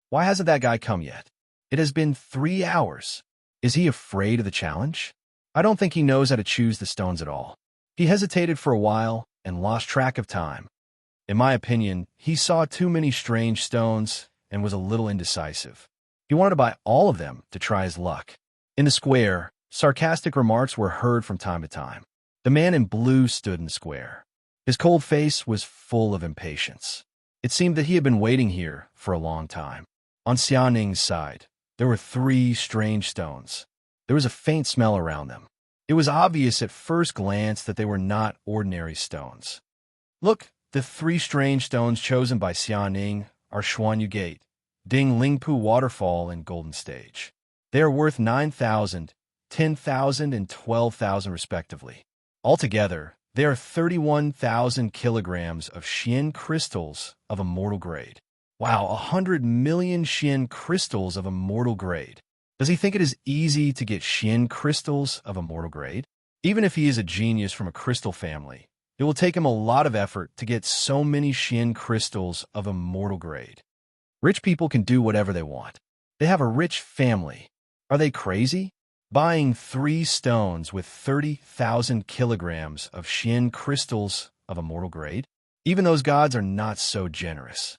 Why hasn't that guy come yet? It has been 3 hours. Is he afraid of the challenge? I don't think he knows how to choose the stones at all. He hesitated for a while and lost track of time. In my opinion, he saw too many strange stones and was a little indecisive. He wanted to buy all of them to try his luck. In the square, sarcastic remarks were heard from time to time. The man in blue stood in the square. His cold face was full of impatience. It seemed that he had been waiting here for a long time. On Xianing's side, there were 3 strange stones. There was a faint smell around them. It was obvious at first glance that they were not ordinary stones. Look, the 3 strange stones chosen by Xianing are Xuanyu Gate, Ding Lingpu Waterfall, and Golden Stage. They are worth 9,000, 10,000, and 12,000 respectively. Altogether, they are 31,000 kilograms of Xian crystals of immortal grade. Wow, 100 million Xian crystals of immortal grade. Does he think it is easy to get Xian crystals of immortal grade? Even if he is a genius from a crystal family, it will take him a lot of effort to get so many Xian crystals of immortal grade. Rich people can do whatever they want. They have a rich family. Are they crazy? Buying 3 stones with 30,000 kilograms of Xian crystals of immortal grade? Even those gods are not so generous.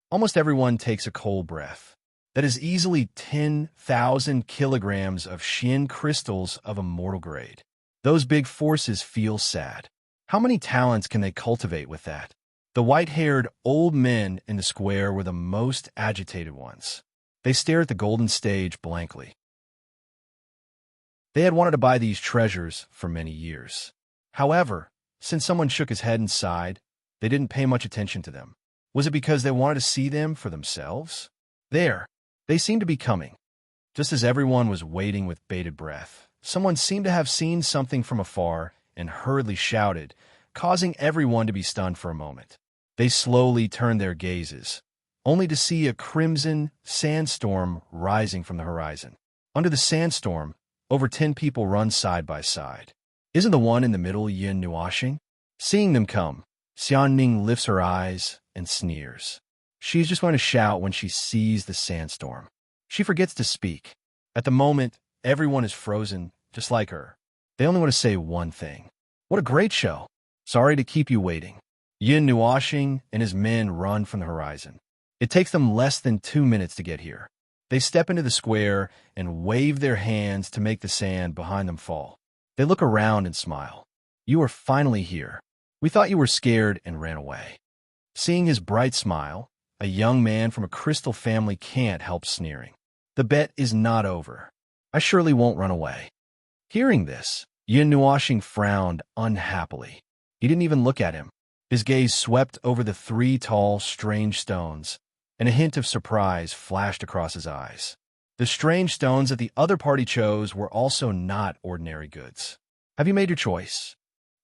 Almost everyone takes a cold breath. That is easily 10,000 kilograms of Xian crystals of immortal grade. Those big forces feel sad. How many talents can they cultivate with that? The white-haired old men in the square were the most agitated ones. They stared at the golden stage blankly. They had wanted to buy these treasures for many years. However, since someone shook his head and sighed, they didn't pay much attention to them. Was it because they wanted to see them for themselves? There, they seemed to be coming. Just as everyone was waiting with bated breath, someone seemed to have seen something from afar and hurriedly shouted, causing everyone to be stunned for a moment. They slowly turned their gazes, only to see a crimson sandstorm rising from the horizon. Under the sandstorm, over 10 people run side by side. Isn't the one in the middle Yin Nuashing? Seeing them come, Xianning lifts her eyes and sneers. She's just going to shout when she sees the sandstorm. She forgets to speak. At the moment, everyone is frozen, just like her. They only want to say one thing. What a great show. Sorry to keep you waiting. Yin Nuashing and his men run from the horizon. It takes them less than 2 minutes to get here. They step into the square and wave their hands to make the sand behind them fall. They look around and smile. You are finally here. We thought you were scared and ran away. Seeing his bright smile, a young man from a crystal family can't help sneering. The bet is not over. I surely won't run away. Hearing this, Yin Nuashing frowned unhappily. He didn't even look at him. His gaze swept over the 3 tall, strange stones, and a hint of surprise flashed across his eyes. The strange stones that the other party chose were also not ordinary goods. Have you made your choice?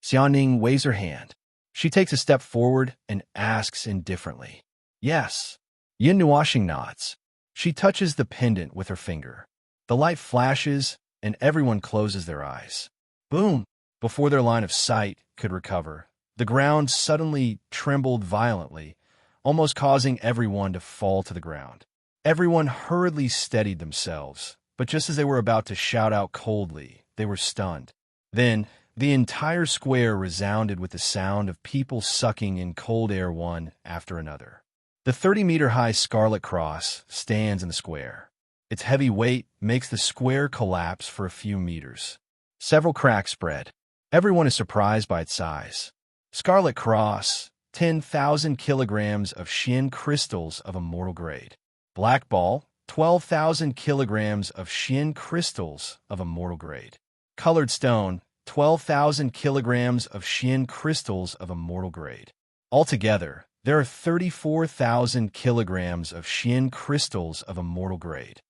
Xiaoning waves her hand. She takes a step forward and asks indifferently. Yes. Yin Nuashing nods. She touches the pendant with her finger. The light flashes, and everyone closes their eyes. Boom! Before their line of sight could recover, the ground suddenly trembled violently, almost causing everyone to fall to the ground. Everyone hurriedly steadied themselves, but just as they were about to shout out coldly, they were stunned. Then, the entire square resounded with the sound of people sucking in cold air one after another. The 30-meter-high Scarlet Cross stands in the square. Its heavy weight makes the square collapse for a few meters. Several cracks spread. Everyone is surprised by its size. Scarlet Cross, 10,000 kilograms of Xian crystals of immortal grade. Black Ball, 12,000 kilograms of Xian crystals of immortal grade. Colored Stone, 12,000 kilograms of Xian crystals of immortal grade. Altogether, there are 34,000 kilograms of Xian crystals of immortal grade.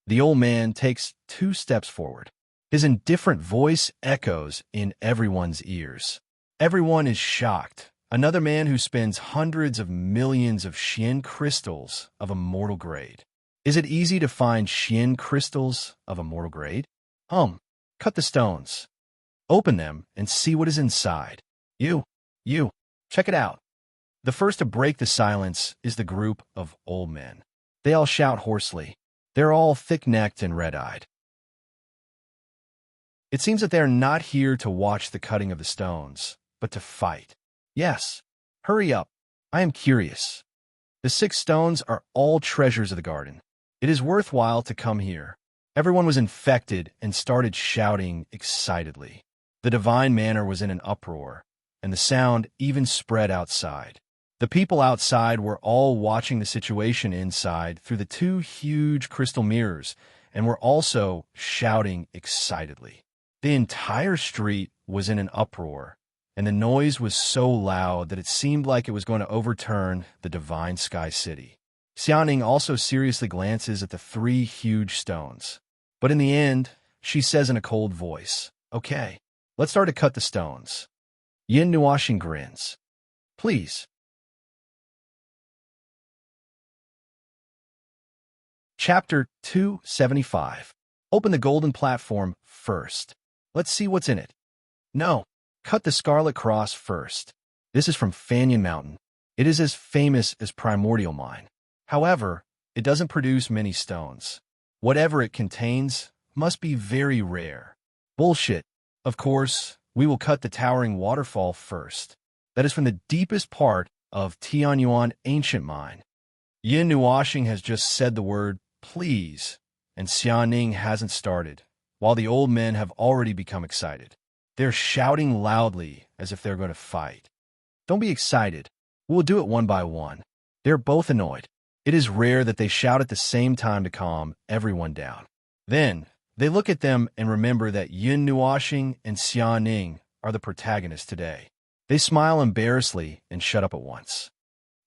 The old man takes 2 steps forward. His indifferent voice echoes in everyone's ears. Everyone is shocked. Another man who spends hundreds of millions of Xian crystals of immortal grade. Is it easy to find Xian crystals of immortal grade? Cut the stones. Open them and see what is inside. You, check it out. The first to break the silence is the group of old men. They all shout hoarsely. They're all thick-necked and red-eyed. It seems that they are not here to watch the cutting of the stones, but to fight. Yes, hurry up. I am curious. The 6 stones are all treasures of the garden. It is worthwhile to come here. Everyone was infected and started shouting excitedly. The divine manor was in an uproar. and the sound even spread outside. The people outside were all watching the situation inside through the two huge crystal mirrors and were also shouting excitedly. The entire street was in an uproar, and the noise was so loud that it seemed like it was going to overturn the divine sky city. Xiaoning also seriously glances at the three huge stones. But in the end, she says in a cold voice, "Okay, let's start to cut the stones." Yin Nuoxing grins. "Please." Chapter 275. Open the golden platform first. Let's see what's in it. No, cut the Scarlet Cross first. This is from Fanyan Mountain. It is as famous as Primordial Mine. However, it doesn't produce many stones. Whatever it contains must be very rare. Bullshit. Of course, we will cut the towering waterfall first. That is from the deepest part of Tianyuan Ancient Mine. Yin Nuoxing has just said the word please, and Xiaoning hasn't started, while the old men have already become excited. They're shouting loudly as if they're going to fight. Don't be excited. We'll do it one by one. They're both annoyed. It is rare that they shout at the same time to calm everyone down. Then, they look at them and remember that Yin Nuoxing and Xiaoning are the protagonists today. They smile embarrassedly and shut up at once.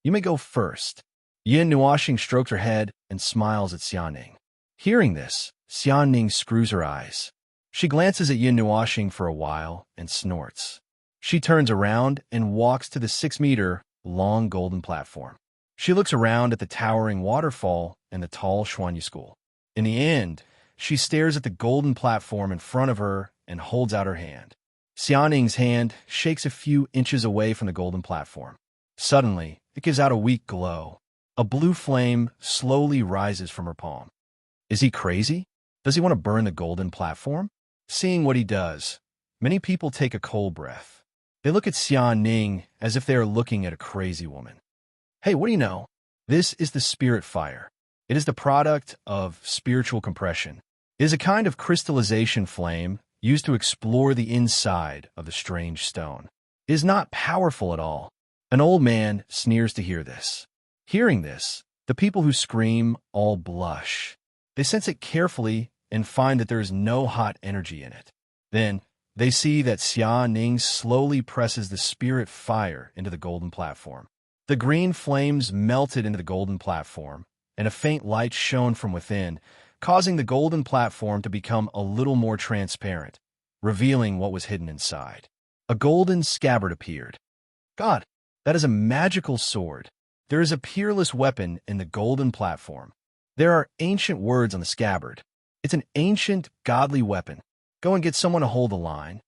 You may go first. Yin Nuoxing strokes her head and smiles at Xiaoning. Hearing this, Xiaoning screws her eyes. She glances at Yin Nuoxing for a while and snorts. She turns around and walks to the 6-meter-long golden platform. She looks around at the towering waterfall and the tall Xuanyu School. In the end, she stares at the golden platform in front of her and holds out her hand. Xiaoning's hand shakes a few inches away from the golden platform. Suddenly, it gives out a weak glow. A blue flame slowly rises from her palm. Is he crazy? Does he want to burn the golden platform? Seeing what he does, many people take a cold breath. They look at Xiaoning as if they are looking at a crazy woman. Hey, what do you know? This is the spirit fire. It is the product of spiritual compression. It is a kind of crystallization flame used to explore the inside of the strange stone. It is not powerful at all. An old man sneers to hear this. Hearing this, the people who scream all blush. They sense it carefully and find that there is no hot energy in it. Then, they see that Xiaoning slowly presses the spirit fire into the golden platform. The green flames melted into the golden platform, and a faint light shone from within, causing the golden platform to become a little more transparent, revealing what was hidden inside. A golden scabbard appeared. God, that is a magical sword. There is a peerless weapon in the golden platform. There are ancient words on the scabbard. It's an ancient, godly weapon. Go and get someone to hold the line.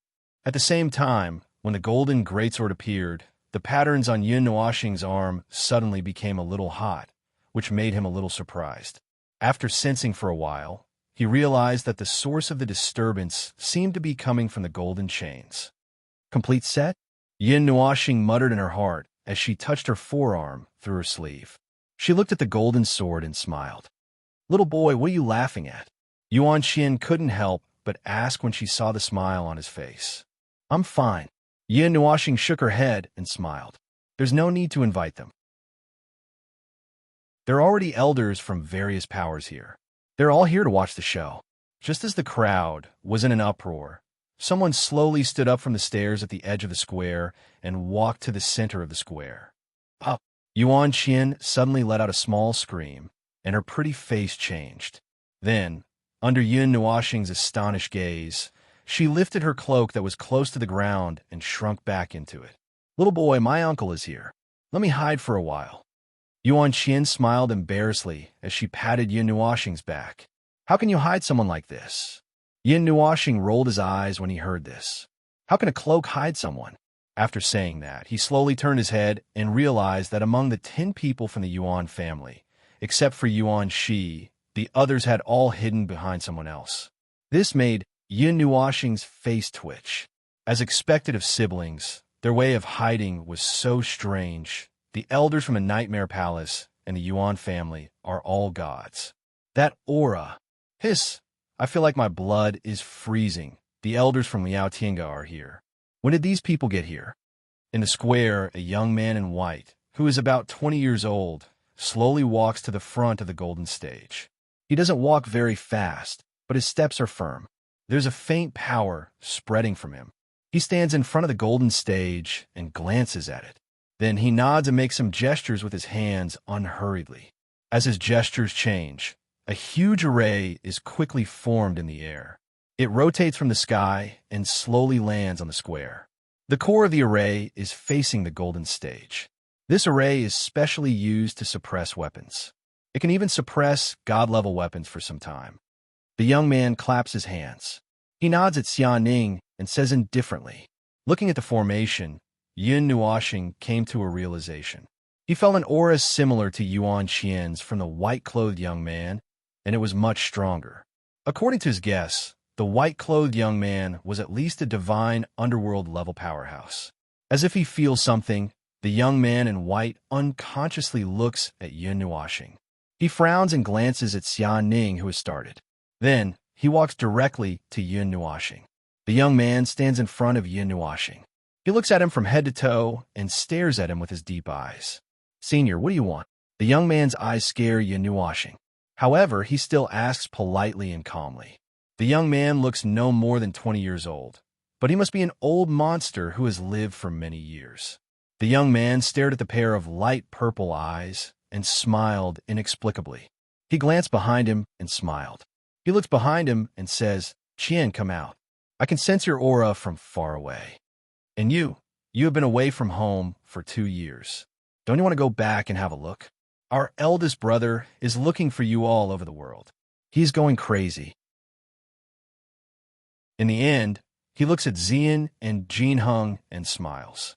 At the same time, when the golden greatsword appeared, the patterns on Yin Nuoxing's arm suddenly became a little hot, which made him a little surprised. After sensing for a while, he realized that the source of the disturbance seemed to be coming from the golden chains. Complete set? Yin Nuoxing muttered in her heart as she touched her forearm through her sleeve. She looked at the golden sword and smiled. Little boy, what are you laughing at? Yuan Xin couldn't help but ask when she saw the smile on his face. I'm fine. Yin Nuoxing shook her head and smiled. There's no need to invite them. There are already elders from various powers here. They're all here to watch the show. Just as the crowd was in an uproar, someone slowly stood up from the stairs at the edge of the square and walked to the center of the square. Up! Yuan Xin suddenly let out a small scream, and her pretty face changed. Then, under Yin Nuoxing's astonished gaze, she lifted her cloak that was close to the ground and shrunk back into it. Little boy, my uncle is here. Let me hide for a while. Yuan Xin smiled embarrassedly as she patted Yin Nuoxing's back. How can you hide someone like this? Yin Nuoxing rolled his eyes when he heard this. How can a cloak hide someone? After saying that, he slowly turned his head and realized that among the 10 people from the Yuan family, except for Yuan Shi, the others had all hidden behind someone else. This made Yin Nuoxing's face twitch. As expected of siblings, their way of hiding was so strange. The elders from the Nightmare Palace and the Yuan family are all gods. That aura. Hiss! I feel like my blood is freezing. The elders from Liao Tinga are here. When did these people get here? In the square, a young man in white, who is about 20 years old, slowly walks to the front of the golden stage. He doesn't walk very fast, but his steps are firm. There's a faint power spreading from him. He stands in front of the golden stage and glances at it. Then he nods and makes some gestures with his hands unhurriedly. As his gestures change, a huge array is quickly formed in the air. It rotates from the sky and slowly lands on the square. The core of the array is facing the golden stage. This array is specially used to suppress weapons. It can even suppress god-level weapons for some time. The young man claps his hands. He nods at Xiaoning and says indifferently. Looking at the formation, Yun Nuoxing came to a realization. He felt an aura similar to Yuan Qian's from the white-clothed young man, and it was much stronger. According to his guess, the white-clothed young man was at least a divine underworld-level powerhouse. As if he feels something, the young man in white unconsciously looks at Yun Nuoxing. He frowns and glances at Xiaoning, who has started. Then, he walks directly to Yun Nuoxing. The young man stands in front of Yun Nuoxing. He looks at him from head to toe and stares at him with his deep eyes. "Senior, what do you want?" The young man's eyes scare Yun Nuoxing. However, he still asks politely and calmly. The young man looks no more than 20 years old, but he must be an old monster who has lived for many years. The young man stared at the pair of light purple eyes and smiled inexplicably. He glanced behind him and smiled. He looks behind him and says, "Qian, come out. I can sense your aura from far away. And you have been away from home for 2 years. Don't you want to go back and have a look? Our eldest brother is looking for you all over the world. He's going crazy." In the end, he looks at Xian and Jinheng and smiles.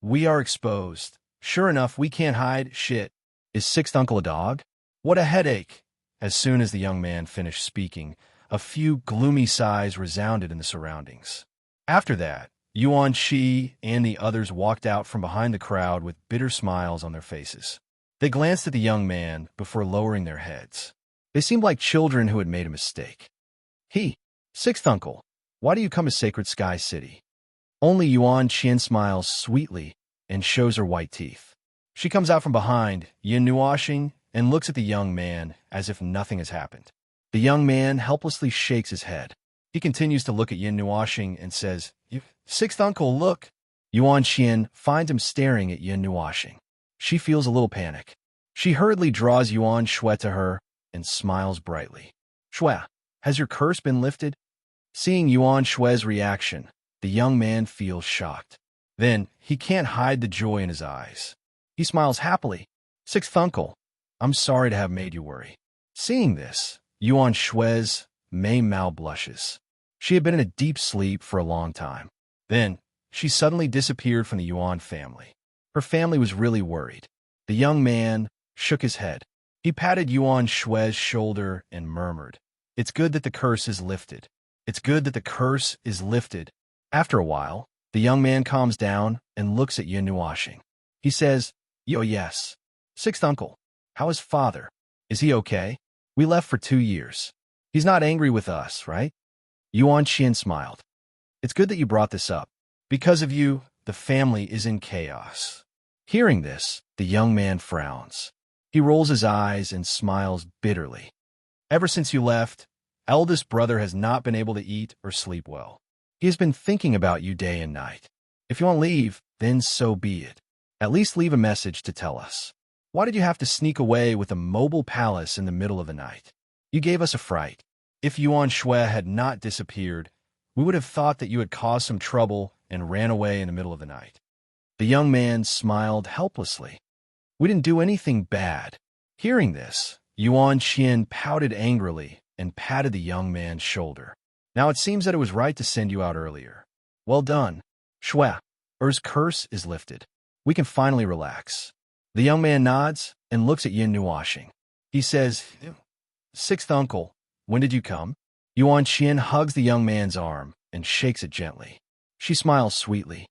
"We are exposed. Sure enough, we can't hide. Shit. Is sixth uncle a dog? What a headache." As soon as the young man finished speaking, a few gloomy sighs resounded in the surroundings. After that, Yuan Shi and the others walked out from behind the crowd with bitter smiles on their faces. They glanced at the young man before lowering their heads. They seemed like children who had made a mistake. "Sixth uncle, why do you come to Sacred Sky City?" Only Yuan Qian smiles sweetly and shows her white teeth. She comes out from behind Yun Nuoxing and looks at the young man as if nothing has happened. The young man helplessly shakes his head. He continues to look at Yun Nuoxing and says, "Sixth uncle, look." Yuan Qian finds him staring at Yun Nuoxing. She feels a little panic. She hurriedly draws Yuan Shui to her and smiles brightly. "Shui, has your curse been lifted?" Seeing Yuan Shui's reaction, the young man feels shocked. Then, he can't hide the joy in his eyes. He smiles happily. "Sixth uncle, I'm sorry to have made you worry." Seeing this, Yuan Shui's Mei Mao blushes. She had been in a deep sleep for a long time. Then, she suddenly disappeared from the Yuan family. Her family was really worried. The young man shook his head. He patted Yuan Shui's shoulder and murmured, "It's good that the curse is lifted. It's good that the curse is lifted." After a while, the young man calms down and looks at Yun Nuoxing. He says, Yes. Sixth uncle, how is father? Is he okay? We left for 2 years. He's not angry with us, right?" Yuan Qian smiled. "It's good that you brought this up. Because of you, the family is in chaos." Hearing this, the young man frowns. He rolls his eyes and smiles bitterly. "Ever since you left, eldest brother has not been able to eat or sleep well. He has been thinking about you day and night. If you want to leave, then so be it. At least leave a message to tell us. Why did you have to sneak away with a mobile palace in the middle of the night? You gave us a fright. If Yuan Shui had not disappeared, we would have thought that you had caused some trouble and ran away in the middle of the night." The young man smiled helplessly. "We didn't do anything bad." Hearing this, Yuan Qian pouted angrily and patted the young man's shoulder. "Now it seems that it was right to send you out earlier. Well done. Shui, Er's curse is lifted. We can finally relax." The young man nods and looks at Yun Nuoxing. He says, "Sixth uncle, when did you come?" Yuan Qian hugs the young man's arm and shakes it gently. She smiles sweetly.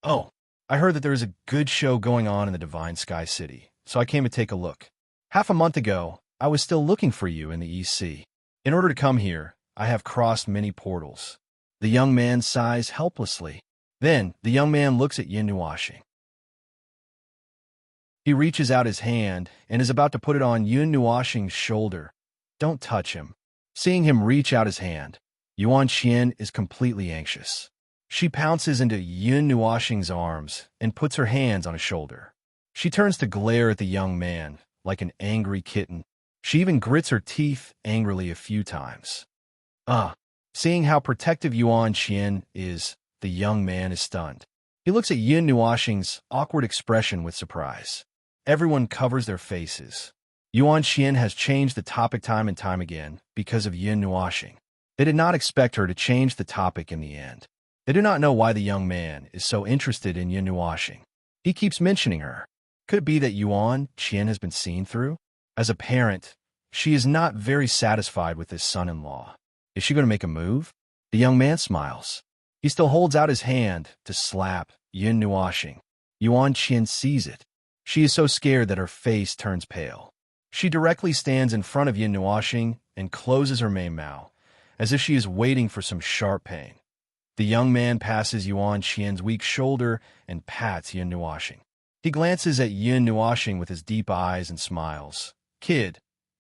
"Oh, I heard that there is a good show going on in the Divine Sky City, so I came to take a look. Half a month ago, I was still looking for you in the East Sea. In order to come here, I have crossed many portals." The young man sighs helplessly. Then the young man looks at Yin Nuashing. He reaches out his hand and is about to put it on Yun Nuashing's shoulder. Don't touch him. Seeing him reach out his hand, Yuan Qian is completely anxious. She pounces into Yun Nuashing's arms and puts her hands on his shoulder. She turns to glare at the young man like an angry kitten. She even grits her teeth angrily a few times. Seeing how protective Yuan Qian is, the young man is stunned. He looks at Yun Nuashing's awkward expression with surprise. Everyone covers their faces. Yuan Qian has changed the topic time and time again because of Yun Nuashing. They did not expect her to change the topic in the end. They do not know why the young man is so interested in Yun Nuashing. He keeps mentioning her. Could it be that Yuan Qian has been seen through? As a parent, she is not very satisfied with this son-in-law. Is she going to make a move? The young man smiles. He still holds out his hand to slap Yun Nuashing. Yuan Qian sees it. She is so scared that her face turns pale. She directly stands in front of Yun Nuashing and closes her main mouth, as if she is waiting for some sharp pain. The young man passes Yuan Qian's weak shoulder and pats Yun Nuashing. He glances at Yun Nuashing with his deep eyes and smiles. Kid,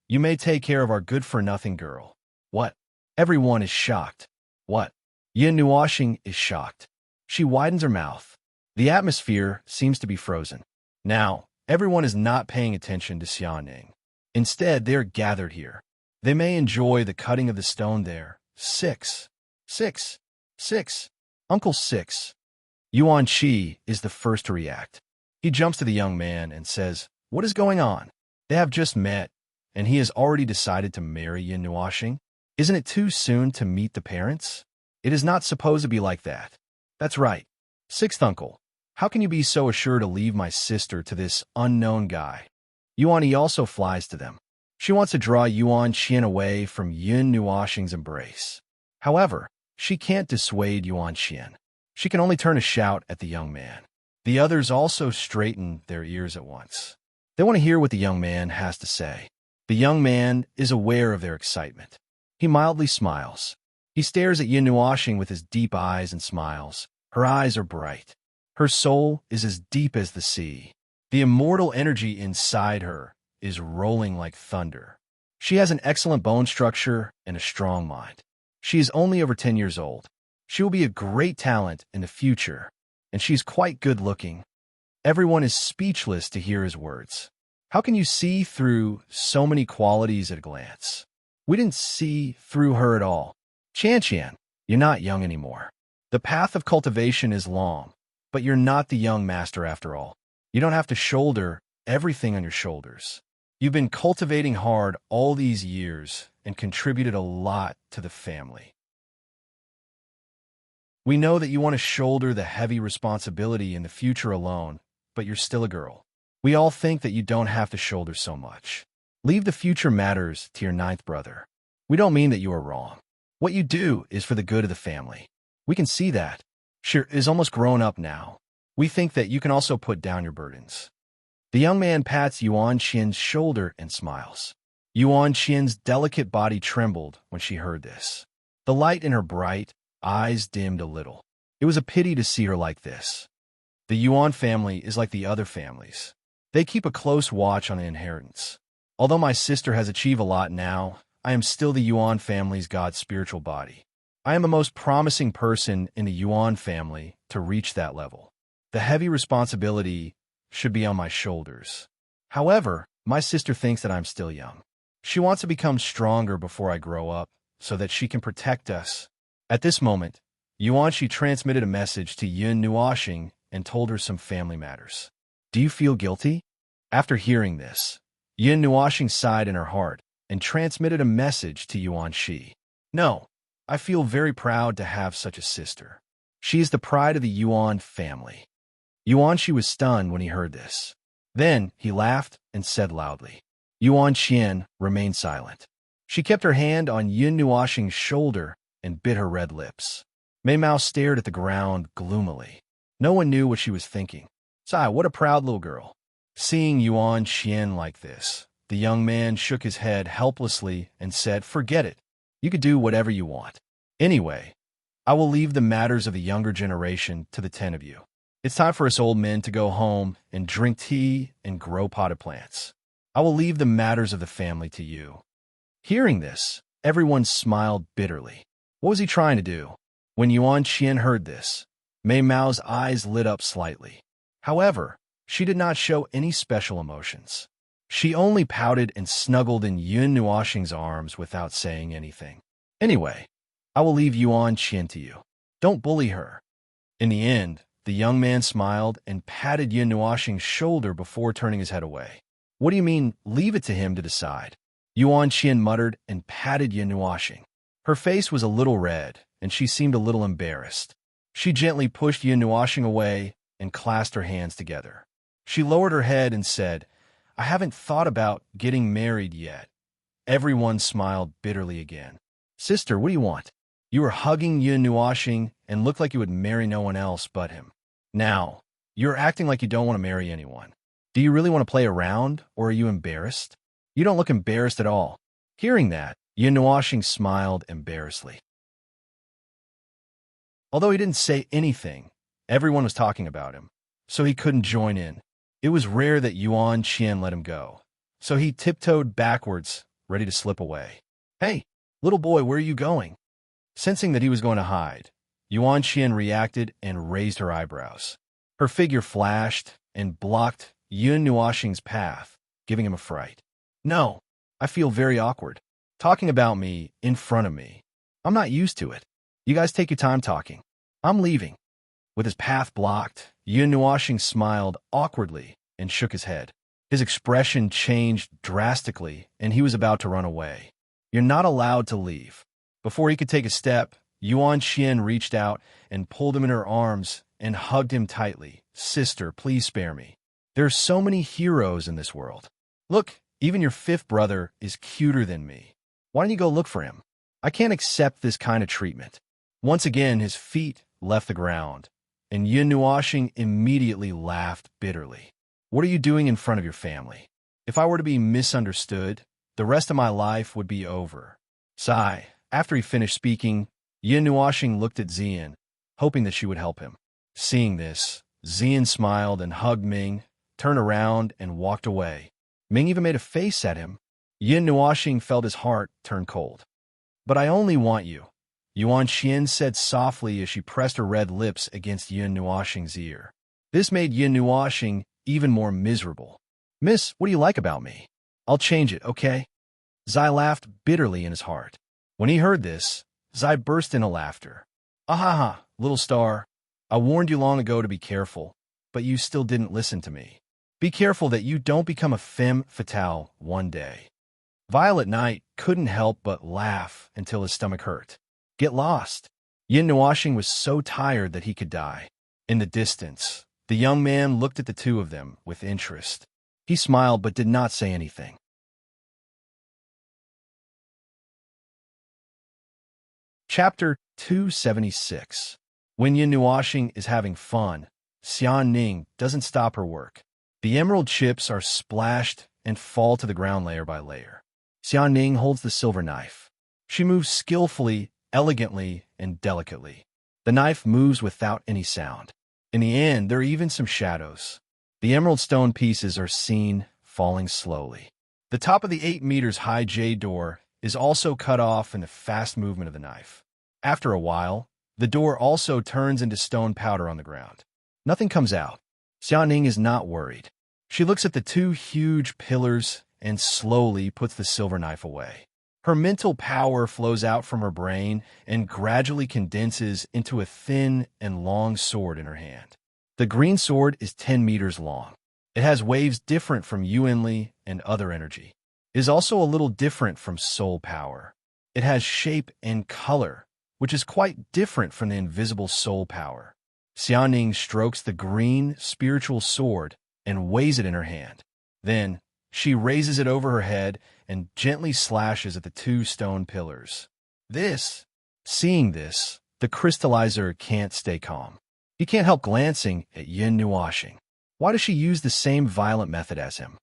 you may take care of our good-for-nothing girl. What? Everyone is shocked. What? Yun Nuashing is shocked. She widens her mouth. The atmosphere seems to be frozen. Now, everyone is not paying attention to Xiaoning. Instead, they are gathered here. They may enjoy the cutting of the stone there. 6. 6. 6. Uncle 6. Yuan Qi is the first to react. He jumps to the young man and says, "What is going on?" They have just met, and he has already decided to marry Yun Nuashing. Isn't it too soon to meet the parents? It is not supposed to be like that. That's right. 6th uncle. How can you be so assured to leave my sister to this unknown guy? Yuan Yi also flies to them. She wants to draw Yuan Qian away from Yun Nuashing's embrace. However, she can't dissuade Yuan Qian. She can only turn a shout at the young man. The others also straighten their ears at once. They want to hear what the young man has to say. The young man is aware of their excitement. He mildly smiles. He stares at Yun Nuashing with his deep eyes and smiles. Her eyes are bright. Her soul is as deep as the sea. The immortal energy inside her is rolling like thunder. She has an excellent bone structure and a strong mind. She is only over 10 years old. She will be a great talent in the future, and she's quite good-looking. Everyone is speechless to hear his words. How can you see through so many qualities at a glance? We didn't see through her at all. Qian, you're not young anymore. The path of cultivation is long, but you're not the young master after all. You don't have to shoulder everything on your shoulders. You've been cultivating hard all these years and contributed a lot to the family. We know that you want to shoulder the heavy responsibility in the future alone, but you're still a girl. We all think that you don't have to shoulder so much. Leave the future matters to your 9th brother. We don't mean that you are wrong. What you do is for the good of the family. We can see that. She is almost grown up now. We think that you can also put down your burdens. The young man pats Yuan Qian's shoulder and smiles. Yuan Qian's delicate body trembled when she heard this. The light in her bright eyes dimmed a little. It was a pity to see her like this. The Yuan family is like the other families. They keep a close watch on the inheritance. Although my sister has achieved a lot now, I am still the Yuan family's God's spiritual body. I am the most promising person in the Yuan family to reach that level. The heavy responsibility should be on my shoulders. However, my sister thinks that I'm still young. She wants to become stronger before I grow up so that she can protect us. At this moment, Yuan Shi transmitted a message to Yun Nuashing and told her some family matters. Do you feel guilty? After hearing this, Yun Nuashing sighed in her heart and transmitted a message to Yuan Shi. No, I feel very proud to have such a sister. She is the pride of the Yuan family. Yuan Shi was stunned when he heard this. Then he laughed and said loudly. Yuan Qian remained silent. She kept her hand on Yun Nuashing's shoulder and bit her red lips. Mei Mao stared at the ground gloomily. No one knew what she was thinking. Sai, what a proud little girl. Seeing Yuan Qian like this, the young man shook his head helplessly and said, "Forget it. You could do whatever you want. Anyway, I will leave the matters of the younger generation to the 10 of you. It's time for us old men to go home and drink tea and grow potted plants. I will leave the matters of the family to you." Hearing this, everyone smiled bitterly. What was he trying to do? When Yuan Qian heard this, Mei Mao's eyes lit up slightly. However, she did not show any special emotions. She only pouted and snuggled in Yun Nuoxing's arms without saying anything. "Anyway, I will leave Yuan Qian to you. Don't bully her." In the end, the young man smiled and patted Yun Nuoxing's shoulder before turning his head away. "What do you mean, leave it to him to decide?" Yuan Qian muttered and patted Yun Nuoxing. Her face was a little red, and she seemed a little embarrassed. She gently pushed Yun Nuoxing away and clasped her hands together. She lowered her head and said, "I haven't thought about getting married yet." Everyone smiled bitterly again. "Sister, what do you want? You were hugging Yun Nuoxing and looked like you would marry no one else but him. Now, you're acting like you don't want to marry anyone. Do you really want to play around, or are you embarrassed? You don't look embarrassed at all." Hearing that, Yun Nuoxing smiled embarrassedly. Although he didn't say anything, everyone was talking about him, so he couldn't join in. It was rare that Yuan Qian let him go, so he tiptoed backwards, ready to slip away. "Hey, little boy, where are you going?" Sensing that he was going to hide, Yuan Qian reacted and raised her eyebrows. Her figure flashed and blocked Yun Nuoxing's path, giving him a fright. "No, I feel very awkward. Talking about me in front of me. I'm not used to it. You guys take your time talking. I'm leaving." With his path blocked, Yun Nuoxing smiled awkwardly and shook his head. His expression changed drastically, and he was about to run away. "You're not allowed to leave." Before he could take a step, Yuan Qian reached out and pulled him in her arms and hugged him tightly. "Sister, please spare me. There are so many heroes in this world. Look, even your fifth brother is cuter than me. Why don't you go look for him? I can't accept this kind of treatment." Once again, his feet left the ground, and Yun Nuoxing immediately laughed bitterly. "What are you doing in front of your family? If I were to be misunderstood, the rest of my life would be over." Sigh. After he finished speaking, Yun Nuoxing looked at Xian, hoping that she would help him. Seeing this, Xian smiled and hugged Ming, turned around and walked away. Ming even made a face at him. Yun Nuoxing felt his heart turn cold. "But I only want you," Yuan Qian said softly as she pressed her red lips against Yun Nuoxing's ear. This made Yun Nuoxing even more miserable. "Miss, what do you like about me? I'll change it, okay?" Zai laughed bitterly in his heart. When he heard this, Zai burst into laughter. "Ahaha, little star, I warned you long ago to be careful, but you still didn't listen to me. Be careful that you don't become a femme fatale one day." Violet Knight couldn't help but laugh until his stomach hurt. Get lost. Yun Nuoxing was so tired that he could die. In the distance, the young man looked at the two of them with interest. He smiled but did not say anything. Chapter 276. When Yun Nuoxing is having fun, Xian Ning doesn't stop her work. The emerald chips are splashed and fall to the ground layer by layer. Xian Ning holds the silver knife. She moves skillfully, elegantly, and delicately. The knife moves without any sound. In the end, there are even some shadows. The emerald stone pieces are seen falling slowly. The top of the 8 meters high jade door is also cut off in the fast movement of the knife. After a while, the door also turns into stone powder on the ground. Nothing comes out. Xiaoning is not worried. She looks at the 2 huge pillars and slowly puts the silver knife away. Her mental power flows out from her brain and gradually condenses into a thin and long sword in her hand. The green sword is 10 meters long. It has waves different from Yuanli and other energy. It is also a little different from soul power. It has shape and color, which is quite different from the invisible soul power. Xiaoning strokes the green spiritual sword and weighs it in her hand. Then, she raises it over her head and gently slashes at the 2 stone pillars. Seeing this, the crystallizer can't stay calm. He can't help glancing at Yun Nuoxing. Why does she use the same violent method as him?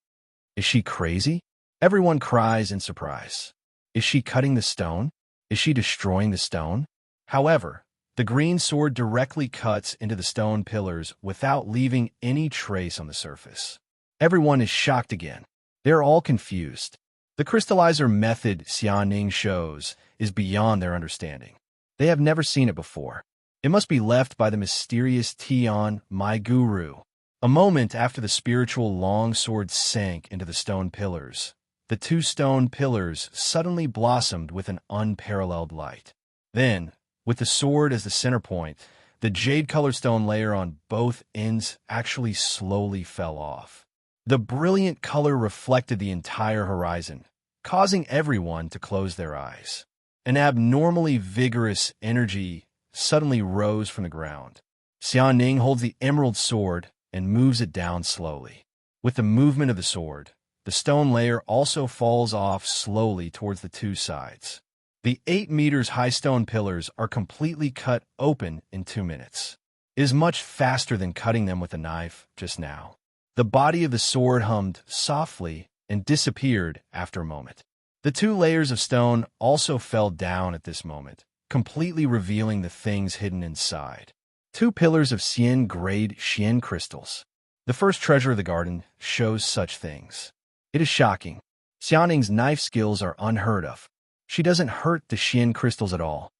Is she crazy? Everyone cries in surprise. Is she cutting the stone? Is she destroying the stone? However, The green sword directly cuts into the stone pillars without leaving any trace on the surface. Everyone is shocked again. They're all confused. The crystallizer method Xiaoning shows is beyond their understanding. They have never seen it before. It must be left by the mysterious Tian, my guru. A moment after the spiritual long sword sank into the stone pillars, the two stone pillars suddenly blossomed with an unparalleled light. Then, with the sword as the center point, the jade-colored stone layer on both ends actually slowly fell off. The brilliant color reflected the entire horizon, causing everyone to close their eyes. An abnormally vigorous energy suddenly rose from the ground. Xiaoning holds the emerald sword and moves it down slowly. With the movement of the sword, the stone layer also falls off slowly towards the two sides. The 8 meters high stone pillars are completely cut open in 2 minutes. It is much faster than cutting them with a knife just now. The body of the sword hummed softly and disappeared after a moment. The 2 layers of stone also fell down at this moment, completely revealing the things hidden inside. 2 pillars of Xian-grade Xian crystals. The first treasure of the garden shows such things. It is shocking. Xiaoning's knife skills are unheard of. She doesn't hurt the Xian crystals at all.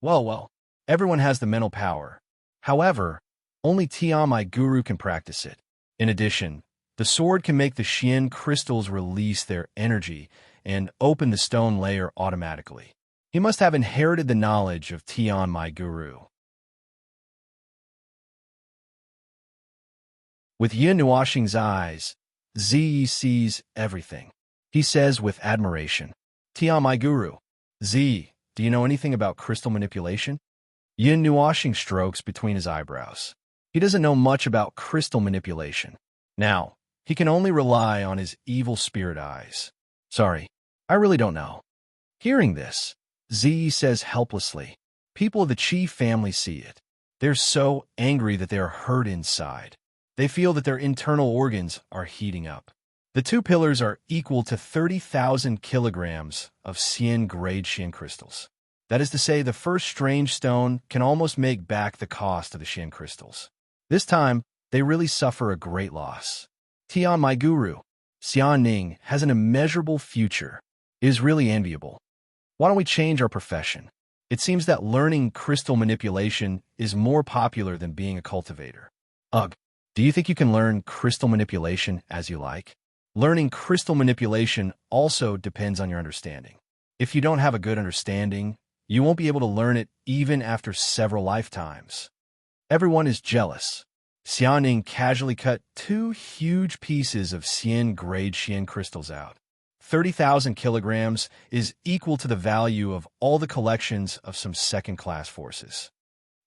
Well, everyone has the mental power. However, only Tian, my guru, can practice it. In addition, the sword can make the Xian crystals release their energy and open the stone layer automatically. He must have inherited the knowledge of Tian, my guru. With Yin Nuoxing's eyes, Ziyi sees everything. He says with admiration, Tian, my guru. Ziyi, do you know anything about crystal manipulation? Yin Nuoxing strokes between his eyebrows. He doesn't know much about crystal manipulation. Now, he can only rely on his evil spirit eyes. Sorry, I really don't know. Hearing this, Ziyi says helplessly, people of the Qi family see it. They're so angry that they are hurt inside. They feel that their internal organs are heating up. The 2 pillars are equal to 30,000 kilograms of Xian-grade Xian crystals. That is to say, the first strange stone can almost make back the cost of the Xian crystals. This time, they really suffer a great loss. Tian, my guru, Xiaoning has an immeasurable future. It is really enviable. Why don't we change our profession? It seems that learning crystal manipulation is more popular than being a cultivator. Ugh, do you think you can learn crystal manipulation as you like? Learning crystal manipulation also depends on your understanding. If you don't have a good understanding, you won't be able to learn it even after several lifetimes. Everyone is jealous. Xiaoning casually cut 2 huge pieces of Xian-grade Xian crystals out. 30,000 kilograms is equal to the value of all the collections of some second-class forces.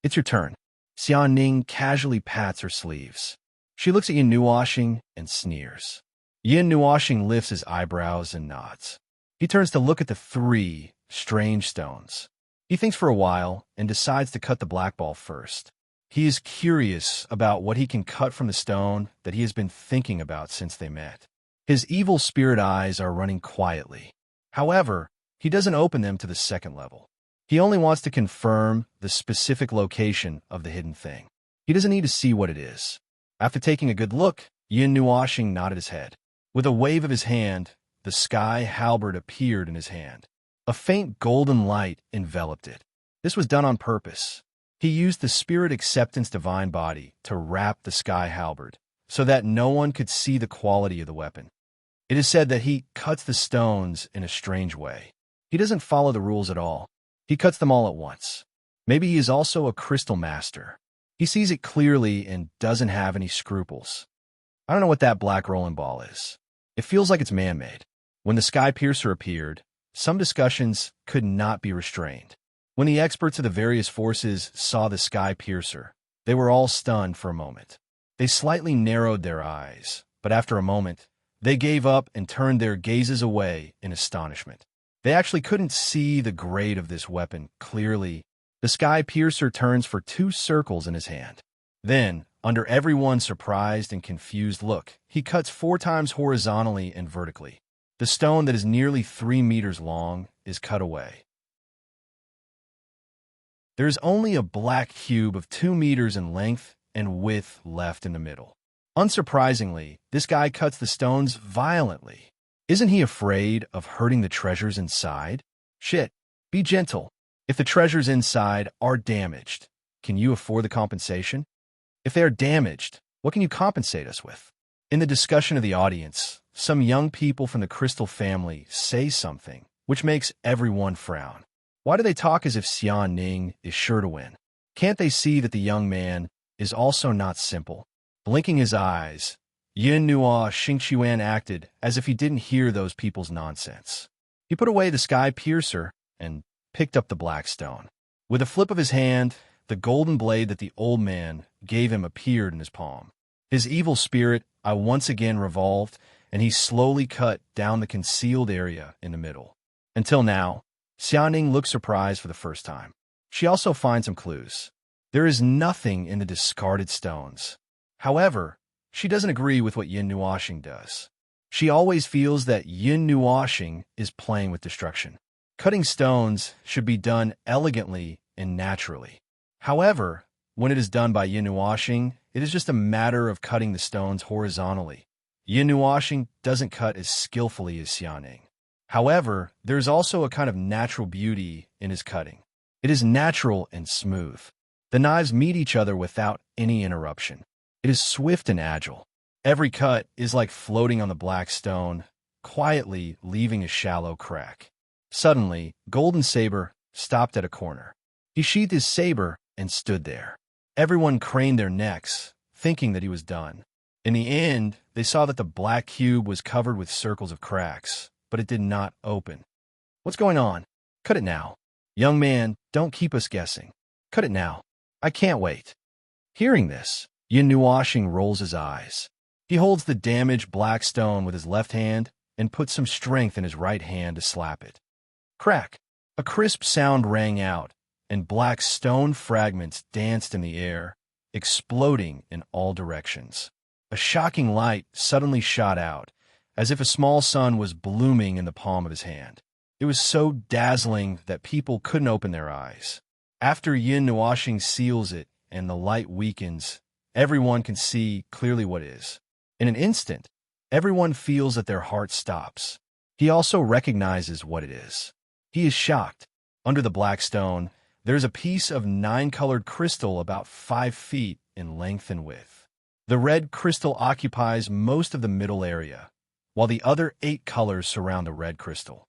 It's your turn. Xiaoning casually pats her sleeves. She looks at Yin Nuoxing and sneers. Yin Nuoxing lifts his eyebrows and nods. He turns to look at the 3 strange stones. He thinks for a while and decides to cut the black ball first. He is curious about what he can cut from the stone that he has been thinking about since they met. His evil spirit eyes are running quietly. However, he doesn't open them to the second level. He only wants to confirm the specific location of the hidden thing. He doesn't need to see what it is. After taking a good look, Yin Nuoxing nodded his head. With a wave of his hand, the sky halberd appeared in his hand. A faint golden light enveloped it. This was done on purpose. He used the spirit acceptance divine body to wrap the sky halberd, so that no one could see the quality of the weapon. It is said that he cuts the stones in a strange way. He doesn't follow the rules at all. He cuts them all at once. Maybe he is also a crystal master. He sees it clearly and doesn't have any scruples. I don't know what that black rolling ball is. It feels like it's man-made. When the sky piercer appeared, some discussions could not be restrained. When the experts of the various forces saw the sky piercer, they were all stunned for a moment. They slightly narrowed their eyes, but after a moment, they gave up and turned their gazes away in astonishment. They actually couldn't see the grade of this weapon clearly. The sky piercer turns for 2 circles in his hand. Then, under everyone's surprised and confused look, he cuts 4 times horizontally and vertically. The stone that is nearly 3 meters long is cut away. There's only a black cube of 2 meters in length and width left in the middle. Unsurprisingly, this guy cuts the stones violently. Isn't he afraid of hurting the treasures inside? Shit, be gentle. If the treasures inside are damaged, can you afford the compensation? If they are damaged, what can you compensate us with? In the discussion of the audience, some young people from the Crystal family say something, which makes everyone frown. Why do they talk as if Xian Ning is sure to win? Can't they see that the young man is also not simple? Blinking his eyes, Yin Nuo Xingqiuan acted as if he didn't hear those people's nonsense. He put away the sky piercer and picked up the black stone. With a flip of his hand, the golden blade that the old man gave him appeared in his palm. His evil spirit once again revolved, and he slowly cut down the concealed area in the middle. Until now, Xiaoning looked surprised for the first time. She also finds some clues. There is nothing in the discarded stones. However, she doesn't agree with what Yin Nuoxing does. She always feels that Yin Nuoxing is playing with destruction. Cutting stones should be done elegantly and naturally. However, when it is done by Yin Nuoxing, it is just a matter of cutting the stones horizontally. Yin Nuoxing doesn't cut as skillfully as Xiaoning. However, there is also a kind of natural beauty in his cutting. It is natural and smooth. The knives meet each other without any interruption. It is swift and agile. Every cut is like floating on the black stone, quietly leaving a shallow crack. Suddenly, Golden Saber stopped at a corner. He sheathed his saber and stood there. Everyone craned their necks, thinking that he was done. In the end, they saw that the black cube was covered with circles of cracks, but it did not open. What's going on? Cut it now. Young man, don't keep us guessing. Cut it now. I can't wait. Hearing this, Yin Nuoxing rolls his eyes. He holds the damaged black stone with his left hand and puts some strength in his right hand to slap it. Crack! A crisp sound rang out, and black stone fragments danced in the air, exploding in all directions. A shocking light suddenly shot out, as if a small sun was blooming in the palm of his hand. It was so dazzling that people couldn't open their eyes. After Yin Nuoxing seals it and the light weakens, everyone can see clearly what is. In an instant, everyone feels that their heart stops. He also recognizes what it is. He is shocked. Under the black stone, there's a piece of 9-colored crystal about 5 feet in length and width. The red crystal occupies most of the middle area, while the other 8 colors surround the red crystal.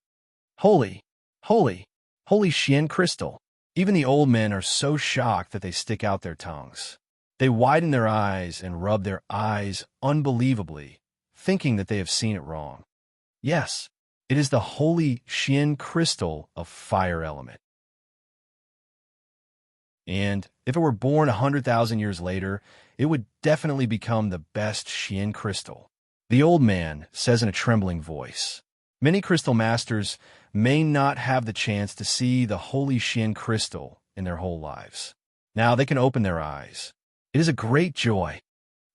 Holy, holy, holy Xian crystal! Even the old men are so shocked that they stick out their tongues. They widen their eyes and rub their eyes unbelievably, thinking that they have seen it wrong. Yes, it is the holy Xian crystal of fire element. And if it were born 100,000 years later, it would definitely become the best Xian crystal. The old man says in a trembling voice. Many crystal masters may not have the chance to see the holy Xian crystal in their whole lives. Now they can open their eyes. It is a great joy.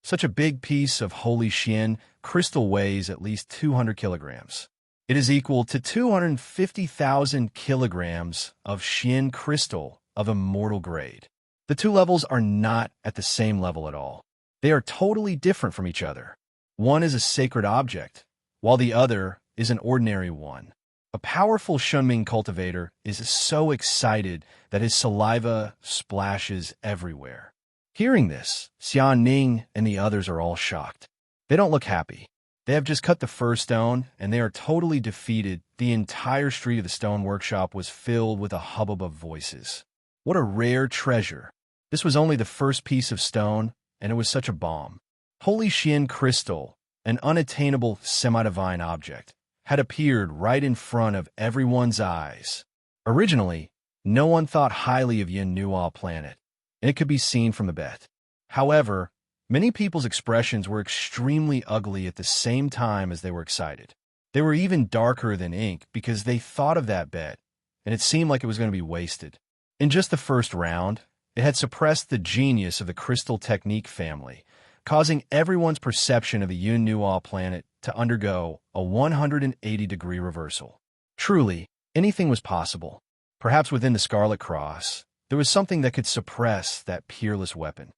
Such a big piece of holy Xian crystal weighs at least 200 kilograms. It is equal to 250,000 kilograms of Xian crystal of immortal grade. The two levels are not at the same level at all. They are totally different from each other. One is a sacred object, while the other is an ordinary one. A powerful Shunming cultivator is so excited that his saliva splashes everywhere. Hearing this, Xian Ning and the others are all shocked. They don't look happy. They have just cut the first stone, and they are totally defeated. The entire street of the stone workshop was filled with a hubbub of voices. What a rare treasure. This was only the first piece of stone, and it was such a bomb. Holy Xian crystal, an unattainable semi-divine object, had appeared right in front of everyone's eyes. Originally, no one thought highly of Yin Nuo planet, and it could be seen from the bet. However, many people's expressions were extremely ugly at the same time as they were excited. They were even darker than ink because they thought of that bet, and it seemed like it was going to be wasted. In just the first round, it had suppressed the genius of the Crystal Technique family, causing everyone's perception of the Yin Nuo planet to undergo a 180-degree reversal. Truly, anything was possible. Perhaps within the Scarlet Cross, There was something that could suppress that peerless weapon.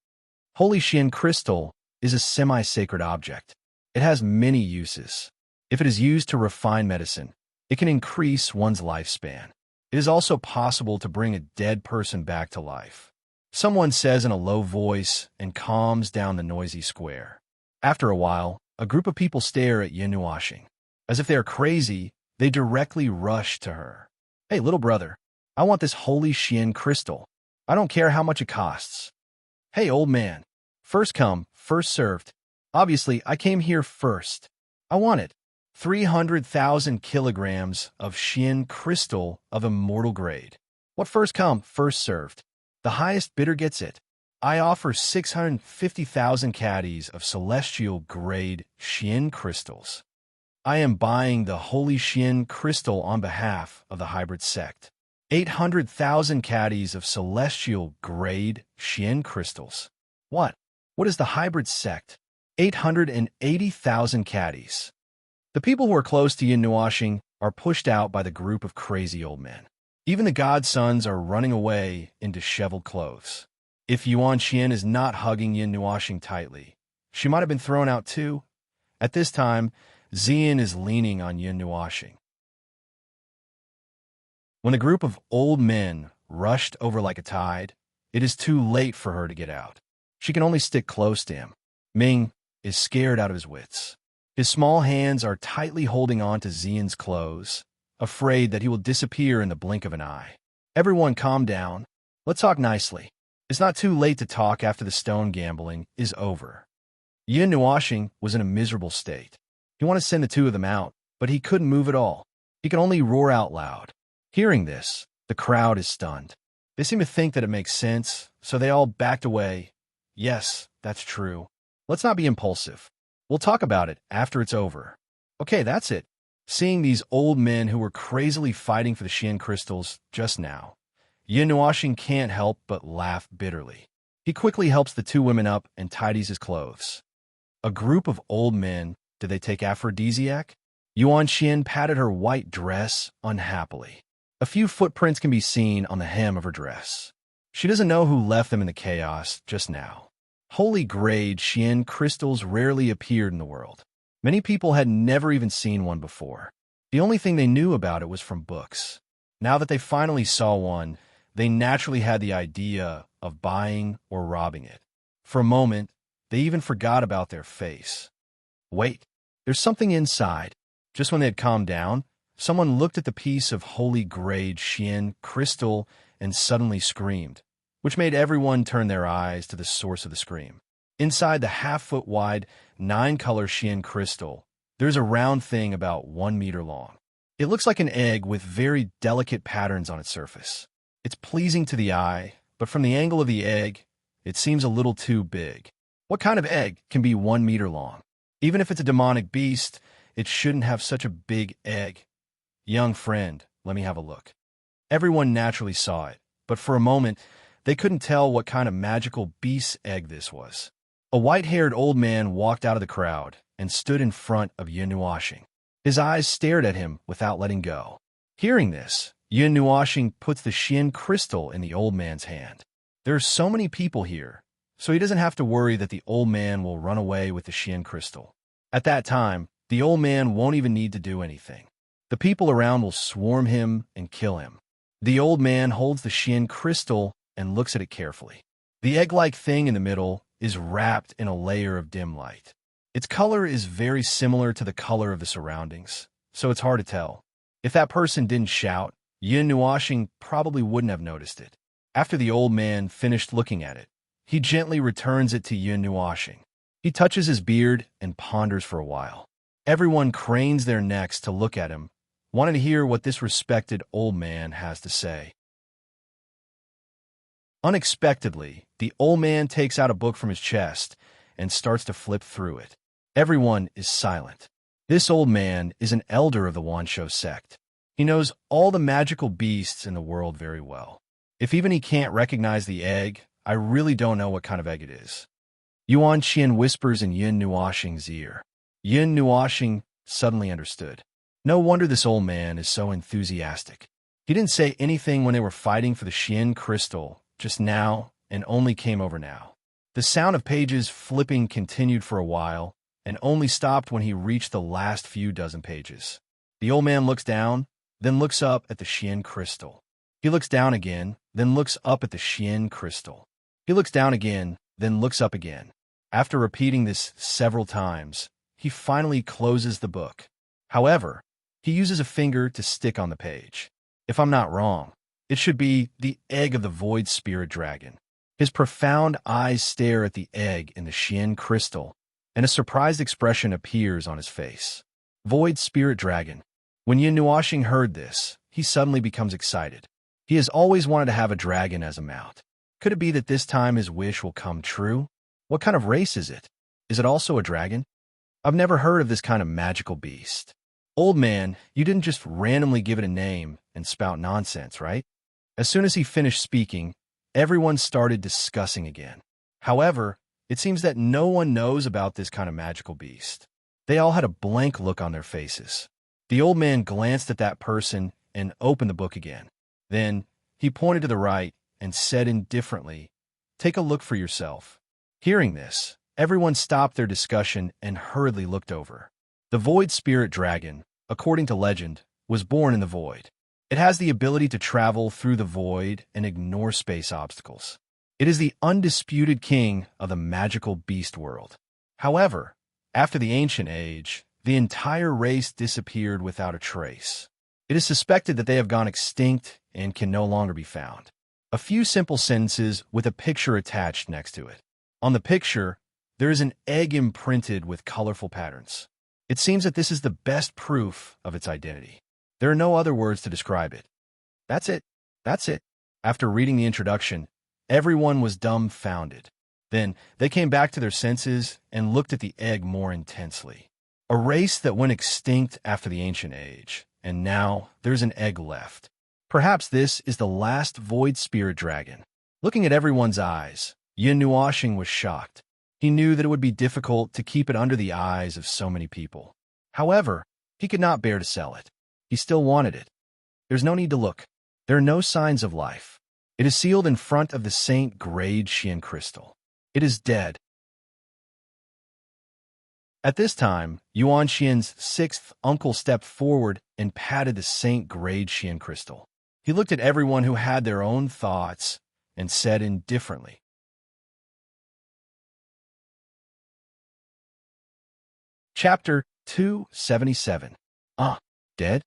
Holy Xian crystal is a semi-sacred object. It has many uses. If it is used to refine medicine, it can increase one's lifespan. It is also possible to bring a dead person back to life. Someone says in a low voice and calms down the noisy square. After a while, a group of people stare at Yin Nuoxing. As if they are crazy, they directly rush to her. Hey, little brother, I want this holy Xian crystal. I don't care how much it costs. Hey, old man, first come, first served. Obviously, I came here first. I want it. 300,000 kilograms of Xian crystal of immortal grade. What first come, first served? The highest bidder gets it. I offer 650,000 caddies of celestial grade Xian crystals. I am buying the holy Xian crystal on behalf of the hybrid sect. 800,000 caddies of celestial grade Xian crystals. What? What is the hybrid sect? 880,000 caddies. The people who are close to Yin Nuoxing are pushed out by the group of crazy old men. Even the godsons are running away in disheveled clothes. If Yuan Xian is not hugging Yin Nuoxing tightly, she might have been thrown out too. At this time, Xian is leaning on Yin Nuoxing. When a group of old men rushed over like a tide, it is too late for her to get out. She can only stick close to him. Ming is scared out of his wits. His small hands are tightly holding on to Xian's clothes, afraid that he will disappear in the blink of an eye. Everyone calm down. Let's talk nicely. It's not too late to talk after the stone gambling is over. Yin Nuoxing was in a miserable state. He wanted to send the two of them out, but he couldn't move at all. He could only roar out loud. Hearing this, the crowd is stunned. They seem to think that it makes sense, so they all backed away. Yes, that's true. Let's not be impulsive. We'll talk about it after it's over. Okay, that's it. Seeing these old men who were crazily fighting for the Xian crystals just now, Yin Nuoxing can't help but laugh bitterly. He quickly helps the two women up and tidies his clothes. A group of old men, did they take aphrodisiac? Yuan Xian patted her white dress unhappily. A few footprints can be seen on the hem of her dress. She doesn't know who left them in the chaos just now. Holy grade Xian crystals rarely appeared in the world. Many people had never even seen one before. The only thing they knew about it was from books. Now that they finally saw one, they naturally had the idea of buying or robbing it. For a moment, they even forgot about their face. Wait, there's something inside. Just when they had calmed down, someone looked at the piece of holy grade Xian crystal and suddenly screamed, which made everyone turn their eyes to the source of the scream. Inside the half-foot wide, 9-color Xian crystal, there's a round thing about 1 meter long. It looks like an egg with very delicate patterns on its surface. It's pleasing to the eye, but from the angle of the egg, it seems a little too big. What kind of egg can be 1 meter long? Even if it's a demonic beast, it shouldn't have such a big egg. Young friend, let me have a look. Everyone naturally saw it, but for a moment, they couldn't tell what kind of magical beast's egg this was. A white-haired old man walked out of the crowd and stood in front of Yin Nuoxing. His eyes stared at him without letting go. Hearing this, Yin Nuoxing puts the Xian crystal in the old man's hand. There are so many people here, so he doesn't have to worry that the old man will run away with the Xian crystal. At that time, the old man won't even need to do anything. The people around will swarm him and kill him. The old man holds the Xian crystal and looks at it carefully. The egg-like thing in the middle is wrapped in a layer of dim light. Its color is very similar to the color of the surroundings, so it's hard to tell. If that person didn't shout, Yin Nuoxing probably wouldn't have noticed it. After the old man finished looking at it, he gently returns it to Yin Nuoxing. He touches his beard and ponders for a while. Everyone cranes their necks to look at him, wanting to hear what this respected old man has to say. Unexpectedly, the old man takes out a book from his chest and starts to flip through it. Everyone is silent. This old man is an elder of the Wanshou sect. He knows all the magical beasts in the world very well. If even he can't recognize the egg, I really don't know what kind of egg it is. Yuan Xian whispers in Yin Nuoxing's ear. Yin Nuoxing suddenly understood. No wonder this old man is so enthusiastic. He didn't say anything when they were fighting for the Xian crystal, just now, and only came over now. The sound of pages flipping continued for a while, and only stopped when he reached the last few dozen pages. The old man looks down, then looks up at the Xian crystal. He looks down again, then looks up at the Xian crystal. He looks down again, then looks up again. After repeating this several times, he finally closes the book. However, he uses a finger to stick on the page. If I'm not wrong, it should be the egg of the void spirit dragon. His profound eyes stare at the egg in the Xian crystal, and a surprised expression appears on his face. Void spirit dragon. When Yin Nuoxing heard this, he suddenly becomes excited. He has always wanted to have a dragon as a mount. Could it be that this time his wish will come true? What kind of race is it? Is it also a dragon? I've never heard of this kind of magical beast. Old man, you didn't just randomly give it a name and spout nonsense, right? As soon as he finished speaking, everyone started discussing again. However, it seems that no one knows about this kind of magical beast. They all had a blank look on their faces. The old man glanced at that person and opened the book again. Then he pointed to the right and said indifferently, "Take a look for yourself." Hearing this, everyone stopped their discussion and hurriedly looked over. The void spirit dragon, according to legend, was born in the void. It has the ability to travel through the void and ignore space obstacles. It is the undisputed king of the magical beast world. However, after the ancient age, the entire race disappeared without a trace. It is suspected that they have gone extinct and can no longer be found. A few simple sentences with a picture attached next to it. On the picture, there is an egg imprinted with colorful patterns. It seems that this is the best proof of its identity. There are no other words to describe it. That's it. That's it. After reading the introduction, everyone was dumbfounded. Then they came back to their senses and looked at the egg more intensely. A race that went extinct after the ancient age, and now there's an egg left. Perhaps this is the last void spirit dragon. Looking at everyone's eyes, Yin Nuoxing was shocked. He knew that it would be difficult to keep it under the eyes of so many people. However, he could not bear to sell it. He still wanted it. There's no need to look. There are no signs of life. It is sealed in front of the Saint-grade Xian crystal. It is dead. At this time, Yuan Xian's sixth uncle stepped forward and patted the Saint-grade Xian crystal. He looked at everyone who had their own thoughts and said indifferently, Chapter 277. Dead?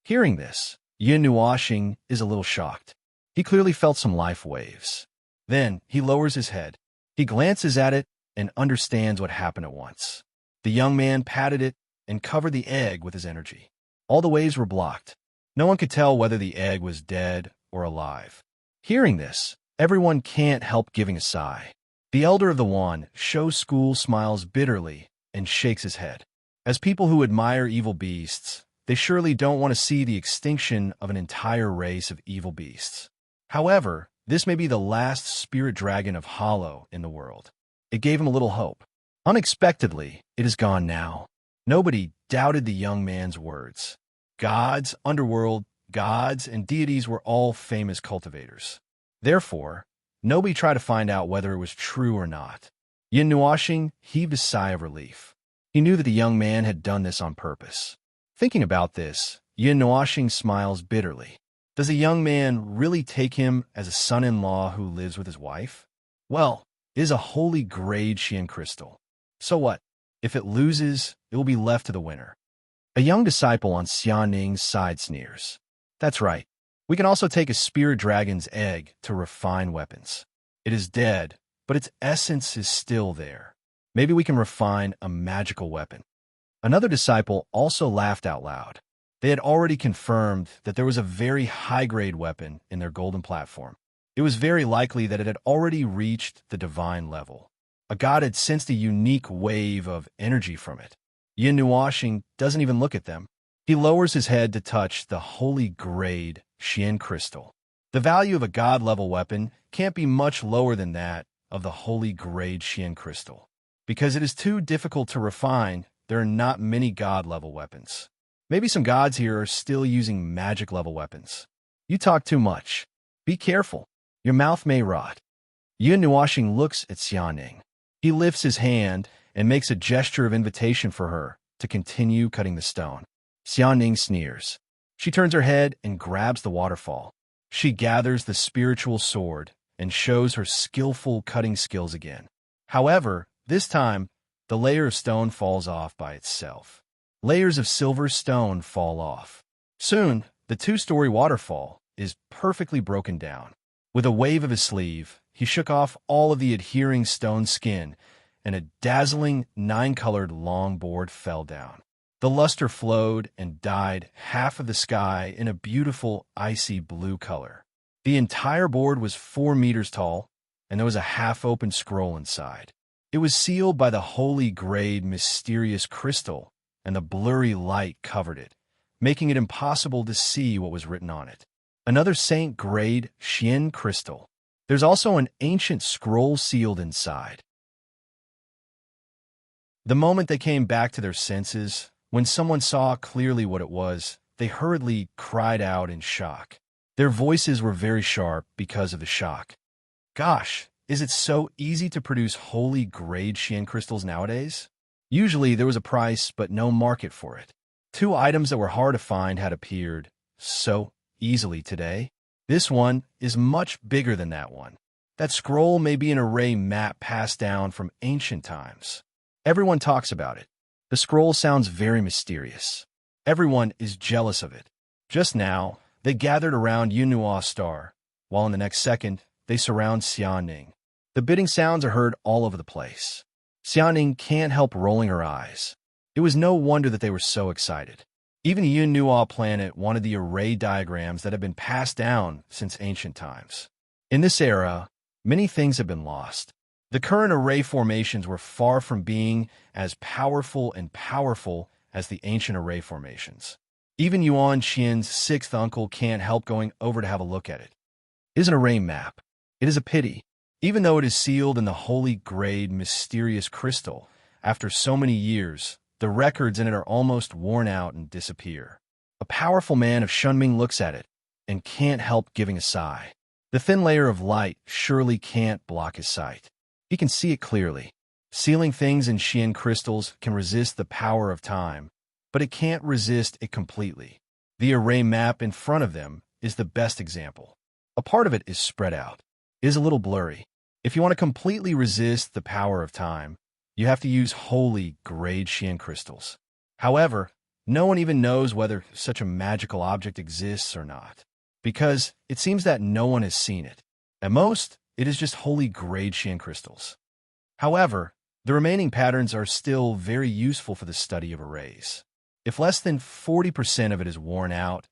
Hearing this, Yin Nuoxing is a little shocked. He clearly felt some life waves. Then he lowers his head. He glances at it and understands what happened at once. The young man patted it and covered the egg with his energy. All the waves were blocked. No one could tell whether the egg was dead or alive. Hearing this, everyone can't help giving a sigh. The elder of the wand, Shou School, smiles bitterly and shakes his head. As people who admire evil beasts, they surely don't want to see the extinction of an entire race of evil beasts. However, this may be the last spirit dragon of Hollow in the world. It gave him a little hope. Unexpectedly, it is gone now. Nobody doubted the young man's words. Gods, underworld, gods, and deities were all famous cultivators. Therefore, nobody tried to find out whether it was true or not. Yin Nuoxing heaved a sigh of relief. He knew that the young man had done this on purpose. Thinking about this, Yin Nuoxing smiles bitterly. Does the young man really take him as a son-in-law who lives with his wife? Well, it is a holy grade Xian crystal. So what? If it loses, it will be left to the winner. A young disciple on Xianing's side sneers. That's right. We can also take a spirit dragon's egg to refine weapons. It is dead, but its essence is still there. Maybe we can refine a magical weapon. Another disciple also laughed out loud. They had already confirmed that there was a very high-grade weapon in their golden platform. It was very likely that it had already reached the divine level. A god had sensed a unique wave of energy from it. Yin Nuoxing doesn't even look at them. He lowers his head to touch the holy grade Xian crystal. The value of a god-level weapon can't be much lower than that of the holy grade Xian crystal. Because it is too difficult to refine, there are not many god-level weapons. Maybe some gods here are still using magic-level weapons. You talk too much. Be careful. Your mouth may rot. Yun Nuashing looks at Xiaoning. He lifts his hand and makes a gesture of invitation for her to continue cutting the stone. Xiaoning sneers. She turns her head and grabs the waterfall. She gathers the spiritual sword and shows her skillful cutting skills again. However, this time, the layer of stone falls off by itself. Layers of silver stone fall off. Soon, the two-story waterfall is perfectly broken down. With a wave of his sleeve, he shook off all of the adhering stone skin, and a dazzling, 9-colored long board fell down. The luster flowed and dyed half of the sky in a beautiful, icy blue color. The entire board was 4 meters tall, and there was a half-open scroll inside. It was sealed by the holy grade mysterious crystal, and the blurry light covered it, making it impossible to see what was written on it. Another saint-grade Xian crystal. There's also an ancient scroll sealed inside. The moment they came back to their senses, when someone saw clearly what it was, they hurriedly cried out in shock. Their voices were very sharp because of the shock. Gosh, is it so easy to produce holy-grade Xian crystals nowadays? Usually there was a price but no market for it. 2 items that were hard to find had appeared so easily today. This one is much bigger than that one. That scroll may be an array map passed down from ancient times. Everyone talks about it. The scroll sounds very mysterious. Everyone is jealous of it. Just now, they gathered around Yunua's star, while in the next second, they surround Xiaoning. The bidding sounds are heard all over the place. Xiaoning can't help rolling her eyes. It was no wonder that they were so excited. Even Yunua planet wanted the array diagrams that have been passed down since ancient times. In this era, many things have been lost. The current array formations were far from being as powerful as the ancient array formations. Even Yuan Qian's 6th uncle can't help going over to have a look at it. It is an array map. It is a pity. Even though it is sealed in the holy grade mysterious crystal, after so many years, the records in it are almost worn out and disappear. A powerful man of Shunming looks at it and can't help giving a sigh. The thin layer of light surely can't block his sight. He can see it clearly. Sealing things in Xian crystals can resist the power of time, but it can't resist it completely. The array map in front of them is the best example. A part of it is spread out. It is a little blurry. If you want to completely resist the power of time, you have to use holy grade Xian crystals. However, no one even knows whether such a magical object exists or not, because it seems that no one has seen it. At most, it is just holy grade Xian crystals. However, the remaining patterns are still very useful for the study of arrays. If less than 40% of it is worn out,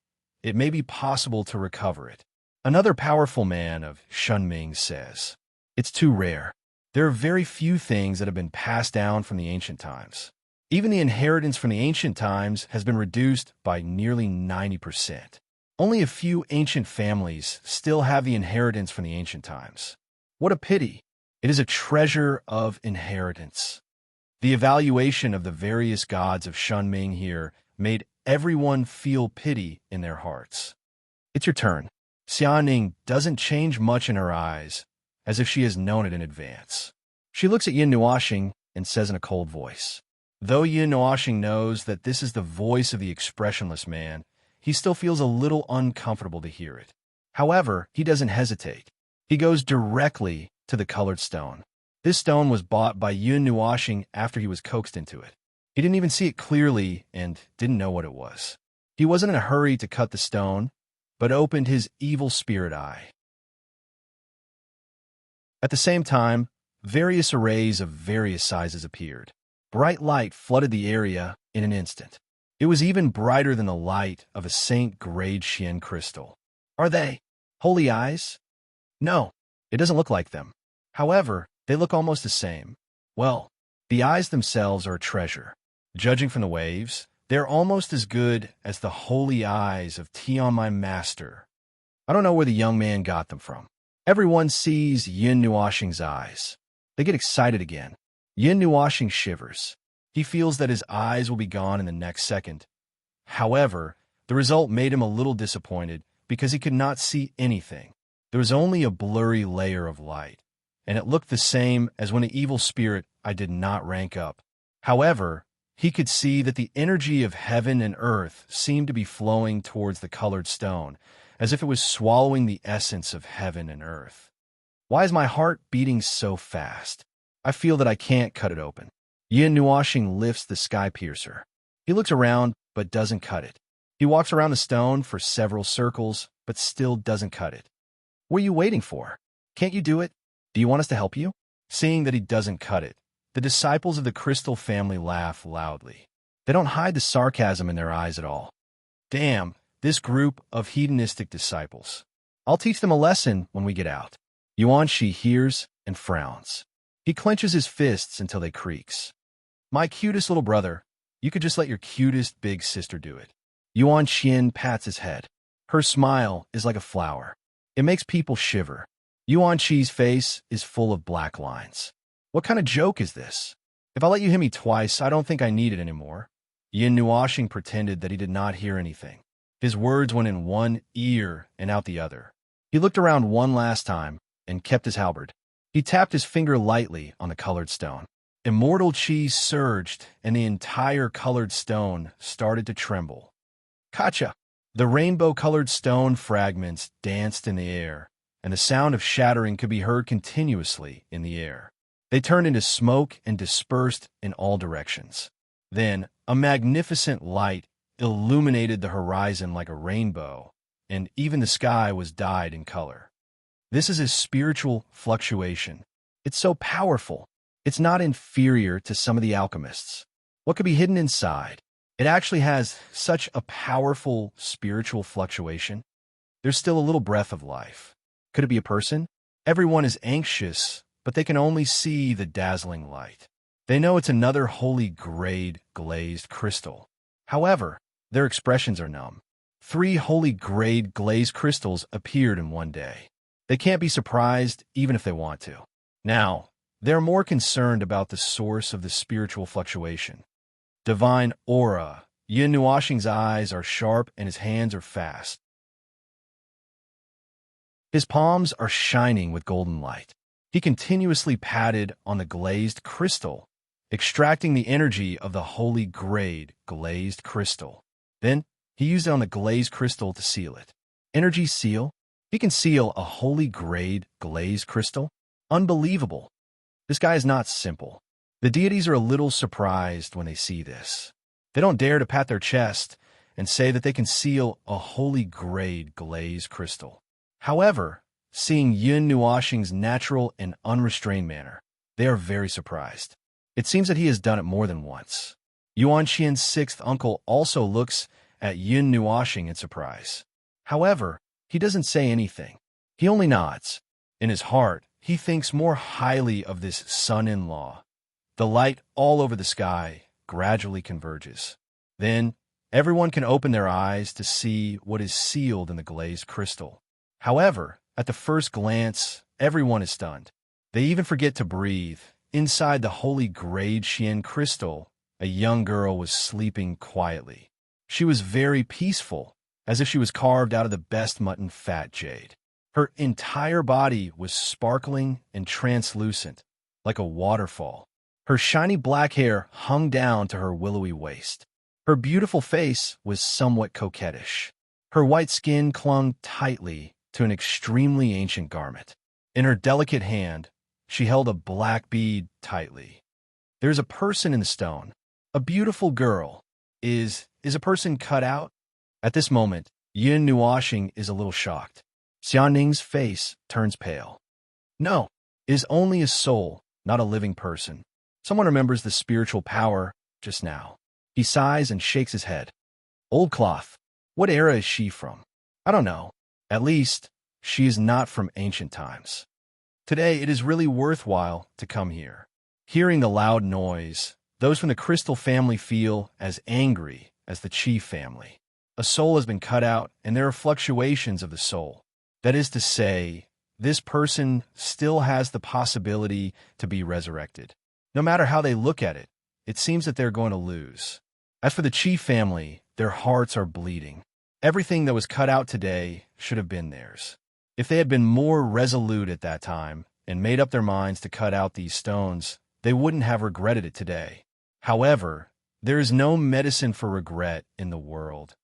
it may be possible to recover it. Another powerful man of Shunming says, "It's too rare. There are very few things that have been passed down from the ancient times. Even the inheritance from the ancient times has been reduced by nearly 90%. Only a few ancient families still have the inheritance from the ancient times. What a pity. It is a treasure of inheritance." The evaluation of the various gods of Shunming here made everyone feel pity in their hearts. It's your turn. Xiaoning doesn't change much in her eyes, as if she has known it in advance. She looks at Yin Nuashing and says in a cold voice. Though Yin Nuashing knows that this is the voice of the expressionless man, he still feels a little uncomfortable to hear it. However, he doesn't hesitate. He goes directly to the colored stone. This stone was bought by Yun Nuashing after he was coaxed into it. He didn't even see it clearly and didn't know what it was. He wasn't in a hurry to cut the stone, but opened his evil spirit eye. At the same time, various arrays of various sizes appeared. Bright light flooded the area in an instant. It was even brighter than the light of a saint-grade Xian crystal. Are they holy eyes? No, it doesn't look like them. However, they look almost the same. Well, the eyes themselves are a treasure. Judging from the waves, they're almost as good as the holy eyes of Tion, my master. I don't know where the young man got them from. Everyone sees Yin Nuashing's eyes. They get excited again. Yin Nuashing shivers. He feels that his eyes will be gone in the next second. However, the result made him a little disappointed because he could not see anything. There was only a blurry layer of light, and it looked the same as when an evil spirit I did not rank up. However, he could see that the energy of heaven and earth seemed to be flowing towards the colored stone, as if it was swallowing the essence of heaven and earth. Why is my heart beating so fast? I feel that I can't cut it open. Yin Nuashing lifts the sky piercer. He looks around, but doesn't cut it. He walks around the stone for several circles, but still doesn't cut it. What are you waiting for? Can't you do it? Do you want us to help you? Seeing that he doesn't cut it, the disciples of the crystal family laugh loudly. They don't hide the sarcasm in their eyes at all. Damn, this group of hedonistic disciples. I'll teach them a lesson when we get out. Yuanshi hears and frowns. He clenches his fists until they creaks. My cutest little brother, you could just let your cutest big sister do it. Yuan Xian pats his head. Her smile is like a flower. It makes people shiver. Yuan Qi's face is full of black lines. What kind of joke is this? If I let you hit me twice, I don't think I need it anymore. Yin Nuashing pretended that he did not hear anything. His words went in one ear and out the other. He looked around one last time and kept his halberd. He tapped his finger lightly on the colored stone. Immortal chi surged, and the entire colored stone started to tremble. Kacha! The rainbow-colored stone fragments danced in the air, and the sound of shattering could be heard continuously in the air. They turned into smoke and dispersed in all directions. Then, a magnificent light illuminated the horizon like a rainbow, and even the sky was dyed in color. This is a spiritual fluctuation. It's so powerful. It's not inferior to some of the alchemists. What could be hidden inside? It actually has such a powerful spiritual fluctuation. There's still a little breath of life. Could it be a person? Everyone is anxious, but they can only see the dazzling light. They know it's another holy grade glazed crystal. However, their expressions are numb. 3 holy grade glazed crystals appeared in one day. They can't be surprised even if they want to. Now, they're more concerned about the source of the spiritual fluctuation. Divine aura. Yin Nuashing's eyes are sharp and his hands are fast. His palms are shining with golden light. He continuously patted on the glazed crystal, extracting the energy of the holy grade glazed crystal. Then, he used it on the glazed crystal to seal it. Energy seal? He can seal a holy grade glazed crystal? Unbelievable. This guy is not simple. The deities are a little surprised when they see this. They don't dare to pat their chest and say that they can seal a holy grade glazed crystal. However, seeing Yin Nuashing's natural and unrestrained manner, they are very surprised. It seems that he has done it more than once. Yuan Xian's 6th uncle also looks at Yin Nuashing in surprise. However, he doesn't say anything. He only nods. In his heart, he thinks more highly of this son-in-law. The light all over the sky gradually converges. Then, everyone can open their eyes to see what is sealed in the glazed crystal. However, at the first glance, everyone is stunned. They even forget to breathe. Inside the holy grade Xian crystal, a young girl was sleeping quietly. She was very peaceful, as if she was carved out of the best mutton fat jade. Her entire body was sparkling and translucent, like a waterfall. Her shiny black hair hung down to her willowy waist. Her beautiful face was somewhat coquettish. Her white skin clung tightly to an extremely ancient garment. In her delicate hand, she held a black bead tightly. There's a person in the stone. A beautiful girl. Is a person cut out? At this moment, Yin Nuashing is a little shocked. Xianing's face turns pale. No, it is only a soul, not a living person. Someone remembers the spiritual power just now. He sighs and shakes his head. Old cloth. What era is she from? I don't know. At least, she is not from ancient times. Today, it is really worthwhile to come here. Hearing the loud noise, those from the Crystal family feel as angry as the Chi family. A soul has been cut out, and there are fluctuations of the soul. That is to say, this person still has the possibility to be resurrected. No matter how they look at it, it seems that they're going to lose. As for the Chi family, their hearts are bleeding. Everything that was cut out today should have been theirs. If they had been more resolute at that time and made up their minds to cut out these stones, they wouldn't have regretted it today. However, there is no medicine for regret in the world.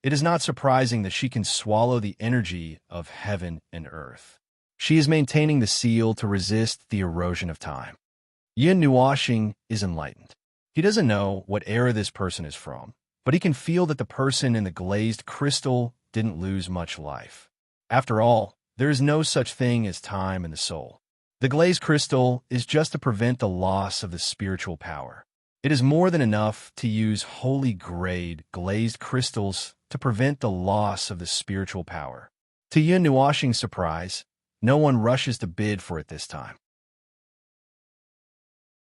It is not surprising that she can swallow the energy of heaven and earth. She is maintaining the seal to resist the erosion of time. Yin Nuashing is enlightened. He doesn't know what era this person is from, but he can feel that the person in the glazed crystal didn't lose much life. After all, there is no such thing as time in the soul. The glazed crystal is just to prevent the loss of the spiritual power. It is more than enough to use holy-grade glazed crystals to prevent the loss of the spiritual power. To Yin Nuashing's surprise, no one rushes to bid for it this time.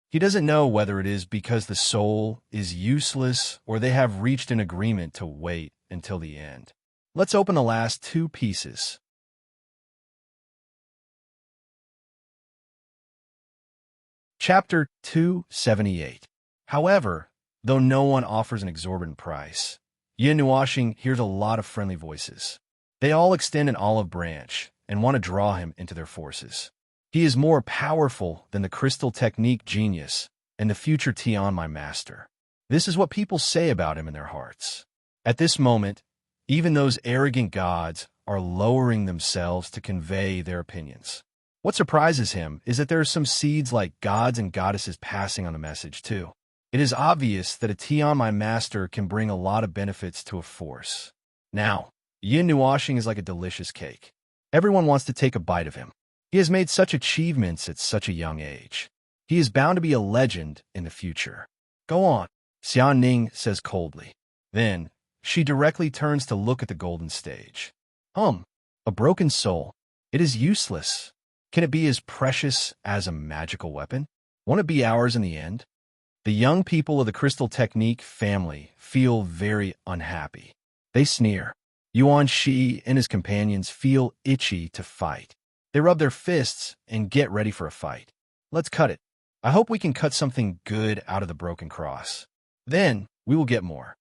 He doesn't know whether it is because the soul is useless or they have reached an agreement to wait until the end. Let's open the last two pieces. Chapter 278. However, though no one offers an exorbitant price, Yin Nuashing hears a lot of friendly voices. They all extend an olive branch and want to draw him into their forces. He is more powerful than the crystal technique genius and the future Tian, my master. This is what people say about him in their hearts. At this moment, even those arrogant gods are lowering themselves to convey their opinions. What surprises him is that there are some seeds like gods and goddesses passing on the message too. It is obvious that a Tian, my master, can bring a lot of benefits to a force. Now, Yin Nuashing is like a delicious cake. Everyone wants to take a bite of him. He has made such achievements at such a young age. He is bound to be a legend in the future. Go on, Xian Ning says coldly. Then, she directly turns to look at the golden stage. A broken soul. It is useless. Can it be as precious as a magical weapon? Won't it be ours in the end? The young people of the Crystal Technique family feel very unhappy. They sneer. Yuan Shi and his companions feel itchy to fight. They rub their fists and get ready for a fight. Let's cut it. I hope we can cut something good out of the broken cross. Then we will get more.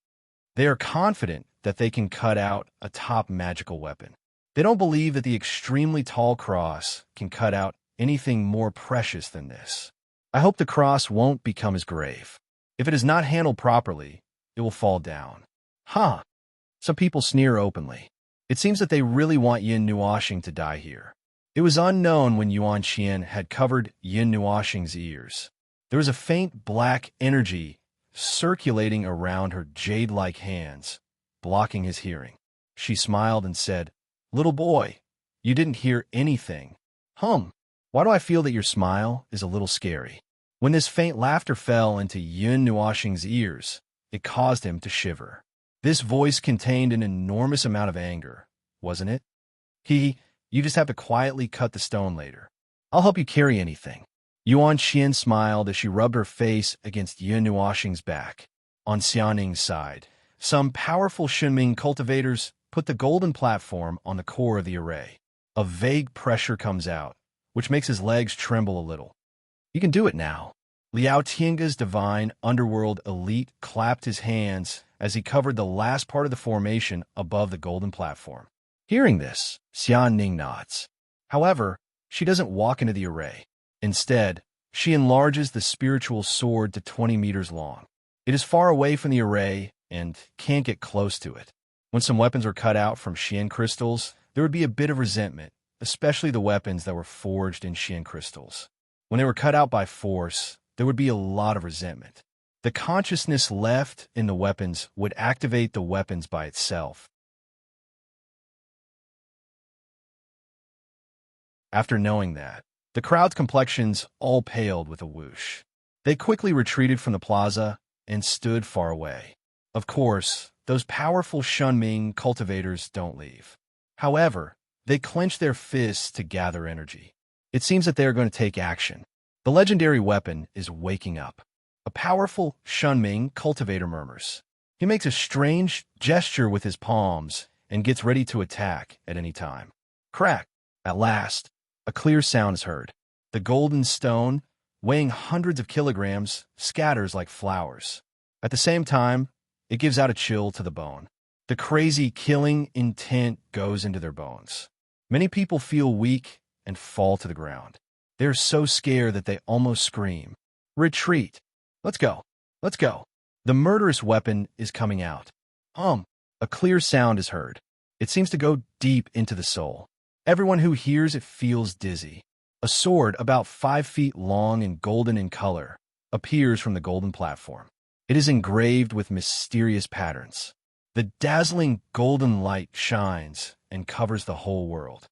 They are confident that they can cut out a top magical weapon. They don't believe that the extremely tall cross can cut out anything more precious than this. I hope the cross won't become his grave. If it is not handled properly, it will fall down. Some people sneer openly. It seems that they really want Yin Nuashing to die here. It was unknown when Yuan Xian had covered Yin Nuashing's ears. There was a faint black energy circulating around her jade-like hands, blocking his hearing. She smiled and said, "Little boy, you didn't hear anything." Why do I feel that your smile is a little scary? When this faint laughter fell into Yin Nuashing's ears, it caused him to shiver. This voice contained an enormous amount of anger, wasn't it? You just have to quietly cut the stone later. I'll help you carry anything. Yuan Xian smiled as she rubbed her face against Yin Nuashing's back. On Xianing's side, some powerful Shenming cultivators put the golden platform on the core of the array. A vague pressure comes out, which makes his legs tremble a little. You can do it now. Liao Tianga's divine underworld elite clapped his hands as he covered the last part of the formation above the golden platform. Hearing this, Xian Ning nods. However, she doesn't walk into the array. Instead, she enlarges the spiritual sword to 20 meters long. It is far away from the array and can't get close to it. When some weapons were cut out from Xian crystals, there would be a bit of resentment, especially the weapons that were forged in Xian crystals. When they were cut out by force, there would be a lot of resentment. The consciousness left in the weapons would activate the weapons by itself. After knowing that, the crowd's complexions all paled with a whoosh. They quickly retreated from the plaza and stood far away. Of course, those powerful Shenming cultivators don't leave. However, they clench their fists to gather energy. It seems that they are going to take action. The legendary weapon is waking up. A powerful Shenming cultivator murmurs. He makes a strange gesture with his palms and gets ready to attack at any time. Crack! At last, a clear sound is heard. The golden stone, weighing hundreds of kilograms, scatters like flowers. At the same time, it gives out a chill to the bone. The crazy killing intent goes into their bones. Many people feel weak and fall to the ground. They're so scared that they almost scream. Retreat. Let's go. Let's go. The murderous weapon is coming out. A clear sound is heard. It seems to go deep into the soul. Everyone who hears it feels dizzy. A sword about 5 feet long and golden in color appears from the golden platform. It is engraved with mysterious patterns. The dazzling golden light shines and covers the whole world.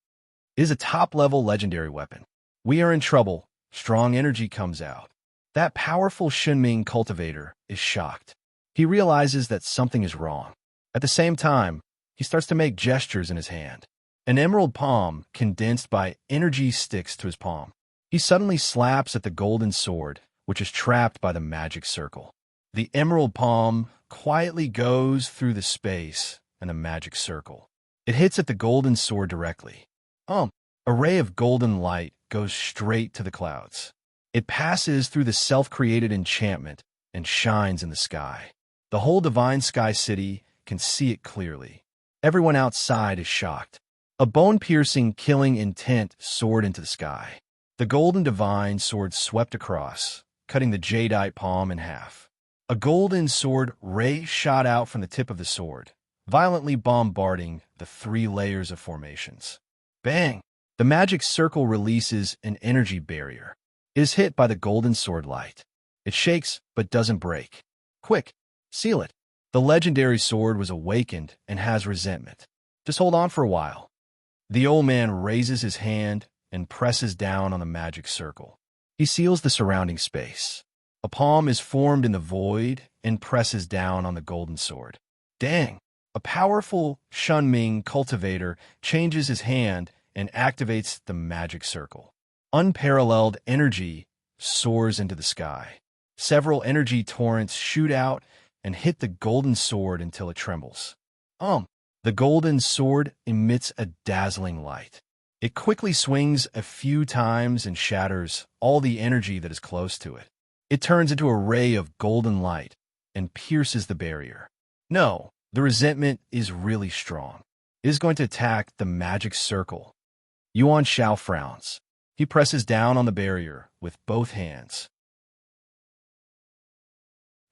It is a top-level legendary weapon. We are in trouble. Strong energy comes out. That powerful Shunming cultivator is shocked. He realizes that something is wrong. At the same time, he starts to make gestures in his hand. An emerald palm, condensed by energy, sticks to his palm. He suddenly slaps at the golden sword, which is trapped by the magic circle. The emerald palm quietly goes through the space and the magic circle. It hits at the golden sword directly. A ray of golden light goes straight to the clouds. It passes through the self-created enchantment and shines in the sky. The whole divine sky city can see it clearly. Everyone outside is shocked. A bone-piercing, killing intent soared into the sky. The golden divine sword swept across, cutting the jadeite palm in half. A golden sword ray shot out from the tip of the sword, violently bombarding the 3 layers of formations. Bang! The magic circle releases an energy barrier. It is hit by the golden sword light. It shakes but doesn't break. Quick, seal it. The legendary sword was awakened and has resentment. Just hold on for a while. The old man raises his hand and presses down on the magic circle. He seals the surrounding space. A palm is formed in the void and presses down on the golden sword. Dang! A powerful Shunming cultivator changes his hand and activates the magic circle. Unparalleled energy soars into the sky. Several energy torrents shoot out and hit the golden sword until it trembles. The golden sword emits a dazzling light. It quickly swings a few times and shatters all the energy that is close to it. It turns into a ray of golden light and pierces the barrier. No, the resentment is really strong. It is going to attack the magic circle. Yuan Shao frowns. He presses down on the barrier with both hands.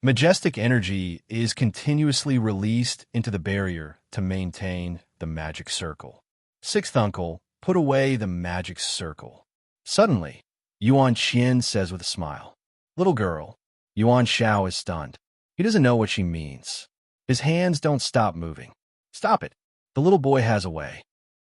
Majestic energy is continuously released into the barrier to maintain the magic circle. Sixth uncle, put away the magic circle. Suddenly, Yuan Qian says with a smile, "Little girl." Yuan Shao is stunned. He doesn't know what she means. His hands don't stop moving. Stop it. The little boy has a way.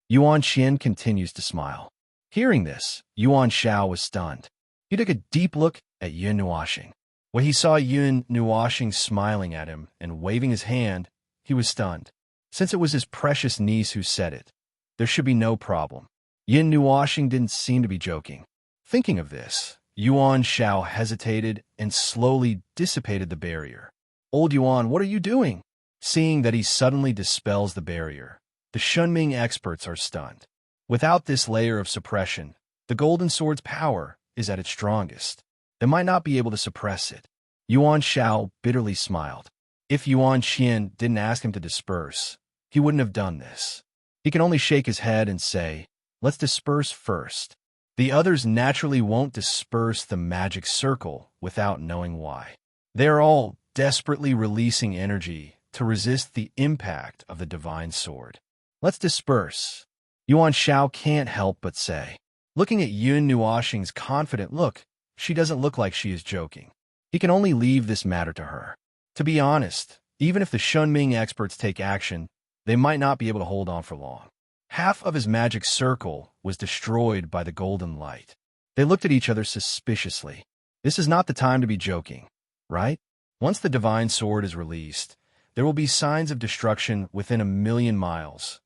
Yuan Qian continues to smile. Hearing this, Yuan Shao was stunned. He took a deep look at Yun Nuoxing. When he saw Yun Nuoxing smiling at him and waving his hand, he was stunned. Since it was his precious niece who said it, there should be no problem. Yun Nuoxing didn't seem to be joking. Thinking of this, Yuan Shao hesitated and slowly dissipated the barrier. Old Yuan, what are you doing? Seeing that he suddenly dispels the barrier, the Shunming experts are stunned. Without this layer of suppression, the golden sword's power is at its strongest. They might not be able to suppress it. Yuan Shao bitterly smiled. If Yuan Qian didn't ask him to disperse, he wouldn't have done this. He can only shake his head and say, "Let's disperse first." The others naturally won't disperse the magic circle without knowing why. They are all desperately releasing energy to resist the impact of the divine sword. Let's disperse. Yuan Shao can't help but say. Looking at Yun Nuoxing's confident look, she doesn't look like she is joking. He can only leave this matter to her. To be honest, even if the Shunming experts take action, they might not be able to hold on for long. Half of his magic circle was destroyed by the golden light. They looked at each other suspiciously. This is not the time to be joking, right? Once the divine sword is released, there will be signs of destruction within 1,000,000 miles.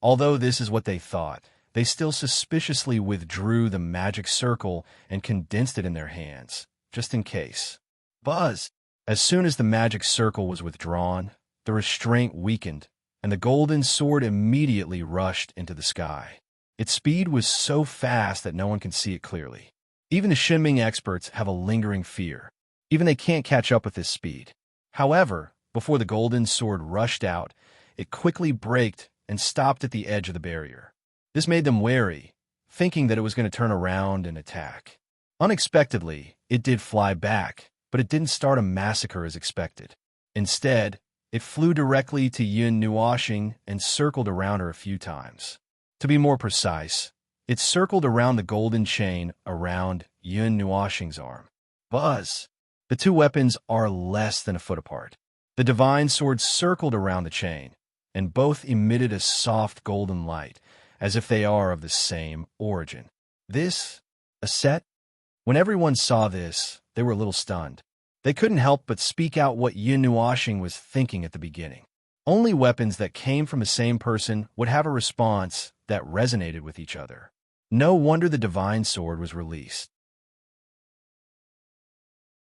Although this is what they thought, they still suspiciously withdrew the magic circle and condensed it in their hands, just in case. Buzz! As soon as the magic circle was withdrawn, the restraint weakened, and the golden sword immediately rushed into the sky. Its speed was so fast that no one can see it clearly. Even the Shunming experts have a lingering fear. Even they can't catch up with this speed. However, before the golden sword rushed out, it quickly braked and stopped at the edge of the barrier. This made them wary, thinking that it was going to turn around and attack. Unexpectedly, it did fly back, but it didn't start a massacre as expected. Instead, it flew directly to Yun Nuoxing and circled around her a few times. To be more precise, it circled around the golden chain around Yun Nuoxing's arm. Buzz! The two weapons are less than a foot apart. The divine sword circled around the chain, and both emitted a soft golden light, as if they are of the same origin. This? A set? When everyone saw this, they were a little stunned. They couldn't help but speak out what Yun Nuoxing was thinking at the beginning. Only weapons that came from the same person would have a response that resonated with each other. No wonder the divine sword was released.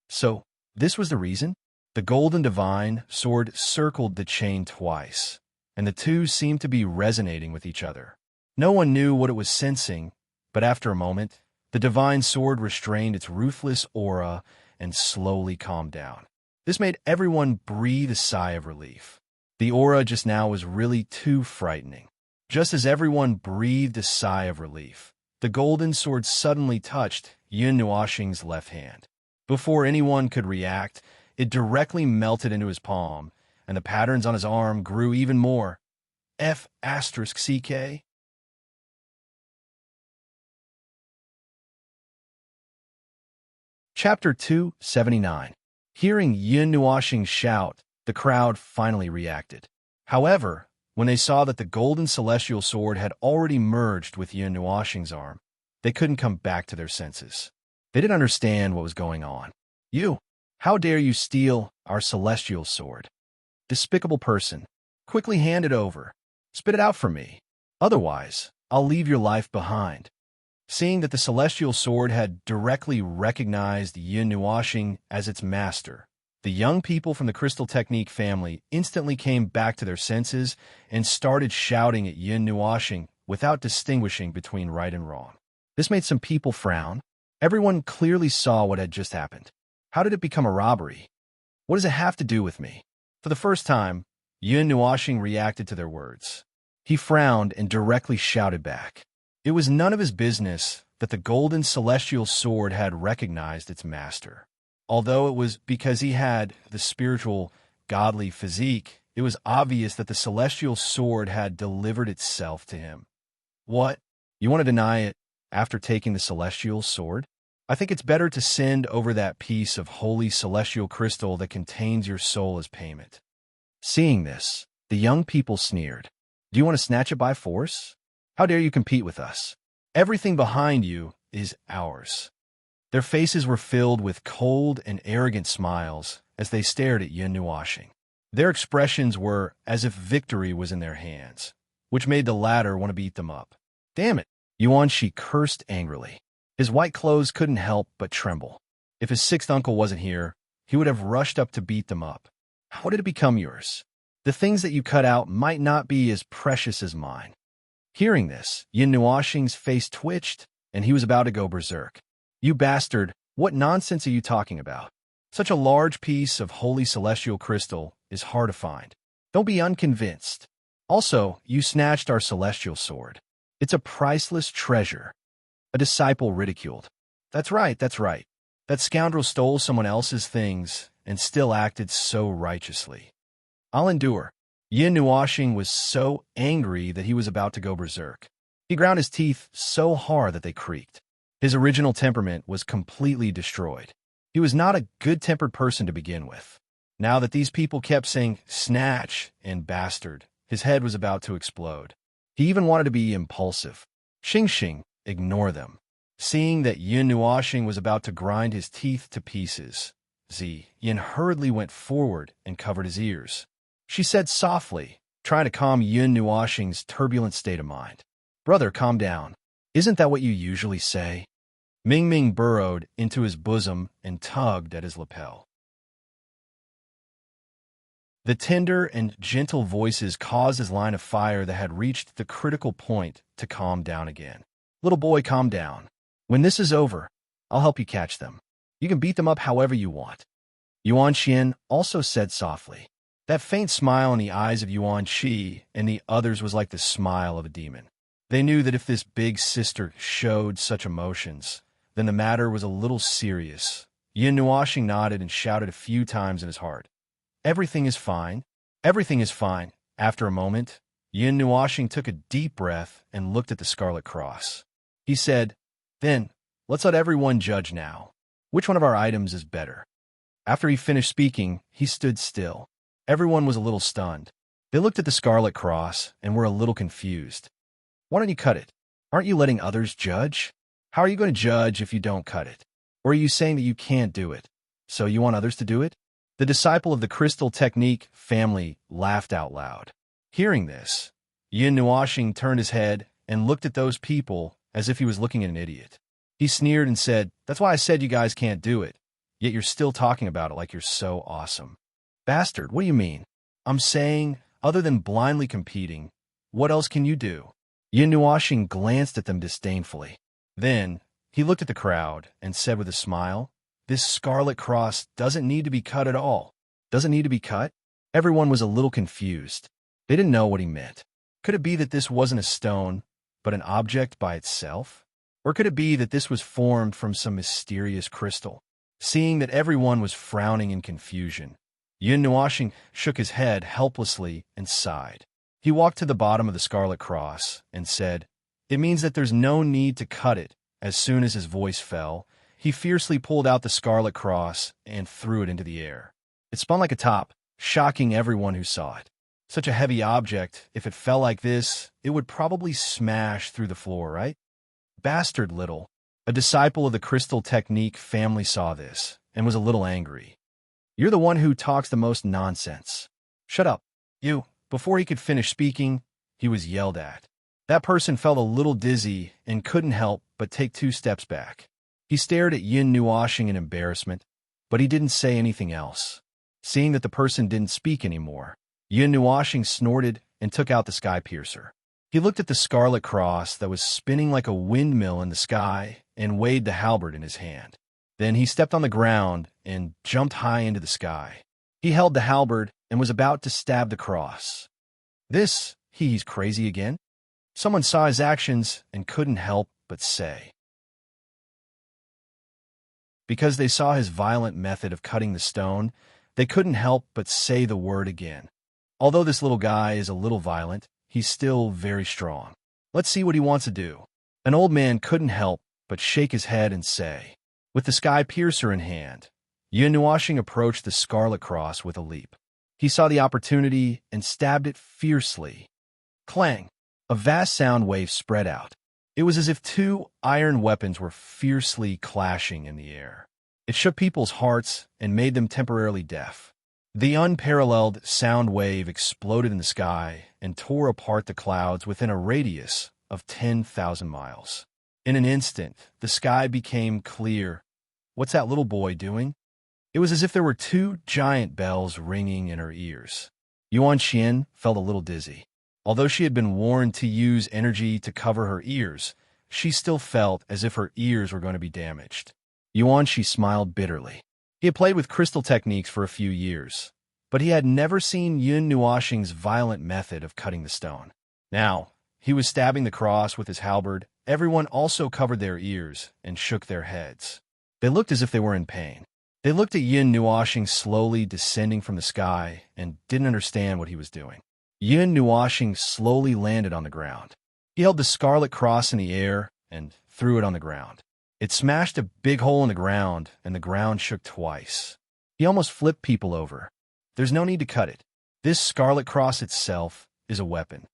So, this was the reason? The golden divine sword circled the chain twice, and the two seemed to be resonating with each other. No one knew what it was sensing, but after a moment, the divine sword restrained its ruthless aura and slowly calmed down. This made everyone breathe a sigh of relief. The aura just now was really too frightening. Just as everyone breathed a sigh of relief, the golden sword suddenly touched Yun Nuoxing's left hand. Before anyone could react, it directly melted into his palm, and the patterns on his arm grew even more. F***CK? Chapter 279. Hearing Yun Nuoxing shout, the crowd finally reacted. However, when they saw that the golden celestial sword had already merged with Yun Nuoxing's arm, they couldn't come back to their senses. They didn't understand what was going on. You! How dare you steal our celestial sword? Despicable person. Quickly hand it over. Spit it out for me. Otherwise, I'll leave your life behind. Seeing that the celestial sword had directly recognized Yun Nuoxing as its master, the young people from the Crystal Technique family instantly came back to their senses and started shouting at Yun Nuoxing without distinguishing between right and wrong. This made some people frown. Everyone clearly saw what had just happened. How did it become a robbery? What does it have to do with me? For the first time, Yun Nuoxing reacted to their words. He frowned and directly shouted back. It was none of his business that the golden celestial sword had recognized its master. Although it was because he had the spiritual, godly physique, it was obvious that the celestial sword had delivered itself to him. What? You want to deny it after taking the celestial sword? I think it's better to send over that piece of holy celestial crystal that contains your soul as payment. Seeing this, the young people sneered. Do you want to snatch it by force? How dare you compete with us? Everything behind you is ours. Their faces were filled with cold and arrogant smiles as they stared at Yun Nuoxing. Their expressions were as if victory was in their hands, which made the latter want to beat them up. Damn it! Yuanshi cursed angrily. His white clothes couldn't help but tremble. If his sixth uncle wasn't here, he would have rushed up to beat them up. How did it become yours? The things that you cut out might not be as precious as mine. Hearing this, Yun Nuoxing's face twitched, and he was about to go berserk. You bastard, what nonsense are you talking about? Such a large piece of holy celestial crystal is hard to find. Don't be unconvinced. Also, you snatched our celestial sword. It's a priceless treasure. A disciple ridiculed. That's right, that's right. That scoundrel stole someone else's things and still acted so righteously. I'll endure. Yun Nuoxing was so angry that he was about to go berserk. He ground his teeth so hard that they creaked. His original temperament was completely destroyed. He was not a good-tempered person to begin with. Now that these people kept saying snatch and bastard, his head was about to explode. He even wanted to be impulsive. Xing, ignore them. Seeing that Yun Nuoxing was about to grind his teeth to pieces, Yin hurriedly went forward and covered his ears. She said softly, trying to calm Yun Nuoxing's turbulent state of mind. Brother, calm down. Isn't that what you usually say? Ming burrowed into his bosom and tugged at his lapel. The tender and gentle voices caused his line of fire that had reached the critical point to calm down again. Little boy, calm down. When this is over, I'll help you catch them. You can beat them up however you want. Yuan Xian also said softly. That faint smile in the eyes of Yuan Shi and the others was like the smile of a demon. They knew that if this big sister showed such emotions, then the matter was a little serious. Yin Nuoxing nodded and shouted a few times in his heart. Everything is fine. Everything is fine. After a moment, Yin Nuoxing took a deep breath and looked at the Scarlet Cross. He said, "Then, let's let everyone judge now. Which one of our items is better?" After he finished speaking, he stood still. Everyone was a little stunned. They looked at the Scarlet Cross and were a little confused. "Why don't you cut it? Aren't you letting others judge? How are you going to judge if you don't cut it? Or are you saying that you can't do it, so you want others to do it?" The disciple of the Crystal Technique family laughed out loud. Hearing this, Yin Nuoxing turned his head and looked at those people as if he was looking at an idiot. He sneered and said, "That's why I said you guys can't do it, yet you're still talking about it like you're so awesome." "Bastard, what do you mean?" "I'm saying, other than blindly competing, what else can you do?" Yin Nuoxing glanced at them disdainfully. Then, he looked at the crowd and said with a smile, "This Scarlet Cross doesn't need to be cut at all." "Doesn't need to be cut?" Everyone was a little confused. They didn't know what he meant. Could it be that this wasn't a stone, but an object by itself? Or could it be that this was formed from some mysterious crystal? Seeing that everyone was frowning in confusion, Yin Nuoxing shook his head helplessly and sighed. He walked to the bottom of the Scarlet Cross and said, "It means that there's no need to cut it." As soon as his voice fell, he fiercely pulled out the Scarlet Cross and threw it into the air. It spun like a top, shocking everyone who saw it. Such a heavy object, if it fell like this, it would probably smash through the floor, right? "Bastard little." A disciple of the Crystal Technique family saw this and was a little angry. "You're the one who talks the most nonsense. Shut up, you." Before he could finish speaking, he was yelled at. That person felt a little dizzy and couldn't help but take 2 steps back. He stared at Yin Nuoxing in embarrassment, but he didn't say anything else. Seeing that the person didn't speak anymore, Yin Nuoxing snorted and took out the sky piercer. He looked at the Scarlet Cross that was spinning like a windmill in the sky and weighed the halberd in his hand. Then he stepped on the ground and jumped high into the sky. He held the halberd and was about to stab the cross. He's crazy again? Someone saw his actions and couldn't help but say. Because they saw his violent method of cutting the stone, they couldn't help but say the word again. Although this little guy is a little violent, he's still very strong. Let's see what he wants to do. An old man couldn't help but shake his head and say. With the sky piercer in hand, Yin Nuoxing approached the Scarlet Cross with a leap. He saw the opportunity and stabbed it fiercely. Clang! A vast sound wave spread out. It was as if 2 iron weapons were fiercely clashing in the air. It shook people's hearts and made them temporarily deaf. The unparalleled sound wave exploded in the sky and tore apart the clouds within a radius of 10,000 miles. In an instant, the sky became clear. What's that little boy doing? It was as if there were 2 giant bells ringing in her ears. Yuan Xian felt a little dizzy. Although she had been warned to use energy to cover her ears, she still felt as if her ears were going to be damaged. Yuan Shi smiled bitterly. He had played with crystal techniques for a few years, but he had never seen Yin Nuoxing's violent method of cutting the stone. Now, he was stabbing the cross with his halberd. Everyone also covered their ears and shook their heads. They looked as if they were in pain. They looked at Yin Nuoxing slowly descending from the sky and didn't understand what he was doing. Yin Nuoxing slowly landed on the ground. He held the Scarlet Cross in the air and threw it on the ground. It smashed a big hole in the ground, and the ground shook twice. He almost flipped people over. There's no need to cut it. This Scarlet Cross itself is a weapon.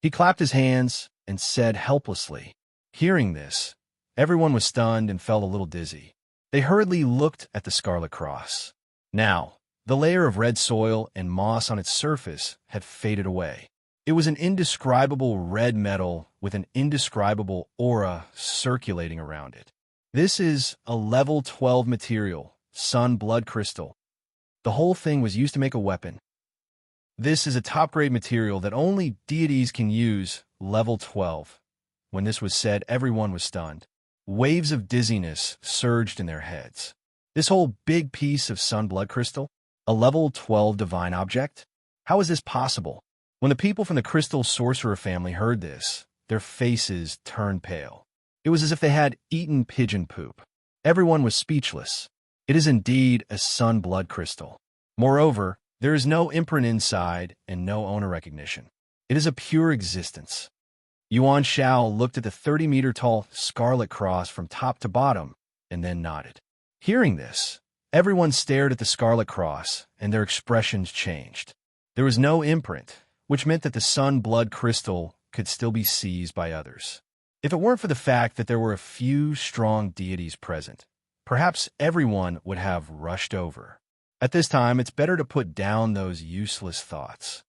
He clapped his hands and said helplessly. Hearing this, everyone was stunned and felt a little dizzy. They hurriedly looked at the Scarlet Cross. Now, the layer of red soil and moss on its surface had faded away. It was an indescribable red metal with an indescribable aura circulating around it. This is a level 12 material, sun blood crystal. The whole thing was used to make a weapon. This is a top-grade material that only deities can use, level 12. When this was said, everyone was stunned. Waves of dizziness surged in their heads. This whole big piece of sun blood crystal? A level 12 divine object? How is this possible? When the people from the Crystal Sorcerer family heard this, their faces turned pale. It was as if they had eaten pigeon poop. Everyone was speechless. It is indeed a sun blood crystal. Moreover, there is no imprint inside and no owner recognition. It is a pure existence. Yuan Shao looked at the 30-meter-tall scarlet cross from top to bottom and then nodded. Hearing this, everyone stared at the scarlet cross and their expressions changed. There was no imprint, which meant that the sun blood crystal could still be seized by others. If it weren't for the fact that there were a few strong deities present, perhaps everyone would have rushed over. At this time, it's better to put down those useless thoughts.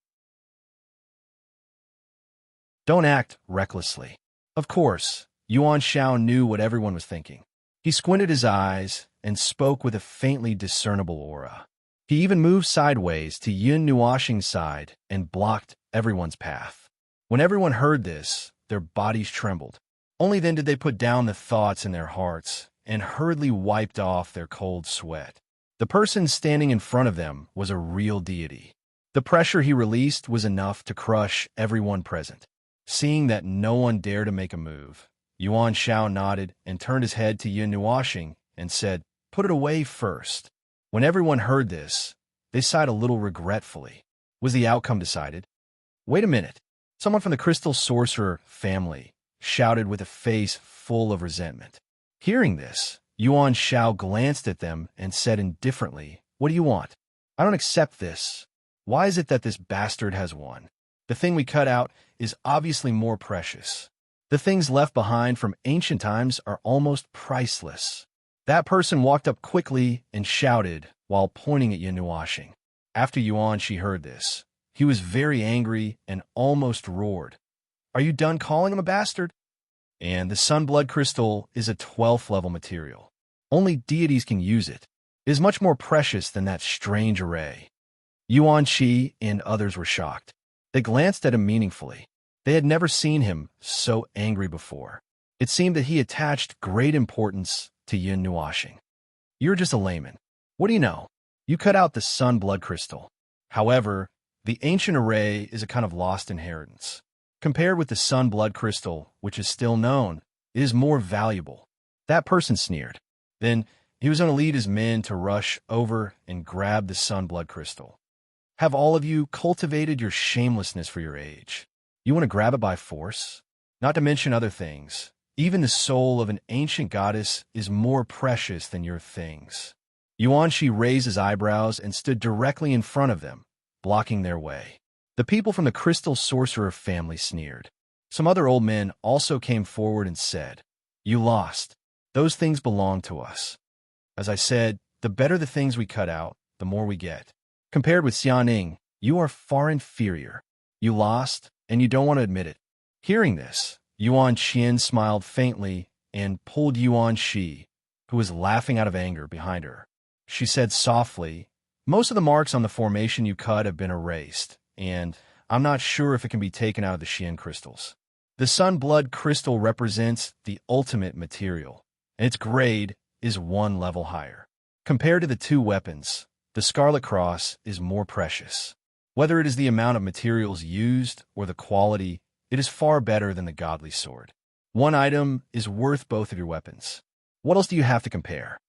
Don't act recklessly. Of course, Yuan Shao knew what everyone was thinking. He squinted his eyes and spoke with a faintly discernible aura. He even moved sideways to Yun Nuoxing's side and blocked everyone's path. When everyone heard this, their bodies trembled. Only then did they put down the thoughts in their hearts and hurriedly wiped off their cold sweat. The person standing in front of them was a real deity. The pressure he released was enough to crush everyone present. Seeing that no one dared to make a move, Yuan Shao nodded and turned his head to Yun Nuoxing and said, "Put it away first." When everyone heard this, they sighed a little regretfully. Was the outcome decided? Wait a minute. Someone from the Crystal Sorcerer family shouted with a face full of resentment. Hearing this, Yuan Shao glanced at them and said indifferently, "What do you want? I don't accept this. Why is it that this bastard has won? The thing we cut out is obviously more precious. The things left behind from ancient times are almost priceless." That person walked up quickly and shouted while pointing at Yun Nuoxing. After Yuan Shi heard this, he was very angry and almost roared, "Are you done calling him a bastard?" And the sun blood crystal is a 12th level material. Only deities can use it. It is much more precious than that strange array. Yuan Shi and others were shocked. They glanced at him meaningfully. They had never seen him so angry before. It seemed that he attached great importance to Yun Nuoxing. "You're just a layman. What do you know? You cut out the sun blood crystal. However, the ancient array is a kind of lost inheritance. Compared with the sun blood crystal, which is still known, it is more valuable." That person sneered. Then he was going to lead his men to rush over and grab the sun blood crystal. Have all of you cultivated your shamelessness for your age? You want to grab it by force? Not to mention other things. Even the soul of an ancient goddess is more precious than your things. Yuan Shi raised his eyebrows and stood directly in front of them, blocking their way. The people from the Crystal Sorcerer family sneered. Some other old men also came forward and said, "You lost. Those things belong to us. As I said, the better the things we cut out, the more we get. Compared with Xianing, you are far inferior. You lost, and you don't want to admit it." Hearing this, Yuan Qian smiled faintly and pulled Yuan Shi, who was laughing out of anger, behind her. She said softly, "Most of the marks on the formation you cut have been erased, and I'm not sure if it can be taken out of the Xian crystals. The sun blood crystal represents the ultimate material, and its grade is one level higher. Compared to the two weapons, the Scarlet Cross is more precious. Whether it is the amount of materials used or the quality, it is far better than the godly sword. One item is worth both of your weapons. What else do you have to compare?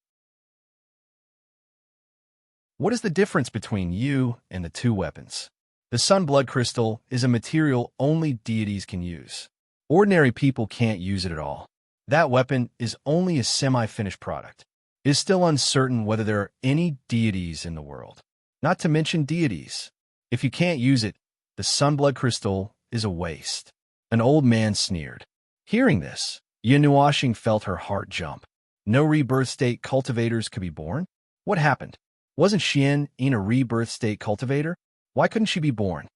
What is the difference between you and the two weapons? The sun blood crystal is a material only deities can use. Ordinary people can't use it at all. That weapon is only a semi-finished product. It is still uncertain whether there are any deities in the world. Not to mention deities. If you can't use it, the sun blood crystal is a waste." An old man sneered. Hearing this, Yun Nuoxing felt her heart jump. No rebirth state cultivators could be born? What happened? Wasn't Xian a rebirth state cultivator? Why couldn't she be born?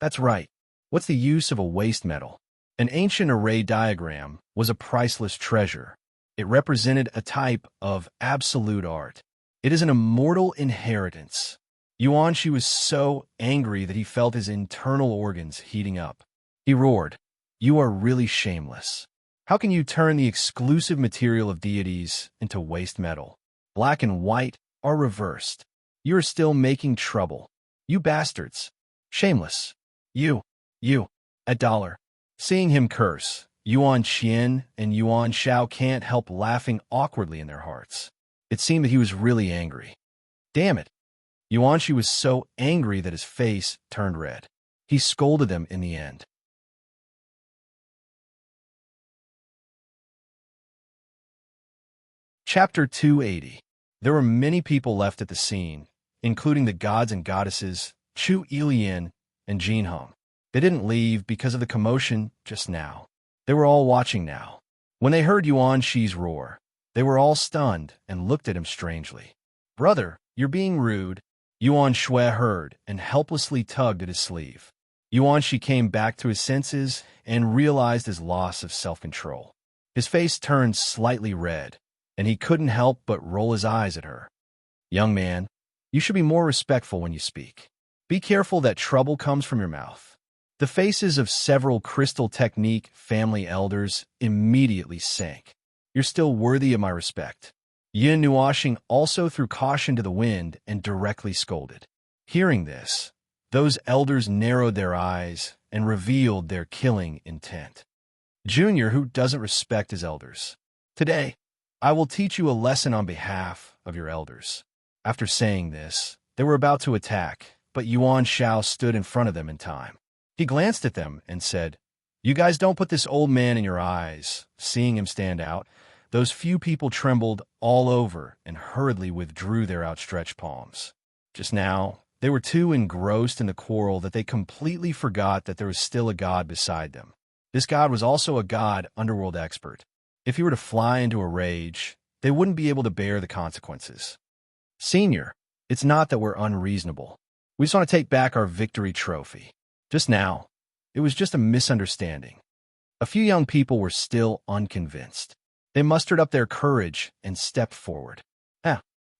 That's right. What's the use of a waste metal? An ancient array diagram was a priceless treasure. It represented a type of absolute art. It is an immortal inheritance. Yuan Shi was so angry that he felt his internal organs heating up. He roared, "You are really shameless. How can you turn the exclusive material of deities into waste metal? Black and white are reversed. You are still making trouble. You bastards. Shameless. You, at dollar. Seeing him curse, Yuan Qian and Yuan Shao can't help laughing awkwardly in their hearts. It seemed that he was really angry. Damn it. Yuan Shi was so angry that his face turned red. He scolded them in the end. Chapter 280. There were many people left at the scene, including the gods and goddesses, Chu Ilian and Jin Heng. They didn't leave because of the commotion just now. They were all watching now. When they heard Yuan Shi's roar, they were all stunned and looked at him strangely. Brother, you're being rude. Yuan Shui heard and helplessly tugged at his sleeve. Yuan Shi came back to his senses and realized his loss of self-control. His face turned slightly red, and he couldn't help but roll his eyes at her. Young man, you should be more respectful when you speak. Be careful that trouble comes from your mouth. The faces of several Crystal Technique family elders immediately sank. You're still worthy of my respect. Yin Nuoxing also threw caution to the wind and directly scolded. Hearing this, those elders narrowed their eyes and revealed their killing intent. Junior, who doesn't respect his elders. Today, I will teach you a lesson on behalf of your elders. After saying this, they were about to attack, but Yuan Shao stood in front of them in time. He glanced at them and said, "You guys don't put this old man in your eyes." Seeing him stand out, those few people trembled all over and hurriedly withdrew their outstretched palms. Just now, they were too engrossed in the quarrel that they completely forgot that there was still a god beside them. This god was also a god underworld expert. If he were to fly into a rage, they wouldn't be able to bear the consequences. Senior, it's not that we're unreasonable. We just want to take back our victory trophy. Just now, it was just a misunderstanding. A few young people were still unconvinced. They mustered up their courage and stepped forward.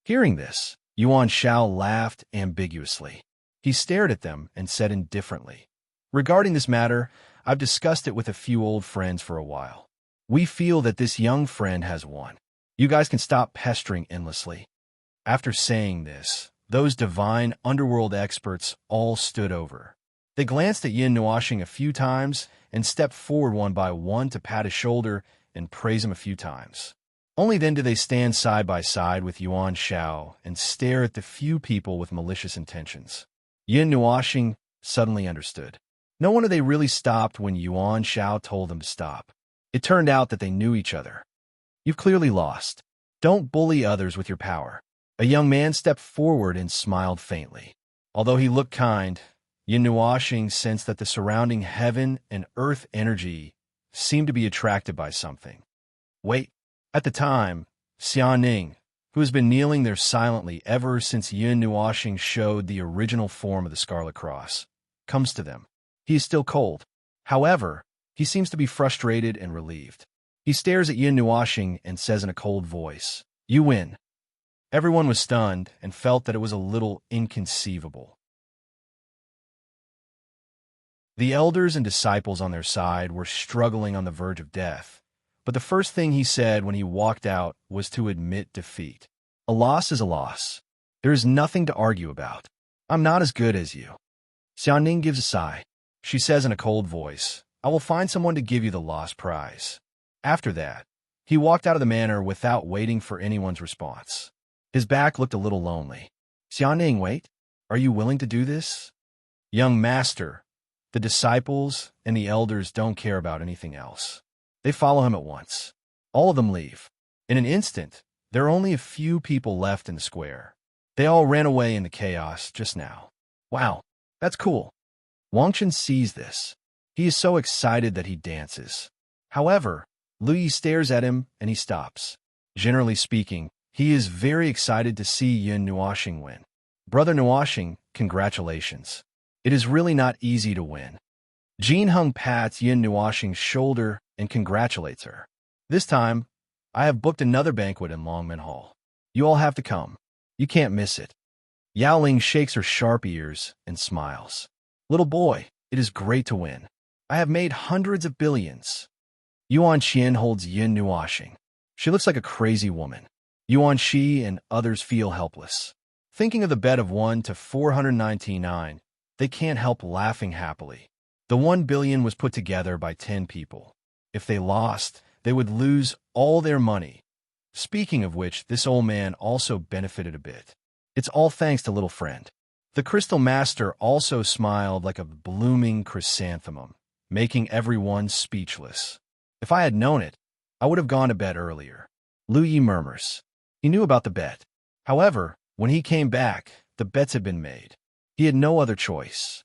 Hearing this, Yuan Shao laughed ambiguously. He stared at them and said indifferently, "Regarding this matter, I've discussed it with a few old friends for a while. We feel that this young friend has won. You guys can stop pestering endlessly." After saying this, those divine underworld experts all stood over. They glanced at Yin Nuoxing a few times and stepped forward one by one to pat his shoulder and praise him a few times. Only then did they stand side by side with Yuan Shao and stare at the few people with malicious intentions. Yin Nuoxing suddenly understood. No wonder they really stopped when Yuan Shao told them to stop. It turned out that they knew each other. "You've clearly lost. Don't bully others with your power." A young man stepped forward and smiled faintly. Although he looked kind, Yin Nuoxing sensed that the surrounding heaven and earth energy seemed to be attracted by something. Wait. At the time, Xiaoning, who has been kneeling there silently ever since Yin Nuoxing showed the original form of the Scarlet Cross, comes to them. He is still cold. However, he seems to be frustrated and relieved. He stares at Yin Nuoxing and says in a cold voice, "You win." Everyone was stunned and felt that it was a little inconceivable. The elders and disciples on their side were struggling on the verge of death, but the first thing he said when he walked out was to admit defeat. A loss is a loss. There is nothing to argue about. I'm not as good as you. Xiaoning gives a sigh. She says in a cold voice, "I will find someone to give you the lost prize." After that, he walked out of the manor without waiting for anyone's response. His back looked a little lonely. "Xiaoning, wait. Are you willing to do this?" "Young master." The disciples and the elders don't care about anything else. They follow him at once. All of them leave. In an instant, there are only a few people left in the square. They all ran away in the chaos just now. Wow, that's cool. Wangchen sees this. He is so excited that he dances. However, Lu Yi stares at him and he stops. Generally speaking, he is very excited to see Yin Nuoxing win. Brother Nuoxing, congratulations. It is really not easy to win. Jin Heng pats Yin Nuoxing's shoulder and congratulates her. This time, I have booked another banquet in Longman Hall. You all have to come. You can't miss it. Yao Ling shakes her sharp ears and smiles. Little boy, it is great to win. I have made hundreds of billions. Yuan Qian holds Yin Nuoxing. She looks like a crazy woman. Yuan Shi and others feel helpless. Thinking of the bet of 1 to 499, they can't help laughing happily. The 1 billion was put together by 10 people. If they lost, they would lose all their money. Speaking of which, this old man also benefited a bit. It's all thanks to little friend. The crystal master also smiled like a blooming chrysanthemum, making everyone speechless. If I had known it, I would have gone to bed earlier. Lu Yi murmurs. He knew about the bet. However, when he came back, the bets had been made. He had no other choice.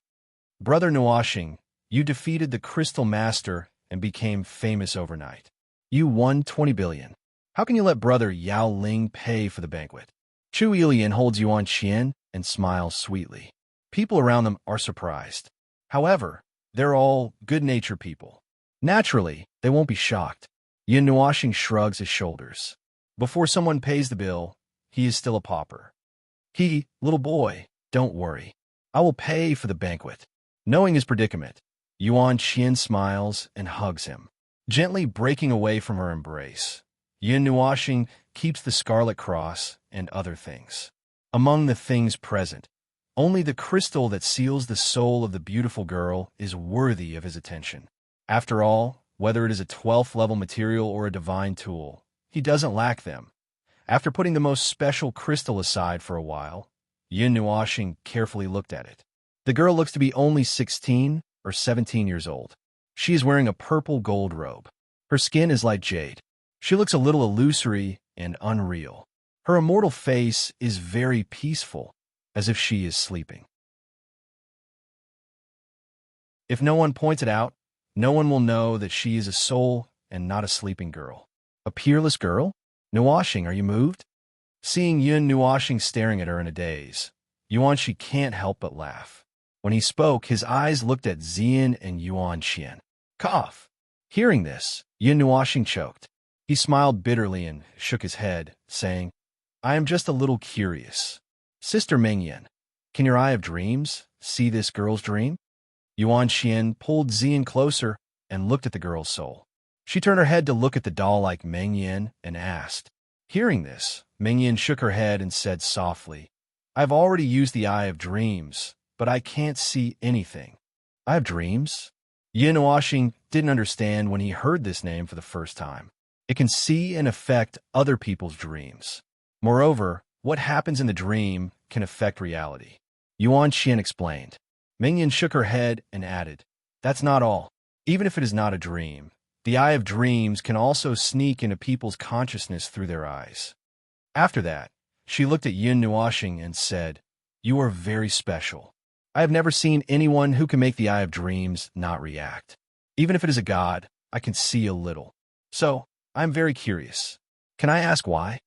Brother Nuashing, you defeated the crystal master and became famous overnight. You won 20 billion. How can you let brother Yao Ling pay for the banquet? Chu Ilian holds Yuan Qian and smiles sweetly. People around them are surprised. However, they're all good-natured people. Naturally, they won't be shocked. Yin Nuashing shrugs his shoulders. Before someone pays the bill, he is still a pauper. Little boy, don't worry. I will pay for the banquet. Knowing his predicament, Yuan Qian smiles and hugs him, gently breaking away from her embrace. Yin Nuashing keeps the scarlet cross and other things. Among the things present, only the crystal that seals the soul of the beautiful girl is worthy of his attention. After all, whether it is a 12th level material or a divine tool, he doesn't lack them. After putting the most special crystal aside for a while, Yin Nuashing carefully looked at it. The girl looks to be only 16 or 17 years old. She is wearing a purple gold robe. Her skin is like jade. She looks a little illusory and unreal. Her immortal face is very peaceful, as if she is sleeping. If no one points it out, no one will know that she is a soul and not a sleeping girl. A peerless girl? Nuashing, are you moved? Seeing Yun Nuashing staring at her in a daze, Yuanqi can't help but laugh. When he spoke, his eyes looked at Xian and Yuan Qian. Cough! Hearing this, Yun Nuashing choked. He smiled bitterly and shook his head, saying, I am just a little curious. Sister Mengyan, can your eye of dreams see this girl's dream? Yuan Qian pulled Xian closer and looked at the girl's soul. She turned her head to look at the doll-like Mengyan and asked. Hearing this, Mengyan shook her head and said softly, I've already used the eye of dreams, but I can't see anything. Eye of dreams? Yin Nuashing didn't understand when he heard this name for the first time. It can see and affect other people's dreams. Moreover, what happens in the dream can affect reality. Yuan Qian explained. Mengyan shook her head and added, That's not all. Even if it is not a dream, the eye of dreams can also sneak into people's consciousness through their eyes. After that, she looked at Yin Nuashing and said, You are very special. I have never seen anyone who can make the eye of dreams not react. Even if it is a god, I can see a little. So, I'm very curious. Can I ask why?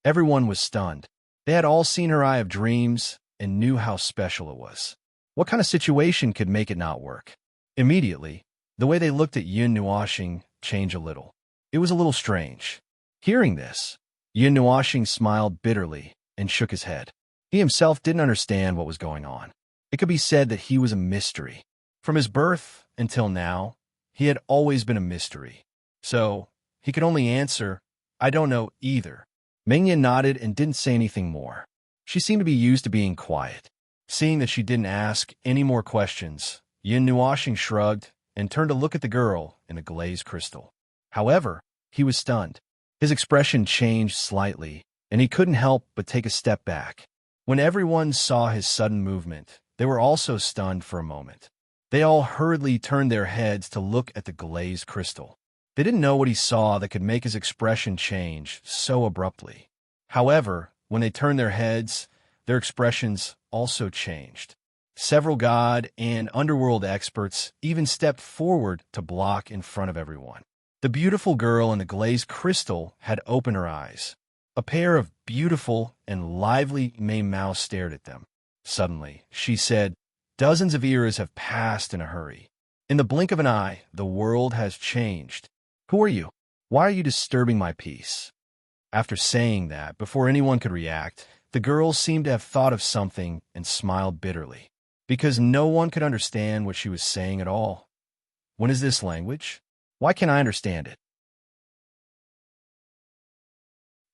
Everyone was stunned. They had all seen her eye of dreams and knew how special it was. What kind of situation could make it not work? Immediately, the way they looked at Yin Nuashing changed a little. It was a little strange. Hearing this, Yin Nuashing smiled bitterly and shook his head. He himself didn't understand what was going on. It could be said that he was a mystery. From his birth until now, he had always been a mystery. So, he could only answer, I don't know either. Mengyan nodded and didn't say anything more. She seemed to be used to being quiet. Seeing that she didn't ask any more questions, Yin Nuashing shrugged and turned to look at the girl in the glazed crystal. However, he was stunned. His expression changed slightly, and he couldn't help but take a step back. When everyone saw his sudden movement, they were also stunned for a moment. They all hurriedly turned their heads to look at the glazed crystal. They didn't know what he saw that could make his expression change so abruptly. However, when they turned their heads, their expressions also changed. Several god and underworld experts even stepped forward to block in front of everyone. The beautiful girl in the glazed crystal had opened her eyes. A pair of beautiful and lively mouths stared at them. Suddenly, she said, Dozens of eras have passed in a hurry. In the blink of an eye, the world has changed. Who are you? Why are you disturbing my peace? After saying that, before anyone could react, the girl seemed to have thought of something and smiled bitterly, because no one could understand what she was saying at all. What is this language? Why can't I understand it?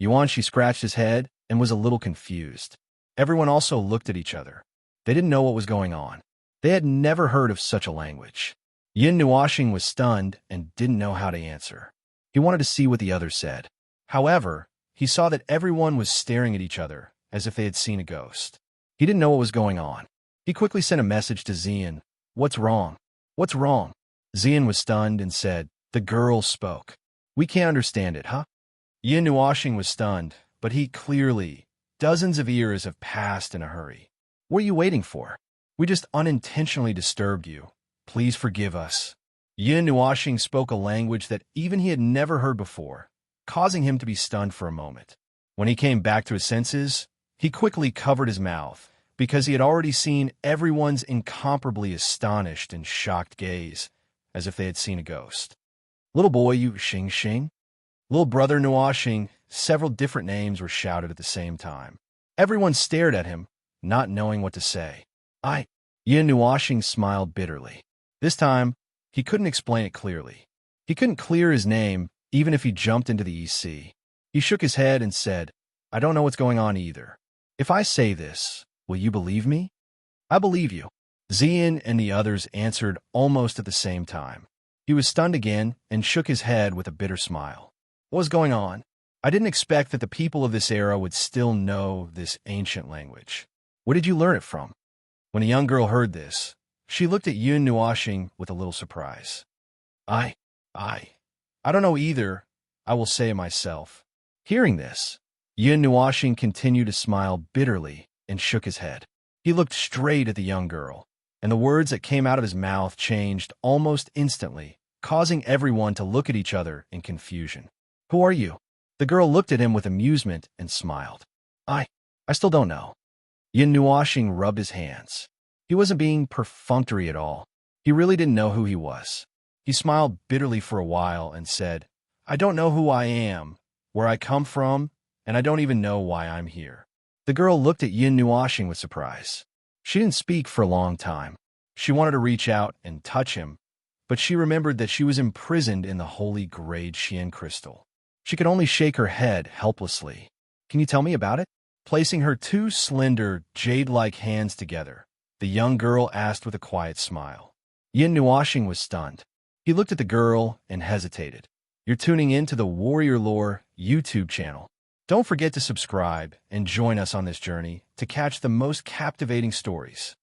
Yuanqi scratched his head and was a little confused. Everyone also looked at each other. They didn't know what was going on. They had never heard of such a language. Yin Nuashing was stunned and didn't know how to answer. He wanted to see what the others said. However, he saw that everyone was staring at each other as if they had seen a ghost. He didn't know what was going on. He quickly sent a message to Xian. "What's wrong? What's wrong?" Xian was stunned and said, "The girl spoke. We can't understand it, huh?" Yin Nuashing was stunned, but he clearly, dozens of years have passed in a hurry. "What are you waiting for? We just unintentionally disturbed you. Please forgive us." Yin Nuashing spoke a language that even he had never heard before, causing him to be stunned for a moment. When he came back to his senses, he quickly covered his mouth because he had already seen everyone's incomparably astonished and shocked gaze, as if they had seen a ghost. "Little boy, you Xing Xing?" "Little brother Nuashing," several different names were shouted at the same time. Everyone stared at him, not knowing what to say. Yin Nuashing smiled bitterly. This time, he couldn't explain it clearly. He couldn't clear his name, even if he jumped into the EC. He shook his head and said, "I don't know what's going on either. If I say this, will you believe me?" "I believe you." Xian and the others answered almost at the same time. He was stunned again and shook his head with a bitter smile. "What was going on? I didn't expect that the people of this era would still know this ancient language. Where did you learn it from?" When the young girl heard this, she looked at Yun Nuashing with a little surprise. I don't know either, I will say it myself." Hearing this, Yun Nuashing continued to smile bitterly and shook his head. He looked straight at the young girl, and the words that came out of his mouth changed almost instantly, causing everyone to look at each other in confusion. "Who are you?" The girl looked at him with amusement and smiled. I still don't know." Yin Nuashing rubbed his hands. He wasn't being perfunctory at all. He really didn't know who he was. He smiled bitterly for a while and said, "I don't know who I am, where I come from, and I don't even know why I'm here." The girl looked at Yin Nuashing with surprise. She didn't speak for a long time. She wanted to reach out and touch him, but she remembered that she was imprisoned in the holy grade Xian crystal. She could only shake her head helplessly. "Can you tell me about it?" Placing her two slender, jade-like hands together, the young girl asked with a quiet smile. Yin Nuashing was stunned. He looked at the girl and hesitated. "You're tuning in to the Warrior Lore YouTube channel. Don't forget to subscribe and join us on this journey to catch the most captivating stories.